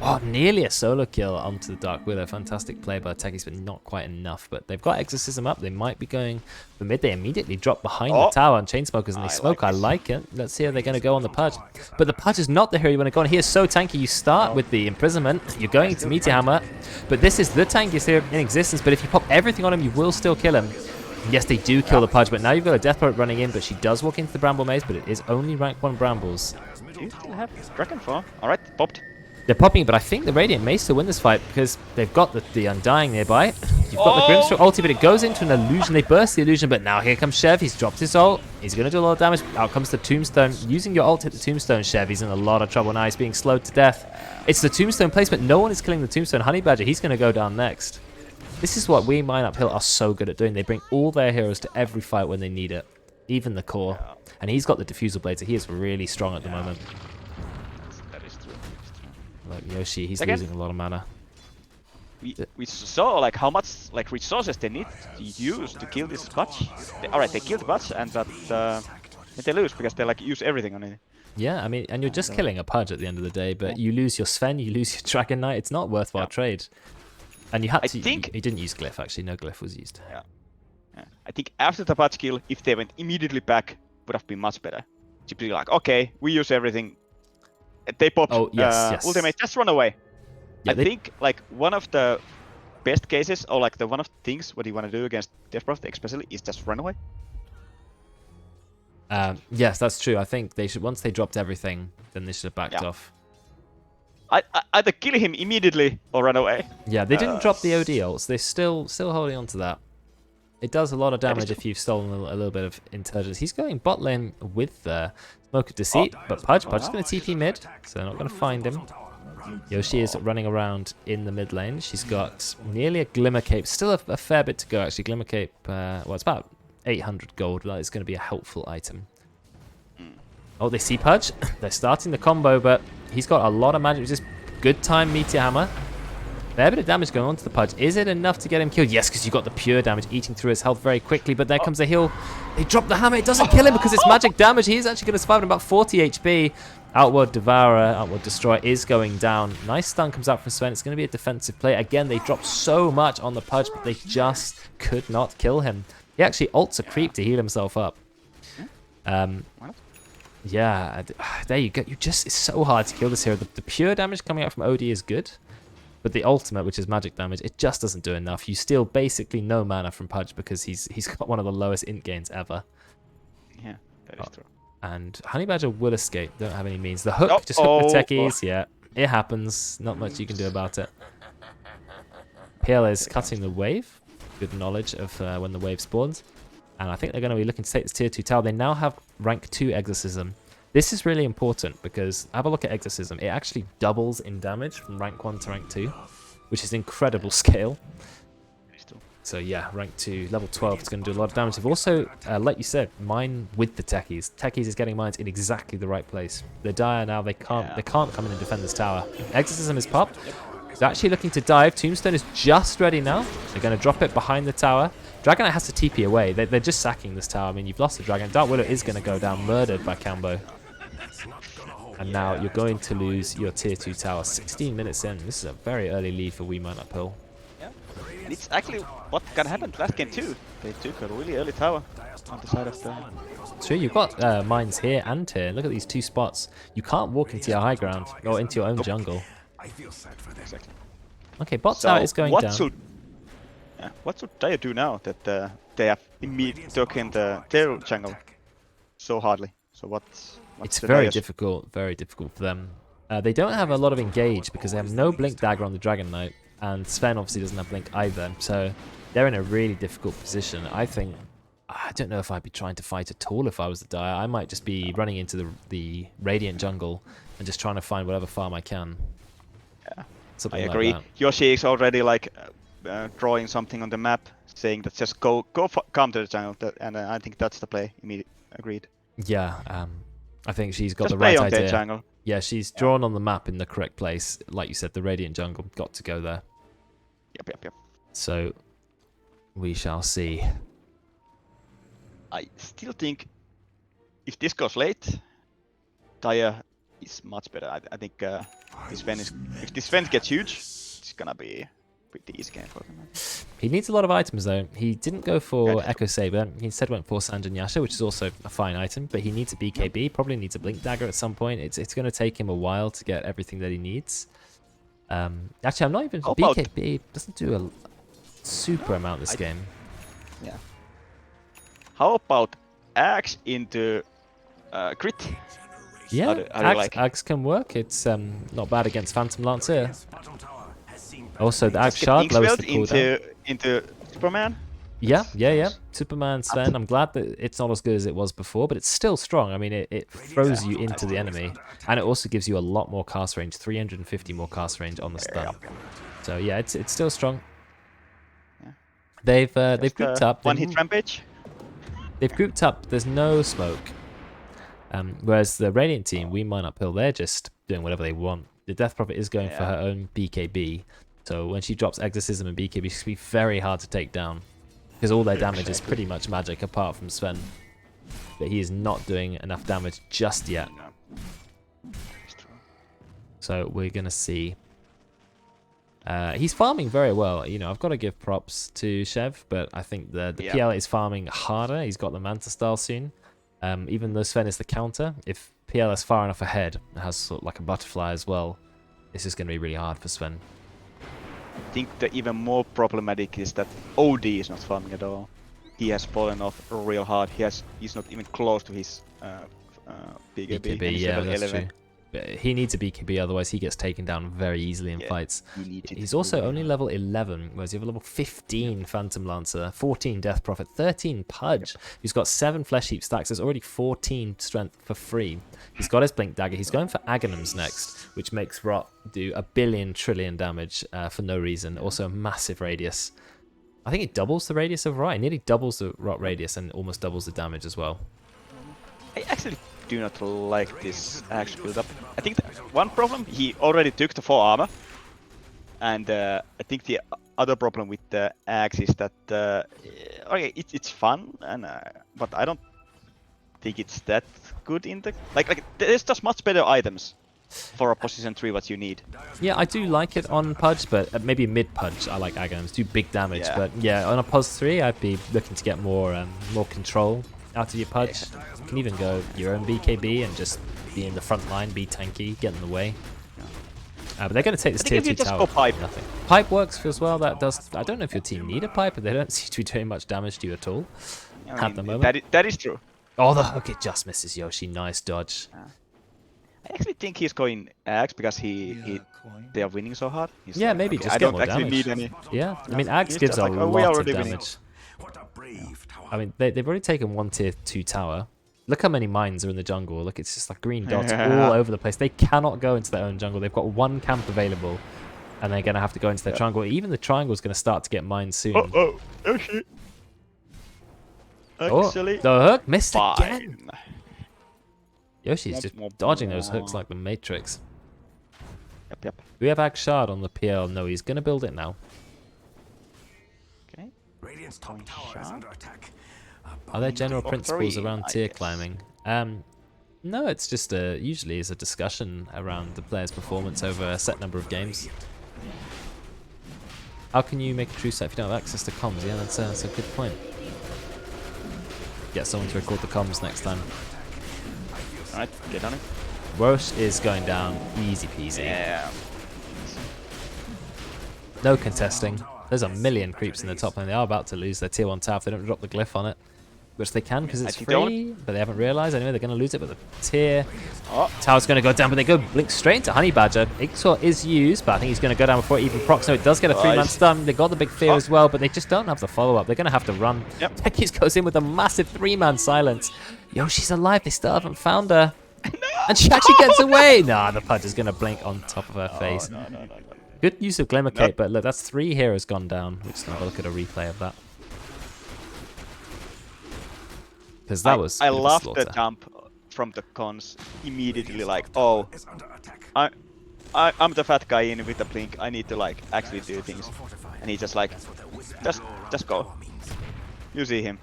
Oh, nearly a solo kill onto the Dark Willow. Fantastic play by Techies, but not quite enough. But they've got Exorcism up. They might be going for mid. They immediately drop behind the tower on Chainsmokers and they smoke. I like it. Let's see how they're going to go on the Pudge. But the Pudge is not the hero you want to go on. He is so tanky. You start with the Imprisonment. You're going into Meteor Hammer. But this is the tankiest hero in existence. But if you pop everything on him, you will still kill him. Yes, they do kill the Pudge, but now you've got a Death Poet running in, but she does walk into the Bramble Maze, but it is only rank 1 Brambles. Do you still have Dragon Form? Alright, popped. They're popping, but I think the Radiant may still win this fight because they've got the Undying nearby. You've got the Grimstroke ulti, but it goes into an illusion. They burst the illusion, but now here comes Chev. He's dropped his ult. He's going to do a lot of damage. Out comes the Tombstone. Using your ult to hit the Tombstone, Chev, he's in a lot of trouble now. He's being slowed to death. It's the Tombstone placement. No one is killing the Tombstone. Honey Badger, he's going to go down next. This is what we Mine Uphill are so good at doing. They bring all their heroes to every fight when they need it, even the core. And he's got the Diffusal Blade, so he is really strong at the moment. That is true. Like Yoshi, he's Again, losing a lot of mana. We saw like how much like resources they need to use to kill this Pudge. Alright, they killed the Pudge, and they lose because they like use everything on it. Yeah, I mean, and you're just killing a Pudge at the end of the day, but you lose your Sven, you lose your Dragon Knight. It's not worthwhile trade. And you had to. He didn't use Glyph actually. No Glyph was used. Yeah. I think after the Pudge kill, if they went immediately back, would have been much better. To be like, okay, we use everything. They popped yes. ultimate, just run away. Yeah, I think like one of the best cases, or like the one of the things what you want to do against Death Prophet especially, is just run away. Yes, that's true. I think they should, once they dropped everything, then they should have backed off. I either kill him immediately or run away. Yeah, they didn't drop the OD ults. They're still holding on to that. It does a lot of damage if you've stolen a little bit of intelligence. He's going bot lane with the Smoke of Deceit, but Pudge is going to TP mid, so they're not going to find him. Yoshi is running around in the mid lane. She's got nearly a Glimmer Cape. Still a fair bit to go, actually. Glimmer Cape, well, it's about 800 gold. That is going to be a helpful item. Oh, they see Pudge. They're starting the combo, but he's got a lot of magic. Just good time Meteor Hammer. Fair bit of damage going on to the Pudge. Is it enough to get him killed? Yes, because you got the pure damage eating through his health very quickly, but there comes the heal. They drop the hammer. It doesn't kill him because it's magic damage. He's actually going to survive at about 40 HP. Outward Devourer, Outward Destroyer is going down. Nice stun comes out from Sven. It's going to be a defensive play. Again, they dropped so much on the Pudge, but they just could not kill him. He actually ults a creep to heal himself up. Yeah, there you go. It's so hard to kill this hero. The pure damage coming out from OD is good, but the ultimate, which is magic damage, it just doesn't do enough. You steal basically no mana from Pudge because he's got one of the lowest int gains ever. Yeah, that is true. And Honey Badger will escape. Don't have any means. The hook, just hook the techies. Yeah, it happens. Not much you can do about it. PL is cutting the wave. Good knowledge of when the wave spawns. And I think they're going to be looking to take this tier 2 tower. They now have rank 2 Exorcism. This is really important because have a look at Exorcism. It actually doubles in damage from rank 1 to rank 2, which is incredible scale. So yeah, rank 2, level 12 is going to do a lot of damage. They've also, like you said, mine with the techies. Techies is getting mines in exactly the right place. They're dire now. They can't come in and defend this tower. Exorcism is popped. They're actually looking to dive. Tombstone is just ready now. They're going to drop it behind the tower. Dragon Knight has to TP away. They're just sacking this tower. I mean, you've lost the Dragon. Dark Willow is going to go down, murdered by Cambo. And now you're going to lose your tier 2 tower. 16 minutes in. This is a very early lead for We Mine Uphill. Yeah. And it's actually what kind of happened last game too. They took a really early tower on the side of the... Sure, you've got mines here and here. Look at these two spots. You can't walk into your high ground or into your own jungle. I feel sad for them. Exactly. Okay, bot So tower is going down. What should Dire do now that they have immediately taken their jungle so hardly? So what's It's the very Dire's- difficult for them. They don't have a lot of engage because they have no blink dagger on the Dragon Knight, and Sven obviously doesn't have blink either. So they're in a really difficult position. I don't know if I'd be trying to fight at all if I was the Dire. I might just be running into the Radiant jungle and just trying to find whatever farm I can. Yeah, Something I like agree. that. Yoshi is already like drawing something on the map, saying that just come to the jungle, and I think that's the play. Immediately agreed. Yeah, I think she's got Just the play right on their idea. jungle. Yeah, she's drawn on the map in the correct place. Like you said, the Radiant jungle got to go there. Yep. So we shall see. I still think if this goes late, Dire is much better. I think if this Sven gets huge, it's gonna be a pretty easy game for them. He needs a lot of items though. He didn't go for Yeah. Echo Saber. He instead went for Sanjin Yasha, which is also a fine item, but he needs a BKB, probably needs a Blink Dagger at some point. It's going to take him a while to get everything that he needs. Actually, I'm not even... How about- BKB doesn't do a super amount this game. Yeah. How about Axe into crit? Yeah, How do you like it? Axe can work. It's not bad against Phantom Lancer. Radiant's bottom tower has seen Also, the Axe Get Shard lowers Inksweld the cooldown. into Superman. Yeah. Superman Sven. I'm glad that it's not as good as it was before, but it's still strong. I mean, it throws you into the enemy, and it also gives you a lot more cast range, 350 more cast range on the stun. So yeah, it's still strong. Yeah. They've grouped up. One hit rampage. They've grouped up. There's no smoke. Whereas the Radiant team, we mine uphill. They're just doing whatever they want. The Death Prophet is going for her own BKB. So when she drops Exorcism and BKB, she's going to be very hard to take down. Because all their damage is pretty much magic apart from Sven. But he is not doing enough damage just yet. So we're going to see. He's farming very well. You know, I've got to give props to Shev, but I think the PL is farming harder. He's got the Manta style soon. Even though Sven is the counter, if PL is far enough ahead and has sort of like a butterfly as well, this is going to be really hard for Sven. I think the even more problematic is that OD is not farming at all. He has fallen off real hard. He's not even close to his BKB. and he's Yeah, level that's 11. true. But he needs a BKB, otherwise he gets taken down very easily in fights. He needs it. He's also only level 11, whereas you have a level 15 Phantom Lancer, 14 Death Prophet, 13 Pudge, who's got 7 Flesh Heap stacks. There's already 14 strength for free. He's got his Blink Dagger. He's going for Aghanim's next, which makes Rot do 1 billion trillion damage for no reason. Also a massive radius. I think it doubles the radius of Rot. It nearly doubles the Rot radius and almost doubles the damage as well. I actually do not like this Axe build up. I think one problem, he already took the 4 armor. And I think the other problem with the Axe is that okay, it's fun, and but I don't think it's that good in the like there's just much better items for a position 3 what you need. Yeah, I do like it on Pudge, but maybe mid Pudge I like Aghanim's. Do big damage, Yeah. but yeah, on a Pos 3 I'd be looking to get more control out of your Pudge. You can even go your own BKB and just be in the front line, be tanky, get in the way. But they're going to take this I tier think if 2 you just tower. go pipe. Nothing. Pipe works as well. That does. I don't know if your team need a pipe, but they don't seem to be doing much damage to you at all I at the mean, moment. that is true. Oh, the hook, it just misses Yoshi. Nice dodge. I actually think he's going Axe because they are winning so hard. He's Yeah, like, maybe okay, just I get don't more actually damage. need any. Yeah, I mean, Axe He's gives just a like, oh, we lot of already winning. damage. What a brave tower. I mean, they've already taken 1 tier 2 tower. Look how many mines are in the jungle. Look, it's just like green dots all over the place. They cannot go into their own jungle. They've got 1 camp available, and they're going to have to go into their triangle. Even the triangle is going to start to get mined soon. Oh, Yoshi. Actually, the hook missed again. fine. Yoshi's just dodging those hooks like the Matrix. Yep. We have Axe Shard on the PL. No, he's going to build it now. Okay. Radiant's top tower is under attack. Are there general Top principles 3, around I tier guess. climbing? No, it's just usually is a discussion around the player's performance over a set number of games. How can you make a true set if you don't have access to comms? Yeah, that's a good point. Get someone to record the comms next time. Alright, get on it. Roche is going down easy peasy. Yeah. No contesting. There's a million creeps in the top lane. They are about to lose their tier 1 tower if they don't drop the glyph on it. Which they can because it's free, but they haven't realized. Anyway, they're going to lose it, but the tier tower's going to go down, but they go blink straight into Honey Badger. Iksor is used, but I think he's going to go down before it even procs. No, it does get a 3-man stun. They got the big fear as well, but they just don't have the follow-up. They're going to have to run. Yep. Techies goes in with a massive 3-man silence. Yo, she's alive. They still haven't found her. No! And she actually gets away. Nah, the Pudge is going to blink on top of her face. No. Good use of Glimmer Cape, but look, that's 3 heroes gone down. We're just going to have a look at a replay of that. Because that was I love the jump from the cons immediately, like, oh, I'm the fat guy in with the blink, I need to like actually do things. And he just like, just go. You see him.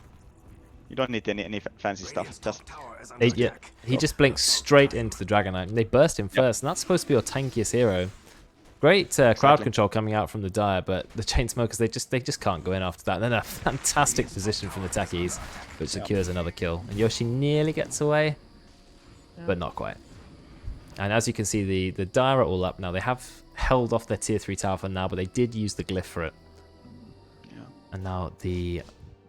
You don't need any fancy stuff. Just he just blinks straight into the Dragon Knight, and they burst him first, and that's supposed to be your tankiest hero. Great crowd control coming out from the Dire, but the Chainsmokers, they just can't go in after that. And then a fantastic position from the Techies, which secures another kill. And Yoshi nearly gets away, but not quite. And as you can see, the Dire are all up now. They have held off their tier 3 tower for now, but they did use the glyph for it. Yeah. And now the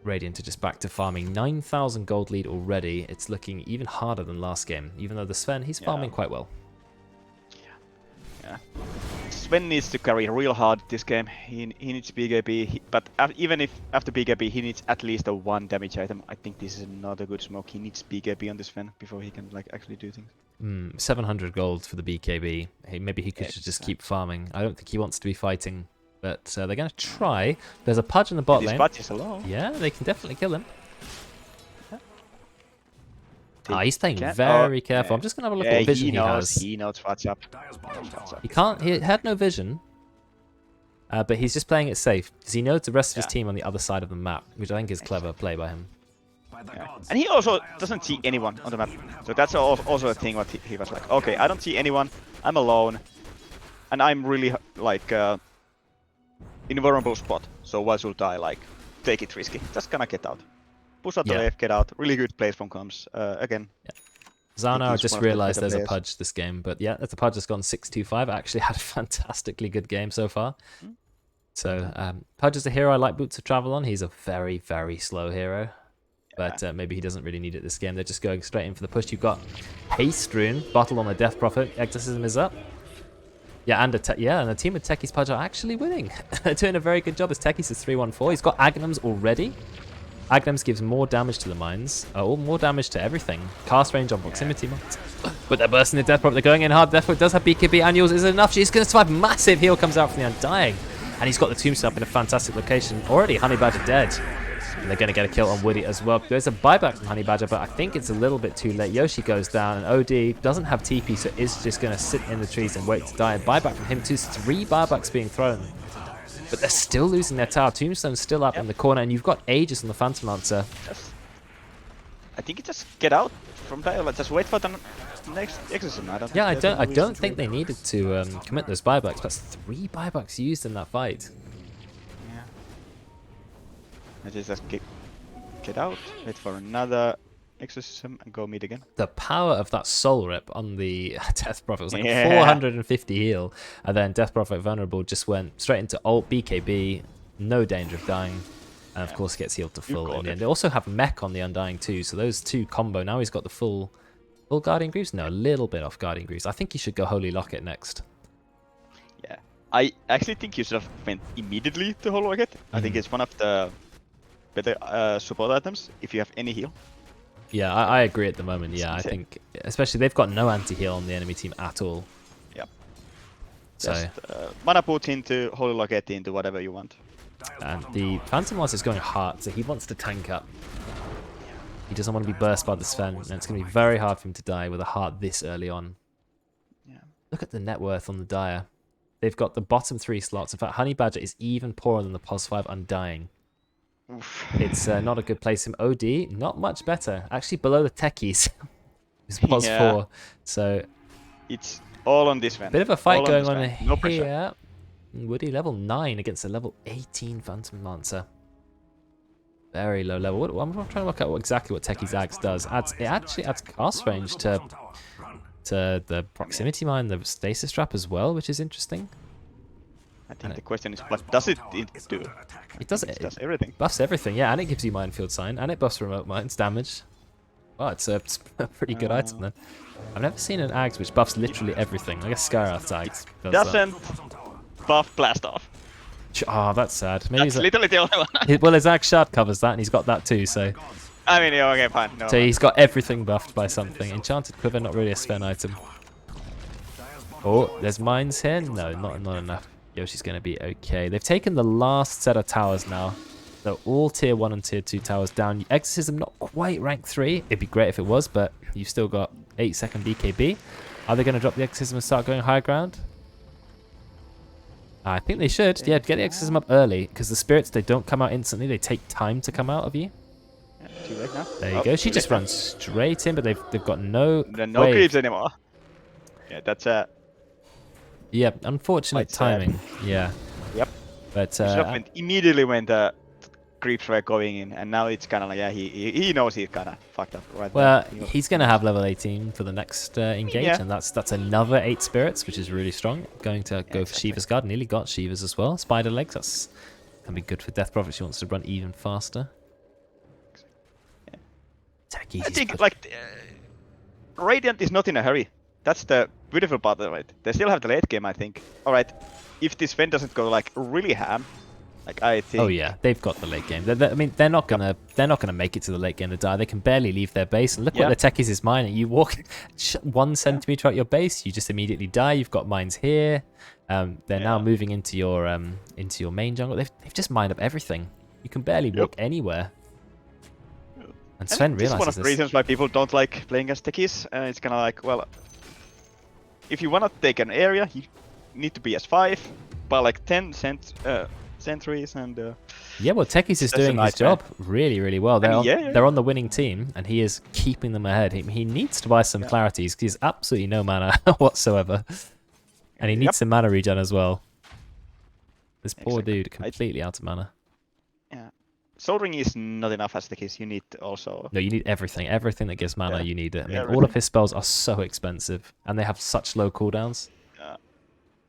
Radiant are just back to farming. 9,000 gold lead already. It's looking even harder than last game, even though the Sven, he's farming quite well. Yeah. Sven needs to carry real hard this game. He needs BKB, but even if after BKB he needs at least a 1 damage item. I think this is not a good smoke. He needs BKB on this Sven before he can like actually do things. 700 gold for the BKB. Maybe he could just keep farming. I don't think he wants to be fighting, but they're going to try. There's a Pudge in the bot lane. Pudge is alone. Yeah, they can definitely kill him. He's playing very careful. Yeah. I'm just going to have a look at what vision he has. He knows what's up. He had no vision, but he's just playing it safe because he knows the rest of his team on the other side of the map, which I think is clever play by him. Yeah. And he also doesn't see anyone on the map, so that's also a thing. What he was like, okay, I don't see anyone. I'm alone, and I'm really like in a vulnerable spot. So why should I like take it risky? Just gonna get out. Push out the left, get out. Really good plays from comms. Again. Yeah. Zana, I just realized there's a Pudge this game, but yeah, the Pudge has gone 6-2-5. Actually had a fantastically good game so far. So Pudge is a hero I like Boots to travel on. He's a very, very slow hero. But maybe he doesn't really need it this game. They're just going straight in for the push. You've got Haste Rune, Bottle on the Death Prophet. Exorcism is up. Yeah, and a team with Techies Pudge are actually winning. They're doing a very good job as Techies is 3-1-4. He's got Agnums already. Agnums gives more damage to the mines, or more damage to everything. Cast range on proximity mines. But they're bursting the Death Prophet. They're going in hard. Death Prophet does have BKB. Annuals is enough. She's going to survive. Massive heal comes out from the Undying. And he's got the tombstone up in a fantastic location. Already Honey Badger dead. And they're going to get a kill on Woody as well. There's a buyback from Honey Badger, but I think it's a little bit too late. Yoshi goes down, and OD doesn't have TP, so is just going to sit in the trees and wait to die. And buyback from him too. 3 buybacks being thrown. But they're still losing their tower. Tombstone's still up in the corner, and you've got Aegis on the Phantom Lancer. I think you just get out from there. Just wait for the next exorcism. I don't think they needed to commit those buybacks. That's 3 buybacks used in that fight. Yeah. I just get out, wait for another exorcism, and go mid again. The power of that soul rip on the Death Prophet was like 450 heal, and then Death Prophet vulnerable just went straight into ult BKB, no danger of dying, and of course gets healed to full in the end. They also have mech on the Undying too, so those 2 combo. Now he's got the full Guardian Greaves. No, a little bit off Guardian Greaves. I think he should go Holy Locket next. Yeah, I actually think you should have went immediately to Holy Locket. I think it's one of the better support items if you have any heal. Yeah, I agree at the moment. Yeah, I think especially they've got no anti-heal on the enemy team at all. Yep. So just mana put into Holy Locket into whatever you want. And the Phantom Lance is going hard, so he wants to tank up. He doesn't want to be burst by the Sven, and it's going to be very hard for him to die with a heart this early on. Yeah. Look at the net worth on the Dire. They've got the bottom 3 slots. In fact, Honey Badger is even poorer than the POS 5 Undying. Oof. It's not a good place. Him OD, not much better. Actually below the Techies. It's POS 4. So it's all on this one. Bit of a fight going on here. Would he? Level 9 against a level 18 Phantom Lancer. Very low level. I'm trying to work out exactly what Techie's Axe does. It actually adds cast range to the proximity mine, the stasis trap as well, which is interesting. I think the question is, what does it do? It does everything. Buffs everything, yeah, and it gives you minefield sign, and it buffs remote mines damage. Well, it's a pretty good item then. I've never seen an Axe which buffs literally everything. I guess Skyrath's Axe doesn't buff blast off. Oh, that's sad. Maybe That's literally the only one. well, his Axe Shard covers that, and he's got that too, so... I mean, yeah, okay, fine. No, so he's got everything buffed by something. Enchanted Quiver, not really a Sven item. Oh, there's mines here? No, not enough. Yoshi's going to be okay. They've taken the last set of towers now. So all tier 1 and tier 2 towers down. Exorcism not quite rank 3. It'd be great if it was, but you've still got 8-second BKB. Are they going to drop the Exorcism and start going high ground? I think they should. Yeah, get the Exorcism up early, because the spirits, they don't come out instantly. They take time to come out of you. Yeah, too late now. There you go. She just runs straight in, but they've got no... There are no creeps anymore. Yeah, that's yeah, unfortunate timing. Yeah. Yep. But went immediately when the creeps were going in, and now it's kind of like, yeah, he knows he's kind of fucked up right well, now. he's going to have level 18 for the next engage, and that's another 8 spirits, which is really strong. Going to go for Shiva's Guard. Nearly got Shiva's as well. Spider Legs, that's going to be good for Death Prophet. She wants to run even faster. Yeah. I think, like, Radiant is not in a hurry. That's the beautiful part of it. They still have the late game, I think. Alright, if this Sven doesn't go, like, really ham, like, I think... Oh yeah, they've got the late game. I mean, they're not gonna make it to the late game to die. They can barely leave their base. And look what the techies is mining. You walk 1 centimeter out your base, you just immediately die. You've got mines here. They're now moving into your main jungle. They've just mined up everything. You can barely walk anywhere. And Sven realizes this is one of the reasons why people don't like playing as techies. It's kind of like, well, if you want to take an area, you need to be as 5, but like 10 sentries and... yeah, well, Techies is doing his job really, really well. They're on the winning team, and he is keeping them ahead. He needs to buy some clarities, because he's absolutely no mana whatsoever. And he needs some mana regen as well. This poor dude, completely out of mana. Yeah. Soul Ring is not enough as Techies. You need also... No, you need everything. Everything that gives mana, you need it. I mean, all of his spells are so expensive, and they have such low cooldowns.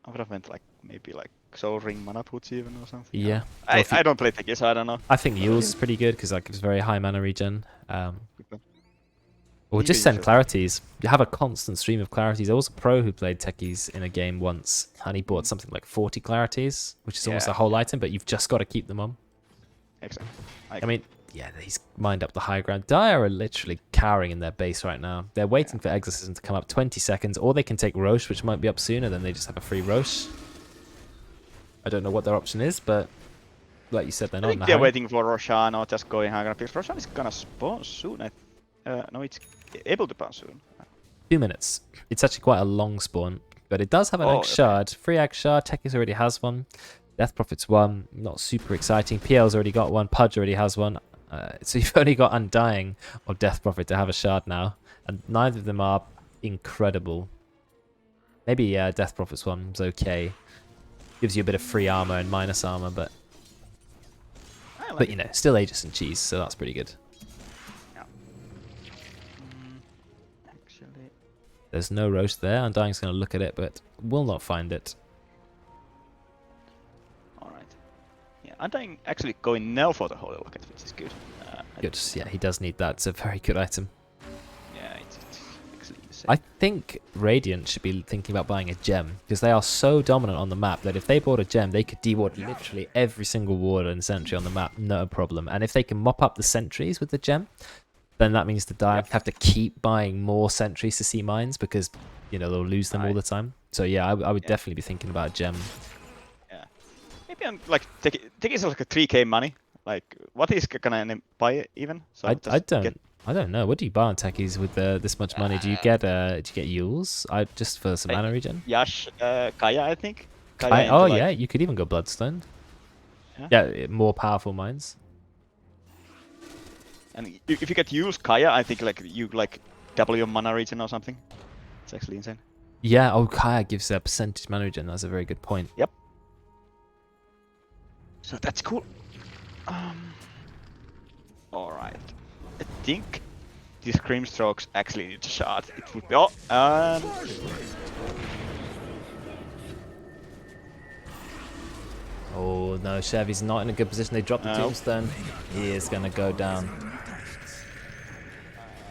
I would have meant like maybe like Soul Ring mana puts even or something. Yeah. I don't play Techies, so I don't know. I think Yule's is pretty good because like it's very high mana regen. Or just send clarities. You have a constant stream of clarities. There was a pro who played Techies in a game once, and he bought something like 40 clarities, which is almost a whole item, but you've just got to keep them on. Exactly. I mean, yeah, he's mined up the high ground. Dire are literally cowering in their base right now. They're waiting for Exorcism to come up 20 seconds, or they can take Roche, which might be up sooner, then they just have a free Roche. I don't know what their option is, but like you said, they're not in a hurry. They're waiting for Roshan or just going high ground, because Roshan is gonna spawn soon. No, it's able to spawn soon. 2 minutes. It's actually quite a long spawn, but it does have an Axe Shard. Free Axe Shard. Techies already has one. Death Prophet's one. Not super exciting. PL's already got one. Pudge already has one. So you've only got Undying or Death Prophet to have a shard now, and neither of them are incredible. Maybe Death Prophet's one's okay. Gives you a bit of free armor and minus armor, but you know, still Aegis and cheese, so that's pretty good. Yeah. Actually, there's no Roche there. Undying's going to look at it, but will not find it. Undying actually going now for the Holy Locket, which is good. Good, yeah, he does need that. It's a very good item. Yeah, it's actually insane. I think Radiant should be thinking about buying a gem, because they are so dominant on the map that if they bought a gem, they could deward literally every single ward and sentry on the map, no problem. And if they can mop up the sentries with the gem, then that means the Dire have to keep buying more sentries to see mines, because, you know, they'll lose them all the time. So yeah, I would definitely be thinking about a gem. Maybe I'm like Techies is like a 3k money. Like, what is gonna buy even? So I don't know. What do you buy on Techies with this much money? Do you get Yules? Just for some mana regen? Yash, Kaya, I think. Oh yeah, you could even go Bloodstone. Yeah, more powerful mines. And if you get Yules Kaya, I think like you like double your mana regen or something. It's actually insane. Yeah. Oh, Kaya gives a percentage mana regen. That's a very good point. Yep. So that's cool. Alright. I think these Grimstrokes actually need a shot. It would be. Oh, and. Oh no, Chevy's not in a good position. They dropped the tombstone. He is going to go down.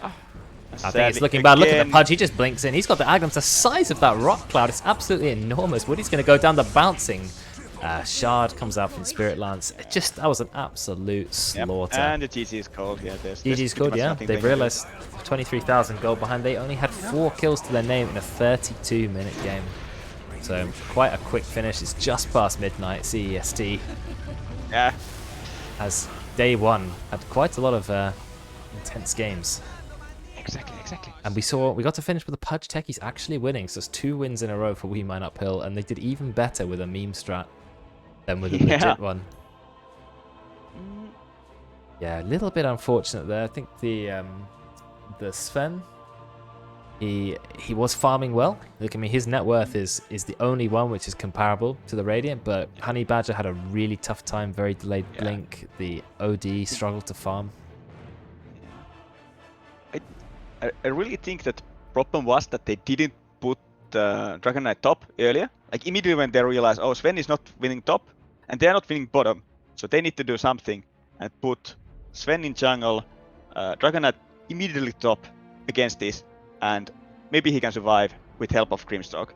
I think it's looking bad. Look at the Pudge. He just blinks in. He's got the Aghams the size of that rock cloud. It's absolutely enormous. Woody's going to go down the bouncing. Shard comes out from Spirit Lance. That was an absolute slaughter. And the GG is cold. Yeah, GG's cold, yeah. They've realized 23,000 gold behind. They only had 4 kills to their name in a 32-minute game. So quite a quick finish. It's just past midnight. CEST. Yeah. As day one had quite a lot of intense games. Exactly. And we got to finish with the Pudge Techies actually winning. So it's 2 wins in a row for We Mine Uphill, and they did even better with a meme strat than with a legit one. Yeah, a little bit unfortunate there. I think the Sven, he was farming well. Look, I mean, his net worth is the only one which is comparable to the Radiant, but Honey Badger had a really tough time, very delayed blink. The OD struggled to farm. I really think that problem was that they didn't put Dragon Knight top earlier. Like immediately when they realized, oh, Sven is not winning top, and they're not winning bottom, so they need to do something and put Sven in jungle, Dragon Knight immediately top against this, and maybe he can survive with help of Grimstroke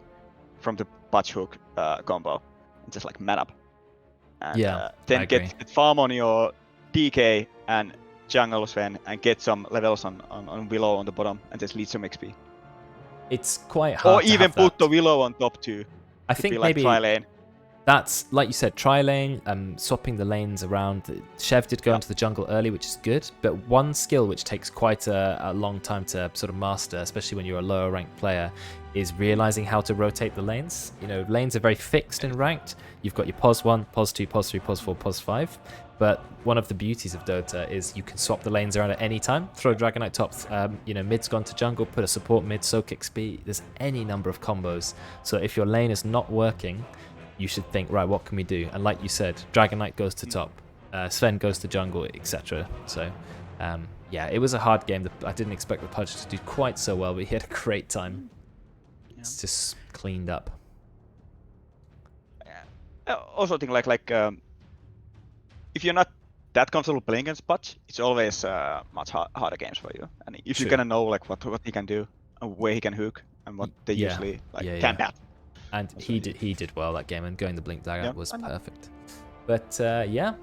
from the Patch Hook combo, and just like man up. And then get farm on your DK and jungle Sven and get some levels on Willow on the bottom and just lead some XP. It's quite hard. Or even put the Willow on top too. I think be like maybe tri-lane. That's, like you said, tri-lane, swapping the lanes around. Chev did go into the jungle early, which is good, but one skill which takes quite a long time to sort of master, especially when you're a lower ranked player, is realizing how to rotate the lanes. You know, lanes are very fixed in ranked. You've got your pos 1, pos 2, pos 3, pos 4, pos 5. But one of the beauties of Dota is you can swap the lanes around at any time. Throw Dragon Knight tops, you know, mid's gone to jungle, put a support mid, soak XP. There's any number of combos. So if your lane is not working, you should think, right, what can we do? And like you said, Dragon Knight goes to top, Sven goes to jungle, etc. So, yeah, it was a hard game. I didn't expect the Pudge to do quite so well, but he had a great time. Yeah. It's just cleaned up. Also, think like if you're not that comfortable playing against Pudge, it's always much harder games for you. And if you're gonna know like what he can do and where he can hook and what they usually camp at. And he did well that game, and going the Blink Dagger was perfect. But yeah,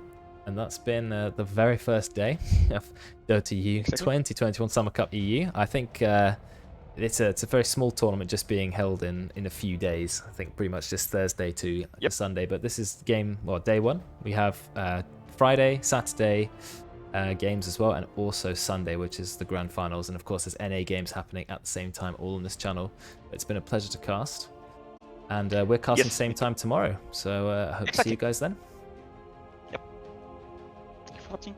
and that's been the very first day of DotaU 2021 Summer Cup EU. I think it's a very small tournament, just being held in a few days. I think pretty much just Thursday to Sunday. But this is day one. We have Friday, Saturday games as well, and also Sunday, which is the grand finals. And of course, there's NA games happening at the same time, all on this channel. It's been a pleasure to cast. And we're casting same time tomorrow, so I hope to see you guys then. Yep. Thank you for watching.